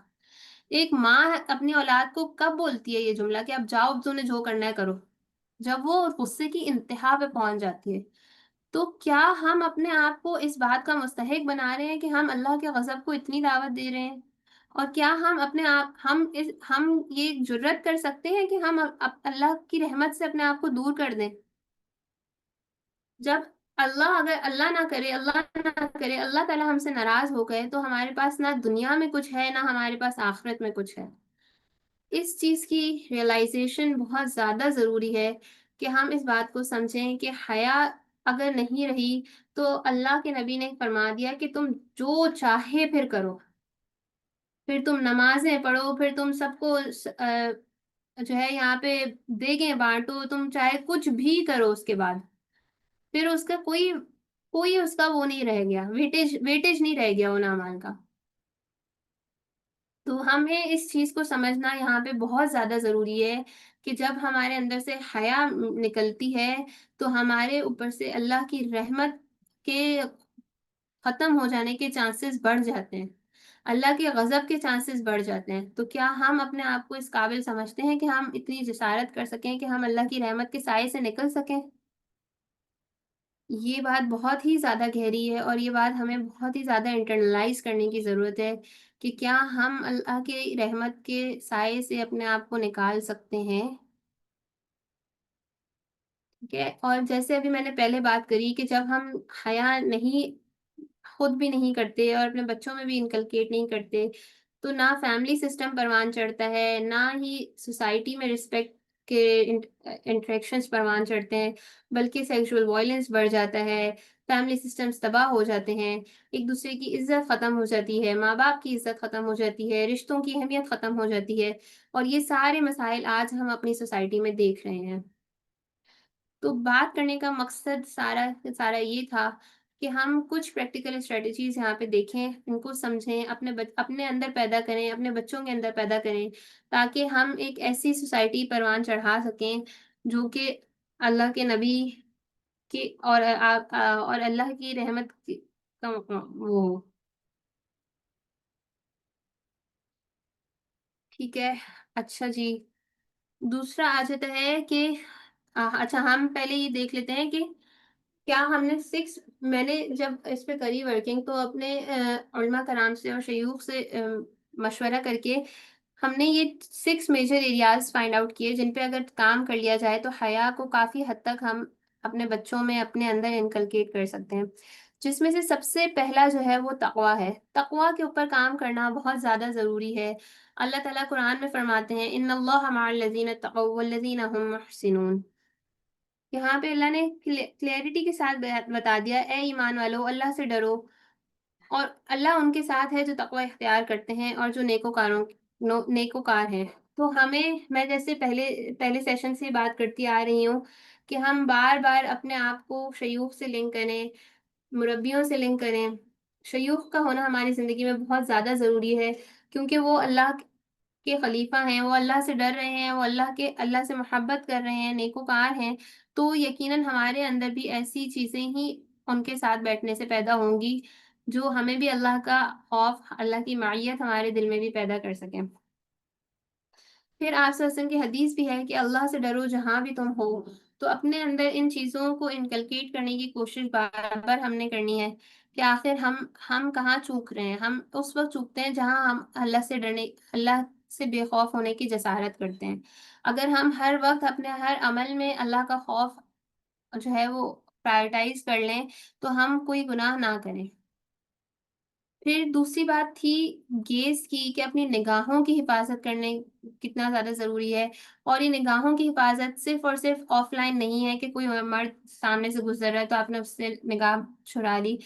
एक माँ अपनी औलाद को कब बोलती है ये जुमला कि अब जाओ, अब तूने जो करना है करो? जब वो गुस्से की इंतहा पे पहुँच जाती है। तो क्या हम अपने आप को इस बात का मुस्तहिक बना रहे हैं कि हम अल्लाह के गज़ब को इतनी दावत दे रहे हैं? और क्या हम अपने आप हम ये जुर्रत कर सकते हैं कि हम अल्लाह की रहमत से अपने आप को दूर कर दें? जब अल्लाह ना करे, अल्लाह ताला हमसे नाराज़ हो गए, तो हमारे पास ना दुनिया में कुछ है, ना हमारे पास आखिरत में कुछ है। इस चीज़ की रियलाइज़ेशन बहुत ज़्यादा ज़रूरी है कि हम इस बात को समझें कि हया अगर नहीं रही, तो अल्लाह के नबी ने फरमा दिया कि तुम जो चाहे फिर करो। फिर तुम नमाज़ें पढ़ो, फिर तुम सबको जो है यहाँ पे देगें बाँटो, तुम चाहे कुछ भी करो उसके बाद। फिर उसका कोई कोई उसका वो नहीं रह गया, वेटेज वेटेज नहीं रह गया उन अमाल का। तो हमें इस चीज़ को समझना यहाँ पे बहुत ज़्यादा ज़रूरी है कि जब हमारे अंदर से हया निकलती है, तो हमारे ऊपर से अल्लाह की रहमत के ख़त्म हो जाने के चांसेस बढ़ जाते हैं। अल्लाह के ग़ज़ब के चांसेस बढ़ जाते हैं। तो क्या हम अपने आप को इस काबिल समझते हैं कि हम इतनी जसारत कर सकें कि हम अल्लाह की रहमत के साये से निकल सकें? ये बात बहुत ही ज़्यादा गहरी है और ये बात हमें बहुत ही ज़्यादा इंटरनलाइज़ करने की ज़रूरत है कि क्या हम अल्लाह की रहमत के साये से अपने आप को निकाल सकते हैं? ठीक है? और जैसे अभी मैंने पहले बात करी कि जब हम हया नहीं खुद भी नहीं करते और अपने बच्चों में भी इनकलकेट नहीं करते, तो ना फैमिली सिस्टम परवान चढ़ता है, ना ही सोसाइटी में रिस्पेक्ट के इंटरैक्शंस परवान चढ़ते हैं, बल्कि सेक्सुअल वॉयलेंस बढ़ जाता है, फैमिली सिस्टम्स तबाह हो जाते हैं, एक-दूसरे की इज़्ज़त ख़त्म हो जाती है, माँ-बाप की इज़्ज़त ख़त्म हो जाती है, रिश्तों की अहमियत ख़त्म हो जाती है और ये सारे मसाइल आज हम अपनी सोसाइटी में देख रहे हैं। तो बात करने का मकसद सारा का सारा ये था कि हम कुछ प्रैक्टिकल स्ट्रैटेजीज़ यहाँ पे देखें, इनको समझें, अपने अंदर पैदा करें, अपने बच्चों के अंदर पैदा करें, ताकि हम एक ऐसी सोसाइटी परवान चढ़ा सकें, जो कि अल्लाह के नबी के और अल्लाह की रहमत की का वो हो। ठीक है, अच्छा जी। दूसरा आ जाता है कि अच्छा हम पहले ये देख लेते हैं कि क्या हमने 6 मैंने जब इस पे करी वर्किंग तो अपने उलमा कराम से और शयूख से मशवरा करके हमने ये 6 मेजर एरियाज़ फाइंड आउट किए जिन पे अगर काम कर लिया जाए तो हया को काफ़ी हद तक हम अपने बच्चों में अपने अंदर इनकलकेट कर सकते हैं। जिसमें से सबसे पहला जो है वो तक़वा है। तक़वा के ऊपर काम करना बहुत ज़्यादा ज़रूरी है। अल्लाह ताला कुरान में फरमाते हैं इन्नल्लाहा मअल लज़ीना तक़व वल्लज़ीना हुम मुहसिनून। यहाँ पे अल्लाह ने क्लैरिटी के साथ बता दिया, ए ईमान वालों अल्लाह से डरो और अल्लाह उनके साथ है जो तक़वा इख्तियार करते हैं और जो नेकोकार हैं। तो हमें मैं जैसे पहले पहले सेशन से बात करती आ रही हूँ कि हम बार-बार अपने आप को शयूख़ से लिंक करें, मुरब्बियों से लिंक करें। शयूख़ का होना हमारी ज़िंदगी में बहुत ज़्यादा ज़रूरी है क्योंकि वो अल्लाह के खलीफा हैं, वो अल्लाह से डर रहे हैं, वो अल्लाह से मोहब्बत कर रहे हैं, नेकोकार हैं, तो यकीनन हमारे अंदर भी ऐसी चीज़ें ही उनके साथ बैठने से पैदा होंगी, जो हमें भी अल्लाह का खौफ, अल्लाह की माइयत हमारे दिल में भी पैदा कर सकें। फिर आप सल्लल्लाहु अलैहि वसल्लम की हदीस भी है कि अल्लाह से डरो जहाँ भी तुम हो। तो अपने अंदर इन चीज़ों को इनकलकेट करने की कोशिश बार-बार हमने करनी है कि आखिर हम कहाँ चूक रहे हैं। हम उस वक़्त चूकते हैं जहाँ हम अल्लाह से बेखौफ होने की जसारत करते हैं। अगर हम हर वक़्त अपने हर अमल में अल्लाह का खौफ जो है वो प्रायोरिटाइज़ कर लें, तो हम कोई गुनाह ना करें। फिर दूसरी बात थी गेज़ की कि अपनी निगाहों की हिफ़ाज़त करने कितना ज़्यादा ज़रूरी है और ये निगाहों की हिफ़ाज़त सिर्फ़ और सिर्फ़ ऑफ़लाइन नहीं है कि कोई मर्द सामने से गुज़र रहा है तो आपने उससे निगाह चुरा ली,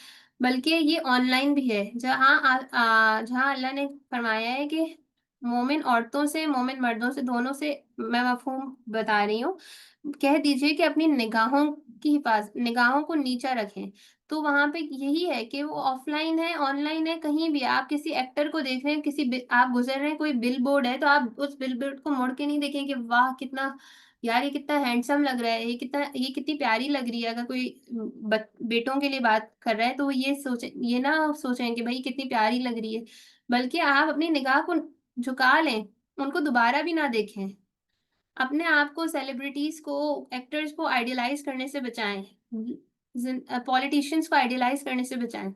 बल्कि ये ऑनलाइन भी है जहाँ अल्लाह ने फ़रमाया है कि मोमिन औरतों से, मोमिन मर्दों से दोनों से मैं मफ़हूम बता रही हूँ, कह दीजिए कि अपनी निगाहों को नीचा रखें। तो वहाँ पे यही है कि वो ऑफ़लाइन है, ऑनलाइन है, कहीं भी आप किसी एक्टर को देख रहे हैं, आप गुज़र रहे हैं, कोई बिलबोर्ड है, तो आप उस बिलबोर्ड को मुड़ के नहीं देखें कि वाह! यार ये कितना हैंडसम लग रहा है, ये कितनी प्यारी लग रही है। अगर कोई बेटों के लिए बात कर रहा है, तो वो ये ना सोचें कि भई कितनी प्यारी लग रही है, बल्कि आप अपनी निगाह को झुका लें, उनको दोबारा भी ना देखें। अपने आप को सेलिब्रिटीज़ को, एक्टर्स को आइडियलाइज़ करने से बचाएँ। पॉलिटिशियंस को आइडियलाइज़ करने से बचाएँ।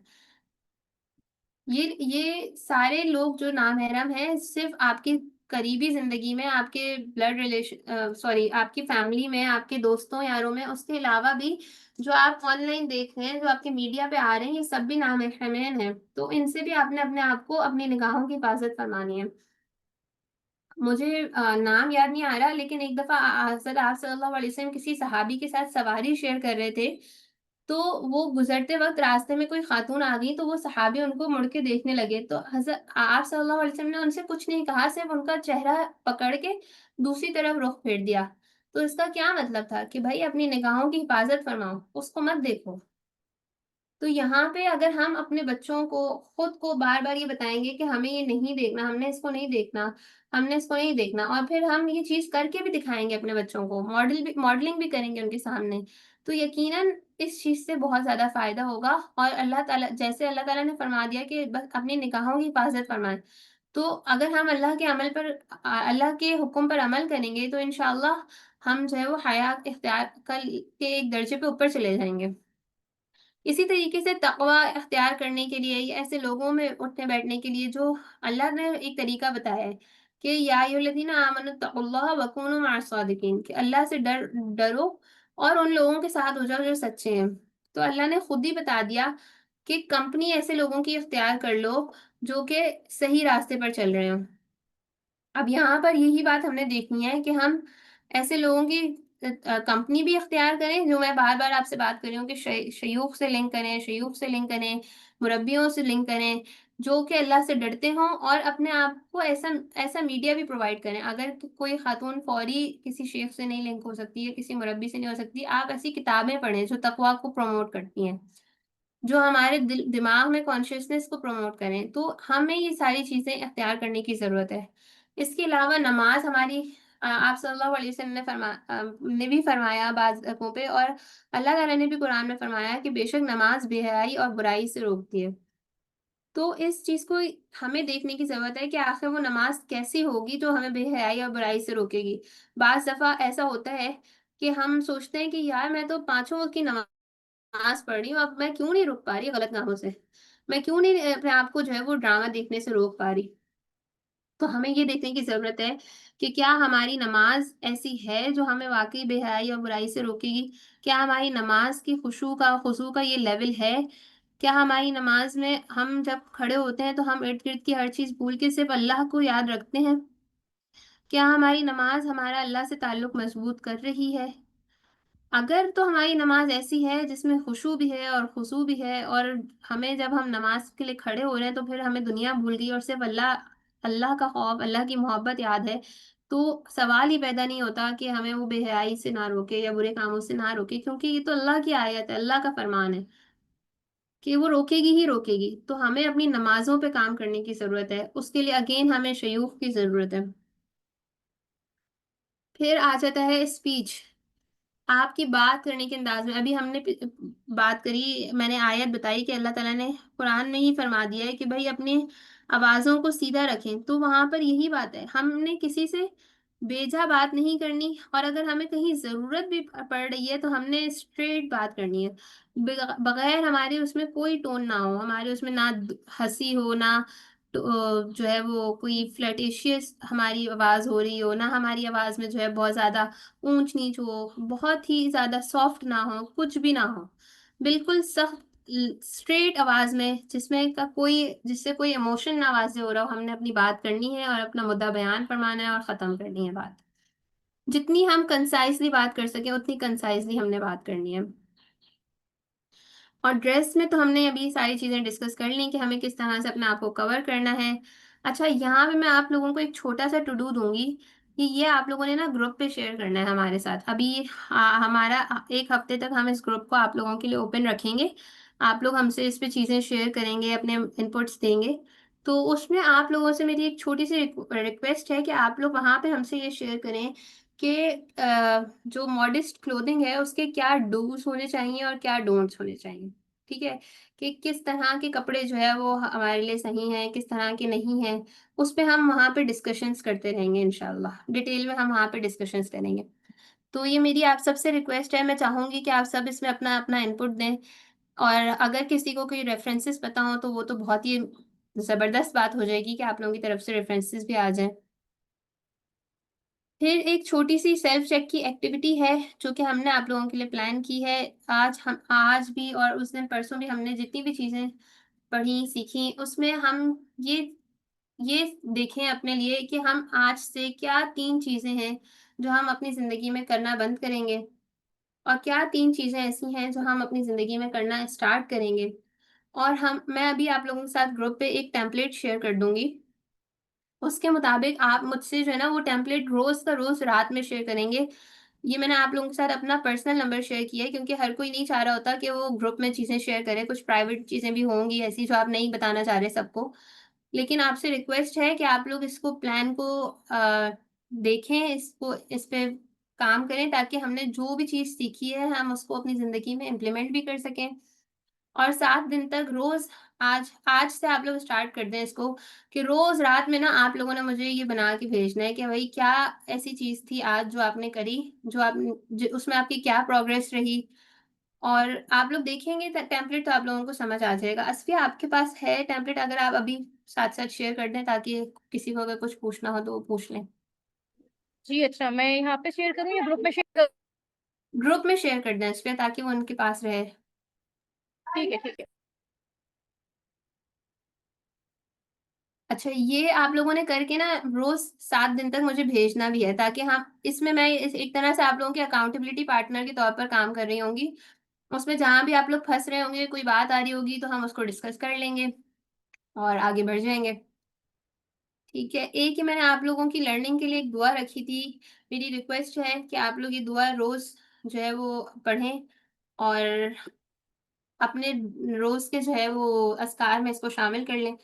ये सारे लोग जो नामहरम हैं, सिर्फ़ आपकी करीबी ज़िंदगी में, आपके सॉरी आपकी फ़ैमिली में, आपके दोस्तों यारों में, उसके अलावा भी जो आप ऑनलाइन देख रहे हैं, जो आपके मीडिया पे आ रहे हैं, ये सब भी नामहरमैन हैं। तो इनसे भी आपने अपने आप को अपनी निगाहों की हिफ़ाज़त फ़रमानी है। मुझे नाम याद नहीं आ रहा, लेकिन एक दफ़ा हज़रत आप सल्लल्लाहु अलैहि वसल्लम किसी सहाबी के साथ सवारी शेयर कर रहे थे, तो वो गुज़रते वक़्त रास्ते में कोई ख़ातून आ गई, तो वो सहाबी उनको मुड़ के देखने लगे, तो हज़रत आप सल्लल्लाहु अलैहि वसल्लम ने उनसे कुछ नहीं कहा, सिर्फ़ उनका चेहरा पकड़ के दूसरी तरफ रुख फेर दिया। तो इसका क्या मतलब था कि भई अपनी निगाहों की हिफ़ाज़त फ़रमाओ, उसको मत देखो। तो यहाँ पे अगर हम अपने बच्चों को, खुद को बार-बार ये बताएँगे कि हमें ये नहीं देखना, हमने इसको नहीं देखना, हमने इसको नहीं देखना, और फिर हम ये चीज़ करके भी दिखाएँगे अपने बच्चों को, मॉडलिंग भी करेंगे उनके सामने, तो यकीनन इस चीज़ से बहुत ज़्यादा फ़ायदा होगा। और अल्लाह ताला ने फरमा दिया कि बस अपनी निगाहों की हिफ़ाज़त फरमाएँ। तो अगर हम अल्लाह के हुक्म पर अमल करेंगे, तो इंशाअल्लाह हम जो है वो हया इख्तियार के एक दर्जे पे ऊपर चले जाएँगे। इसी तरीके से तक़वा इख्तियार करने के लिए, या ऐसे लोगों में उठने-बैठने के लिए, जो अल्लाह ने एक तरीका बताया है कि या अय्युहल्लज़ीना आमनुत्तक़ुल्लाह व कूनू मअस-सादिक़ीन, कि अल्लाह से डरो और उन लोगों के साथ हो जाओ जो सच्चे हैं। तो अल्लाह ने खुद ही बता दिया कि कंपनी ऐसे लोगों की इख्तियार कर लो जो कि सही रास्ते पर चल रहे हों। अब यहाँ पर यही बात हमने देखनी है कि हम ऐसे लोगों की कंपनी भी इख्तियार करें, जो मैं बार-बार आपसे बात कर रही हूँ कि शयूख से लिंक करें, मुरब्बियों से लिंक करें, जो कि अल्लाह से डरते हों, और अपने आप को ऐसा ऐसा मीडिया भी प्रोवाइड करें। अगर कोई खातून फौरी किसी शेख से नहीं लिंक हो सकती है, किसी मुरब्बी से नहीं हो सकती, आप ऐसी किताबें पढ़ें जो तक़वा को प्रमोट करती हैं, जो हमारे दिमाग में कॉन्शियसनेस को प्रमोट करें, तो हमें ये सारी चीज़ें इख्तियार करने की ज़रूरत है। इसके अलावा नमाज़ हमारी, आप सल्लल्लाहु अलैहि वसल्लम ने भी फरमाया बाज़ जगहों पे, और अल्लाह ताला ने भी कुरान में फरमाया कि बेशक नमाज़ बेहयाई और बुराई से रोकती है। तो इस चीज़ को हमें देखने की ज़रूरत है कि आखिर वो नमाज़ कैसी होगी जो हमें बेहयाई और बुराई से रोकेगी। बाज़ दफ़ा ऐसा होता है कि हम सोचते हैं कि यार मैं तो पाँचों वक़्त की नमाज़ पढ़ रही हूँ, अब मैं क्यों नहीं रुक पा रही गलत कामों से? मैं क्यों नहीं अपने आप को जो है वो ड्रामा देखने से रोक पा रही? तो हमें ये देखने की ज़रूरत है कि क्या हमारी नमाज़ ऐसी है जो हमें वाक़ई बेहयाई और बुराई से रोकेगी? क्या हमारी नमाज़ की खुशू का ये लेवल है? क्या हमारी नमाज़ में हम जब खड़े होते हैं तो हम इर्द-गिर्द की हर चीज़ भूल के सिर्फ़ अल्लाह को याद रखते हैं? क्या हमारी नमाज़ हमारा अल्लाह से ताल्लुक़ मज़बूत कर रही है? अगर तो हमारी नमाज़ ऐसी है जिसमें खुशू भी है और खुशू भी है, और हमें जब हम नमाज़ के लिए खड़े हो रहे हैं तो फिर हमें दुनिया भूल गई और सिर्फ़ अल्लाह का खौफ़, अल्लाह की मोहब्बत याद है, तो सवाल ही पैदा नहीं होता कि हमें वो बेहयाई से ना रोके या बुरे कामों से ना रोके, क्योंकि ये तो अल्लाह की आयत है, अल्लाह का फ़रमान है कि वो रोकेगी ही रोकेगी। तो हमें अपनी नमाज़ों पे काम करने की ज़रूरत है, उसके लिए अगेन हमें शयूख़ की ज़रूरत है। फिर आ जाता है स्पीच। आपकी बात करने के अंदाज़ में, अभी हमने बात करी, मैंने आयत बताई कि अल्लाह ताला ने कुरान में ही फरमा दिया है कि भई अपनी आवाज़ों को सीधा रखें, तो वहाँ पर यही बात है। हमने किसी से बेजा बात नहीं करनी, और अगर हमें कहीं ज़रूरत भी पड़ रही है, तो हमने स्ट्रेट बात करनी है। बगैर हमारे उसमें कोई टोन ना हो, हमारे उसमें ना हँसी हो, ना जो है वो कोई फ्लर्टेशियस हमारी आवाज़ हो रही हो, ना हमारी आवाज़ में जो है बहुत ज़्यादा ऊँच-नीच हो, बहुत ही ज़्यादा सॉफ्ट ना हो, कुछ भी ना हो। बिल्कुल सख्त स्ट्रेट आवाज़ में, जिससे कोई इमोशन ना वाज़े हो रहा हो, हमने अपनी बात करनी है और अपना मुद्दा बयान फरमाना है और ख़त्म करनी है बात। जितनी हम कंसाइज़ली बात कर सकें, उतनी कंसाइज़ली हमने बात करनी है। और ड्रेस में तो हमने अभी सारी चीज़ें डिस्कस कर ली कि हमें किस तरह से अपने आप को कवर करना है। अच्छा, यहाँ पे मैं आप लोगों को एक छोटा-सा टू डू दूँगी कि ये आप लोगों ने ना ग्रुप पे शेयर करना है हमारे साथ। अभी हमारा 1 हफ्ते तक हम इस ग्रुप को आप लोगों के लिए ओपन रखेंगे। आप लोग हमसे इस पे चीज़ें शेयर करेंगे, अपने इनपुट्स देंगे। तो उसमें आप लोगों से मेरी एक छोटी-सी रिक्वेस्ट है कि आप लोग वहाँ पे हमसे ये शेयर करें कि जो मॉडेस्ट क्लोथिंग है उसके क्या डूज़ होने चाहिए और क्या डोंट्स होने चाहिए, ठीक है? कि किस तरह के कपड़े जो है वो हमारे लिए सही हैं, किस तरह के नहीं हैं, उस पे हम वहाँ पे डिस्कशंस करते रहेंगे इंशाल्लाह। डिटेल में हम वहाँ पे डिस्कशंस करेंगे। तो ये मेरी आप सबसे रिक्वेस्ट है, मैं चाहूँगी कि आप सब इसमें अपना-अपना इनपुट दें, और अगर किसी को कोई रेफ़रेंसेस पता हो तो वो तो बहुत ही ज़बरदस्त बात हो जाएगी कि आप लोगों की तरफ से रेफ़रेंसेस भी आ जाएँ। फिर एक छोटी-सी सेल्फ चेक की एक्टिविटी है, जो कि हमने आप लोगों के लिए प्लान की है। आज भी और उस दिन परसों भी हमने जितनी भी चीज़ें पढ़ी, सीखी, उसमें हम ये ये देखें अपने लिए कि हम आज से क्या 3 चीज़ें हैं जो हम अपनी ज़िंदगी में करना बंद करेंगे और क्या 3 चीज़ें ऐसी हैं जो हम अपनी ज़िंदगी में करना स्टार्ट करेंगे। और मैं अभी आप लोगों के साथ ग्रुप पे एक टेम्पलेट शेयर कर दूँगी। उसके मुताबिक आप मुझसे जो है ना वो टेम्पलेट रोज़ का रोज़ रात में शेयर करेंगे। ये मैंने आप लोगों के साथ अपना पर्सनल नंबर शेयर किया है क्योंकि हर कोई नहीं चाह रहा होता कि वो ग्रुप में चीज़ें शेयर करे। कुछ प्राइवेट चीज़ें भी होंगी ऐसी जो आप नहीं बताना चाह रहे सबको। लेकिन आपसे रिक्वेस्ट है कि आप लोग इसको प्लान को देखें, इसको इस पे काम करें ताकि हमने जो भी चीज़ सीखी है हम उसको अपनी ज़िंदगी में इम्प्लीमेंट भी कर सकें। और 7 दिन तक रोज़ आज आज से आप लोग स्टार्ट कर दें इसको कि रोज़ रात में ना आप लोगों ने मुझे ये बना के भेजना है कि भई क्या ऐसी चीज़ थी आज जो आपने करी, जो आप ज उसमें आपकी क्या प्रोग्रेस रही और आप लोग देखेंगे टेम्पलेट तो आप लोगों को समझ आ जाएगा। असफ़िया आपके पास है टेम्पलेट अगर आप अभी साथ-साथ शेयर कर दें ताकि किसी को अगर कुछ पूछना हो तो वो पूछ लें। जी, अच्छा, मैं यहाँ पे शेयर करूँ या ग्रुप में शेयर करूँ? ग्रुप में शेयर कर दें असफ़िया ताकि वो उनके पास रहे। ठीक है, ठीक है। अच्छा, ये आप लोगों ने करके ना रोज़ 7 दिन तक मुझे भेजना भी है ताकि हम इसमें मैं इस एक तरह से आप लोगों की अकाउंटेबिलिटी पार्टनर के तौर पर काम कर रही होंगी। उसमें जहाँ भी आप लोग फँस रहे होंगे, कोई बात आ रही होगी तो हम उसको डिस्कस कर लेंगे और आगे बढ़ जाएँगे। ठीक है, एक ही मैंने आप लोगों की लर्निंग के लिए एक दुआ रखी थी। मेरी रिक्वेस्ट है कि आप लोग ये दुआ रोज़ जो है वो पढ़ें और अपने रोज़ के जो है वो अज़कार में इसको शामिल कर लें।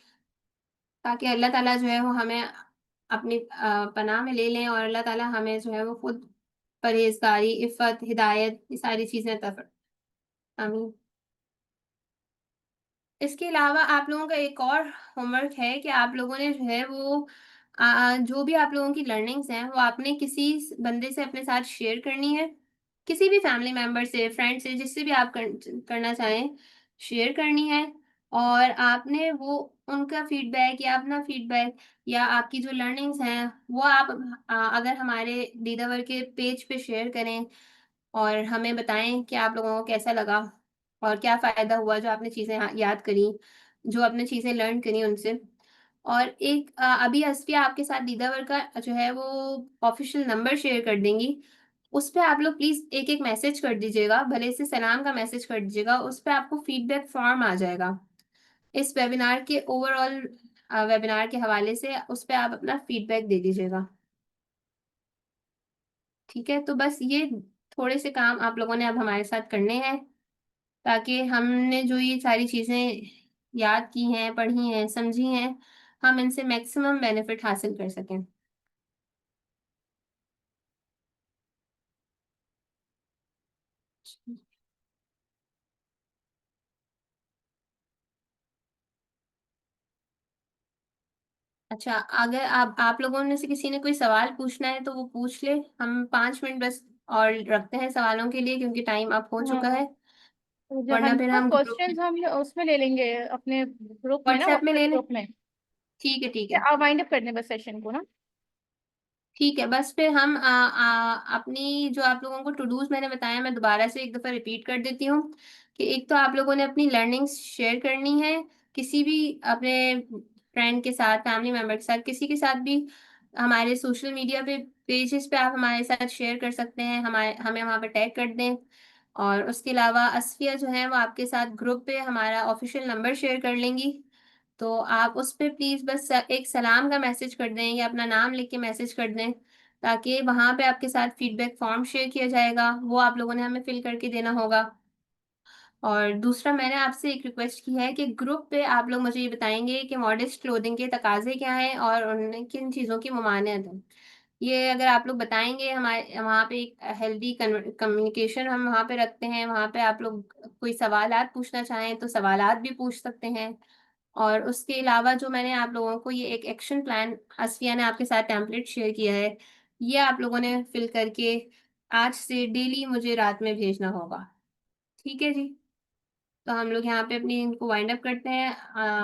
ताकि अल्लाह ताला जो है वो हमें अपनी पनाह में ले लें और अल्लाह ताला हमें जो है वो खुद परहेज़गारी, इफ़्फ़त, हिदायत ये सारी चीज़ें अता फ़र आमीन। इसके अलावा आप लोगों का एक और होमवर्क है कि आप लोगों ने जो है वो जो भी आप लोगों की लर्निंग्स हैं, वो आपने किसी बंदे से अपने साथ शेयर करनी है। किसी भी फैमिली मेंबर से, फ्रेंड से, जिससे भी आप करना चाहें, शेयर करनी है और आपने वो उनका फीडबैक या अपना फीडबैक या आपकी जो लर्निंग्स हैं, वो आप अगर हमारे दीदावर के पेज पे शेयर करें और हमें बताएँ कि आप लोगों को कैसा लगा और क्या फ़ायदा हुआ जो आपने चीज़ें याद करी, जो आपने चीज़ें लर्न करी उनसे। और एक अभी असफ़िया आपके साथ दीदावर का जो है वो ऑफ़िशियल नंबर शेयर कर देंगी। उस पे आप लोग प्लीज़ एक-एक मैसेज कर दीजिएगा, भले से सलाम का मैसेज कर दीजिएगा, उस पे आपको फ़ीडबैक फ़ॉर्म आ जाएगा। इस वेबिनार के ओवरऑल वेबिनार के हवाले से उस पे आप अपना फ़ीडबैक दे दीजिएगा। ठीक है? तो बस ये थोड़े से काम आप लोगों ने अब हमारे साथ करने हैं, ताकि हमने जो ये सारी चीज़ें याद की हैं, पढ़ी हैं, समझी हैं, हम इनसे मैक्सिमम बेनिफिट हासिल कर सकें। अच्छा, अगर आप लोगों में से किसी ने कोई सवाल पूछना है तो वो पूछ ले। हम 5 मिनट बस और रखते हैं सवालों के लिए क्योंकि टाइम अब हो चुका हाँ, है, तो जो वरना फिर 100 हम ग्रुप क्वेश्चंस हम उसमें ले लेंगे अपने ग्रुप में ना, व्हाट्सएप में व्हाट्सएप ले लें। ग्रुप में। ठीक है, ठीक या है। आप वाइंड अप कर दें बस सेशन को ना। ठीक है, बस फिर हम अपनी जो आप लोगों को टू डूज़ मैंने बताया मैं दोबारा से एक दफ़ा रिपीट कर देती हूँ, कि एक तो आप लोगों ने अपनी लर्निंग्स शेयर करनी है, किसी भी अपने फ्रेंड के साथ, फैमिली मेंबर के साथ, किसी के साथ भी हमारे सोशल मीडिया पे पेजेज़ पे आप हमारे साथ शेयर कर सकते हैं, हमें वहाँ पे टैग कर दें। और उसके अलावा असफ़िया जो है वो आपके साथ ग्रुप पे हमारा ऑफ़िशियल नंबर शेयर कर लेंगी। तो आप उस पे प्लीज़ बस एक सलाम का मैसेज कर दें या अपना नाम लिख के मैसेज कर दें, ताकि वहाँ पे आपके साथ फीडबैक फॉर्म शेयर किया जाएगा, वो आप लोगों ने हमें फिल करके देना होगा। और दूसरा मैंने आपसे एक रिक्वेस्ट की है कि ग्रुप पे आप लोग मुझे ये बताएँगे कि मॉडेस्ट क्लोथिंग के तकाज़े क्या हैं और उनमें किन चीज़ों की ममानियत है। ये अगर आप लोग बताएँगे हमारे वहाँ पे एक हेल्दी कम्युनिकेशन हम वहाँ पे रखते हैं, वहाँ पे आप लोग कोई सवालात पूछना चाहें तो सवालात भी पूछ सकते हैं। और उसके अलावा जो मैंने आप लोगों को ये एक एक्शन प्लान असफिया ने आपके साथ टेम्पलेट शेयर किया है, ये आप लोगों ने फिल करके आज से डेली मुझे रात में भेजना होगा। ठीक है जी? तो हम लोग यहाँ पे अपनी इनको वाइंड अप करते हैं।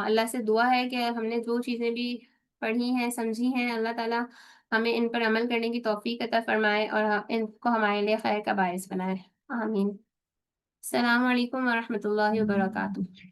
अल्लाह से दुआ है कि हमने जो चीज़ें भी पढ़ी हैं, समझी हैं, अल्लाह ताला हमें इन पर अमल करने की तौफ़ीक अता फ़रमाए और इनको हमारे लिए खैर का बायस बनाए। आमीन। अस्सलामु अलैकुम व रहमतुल्लाहि व बरकातुहू।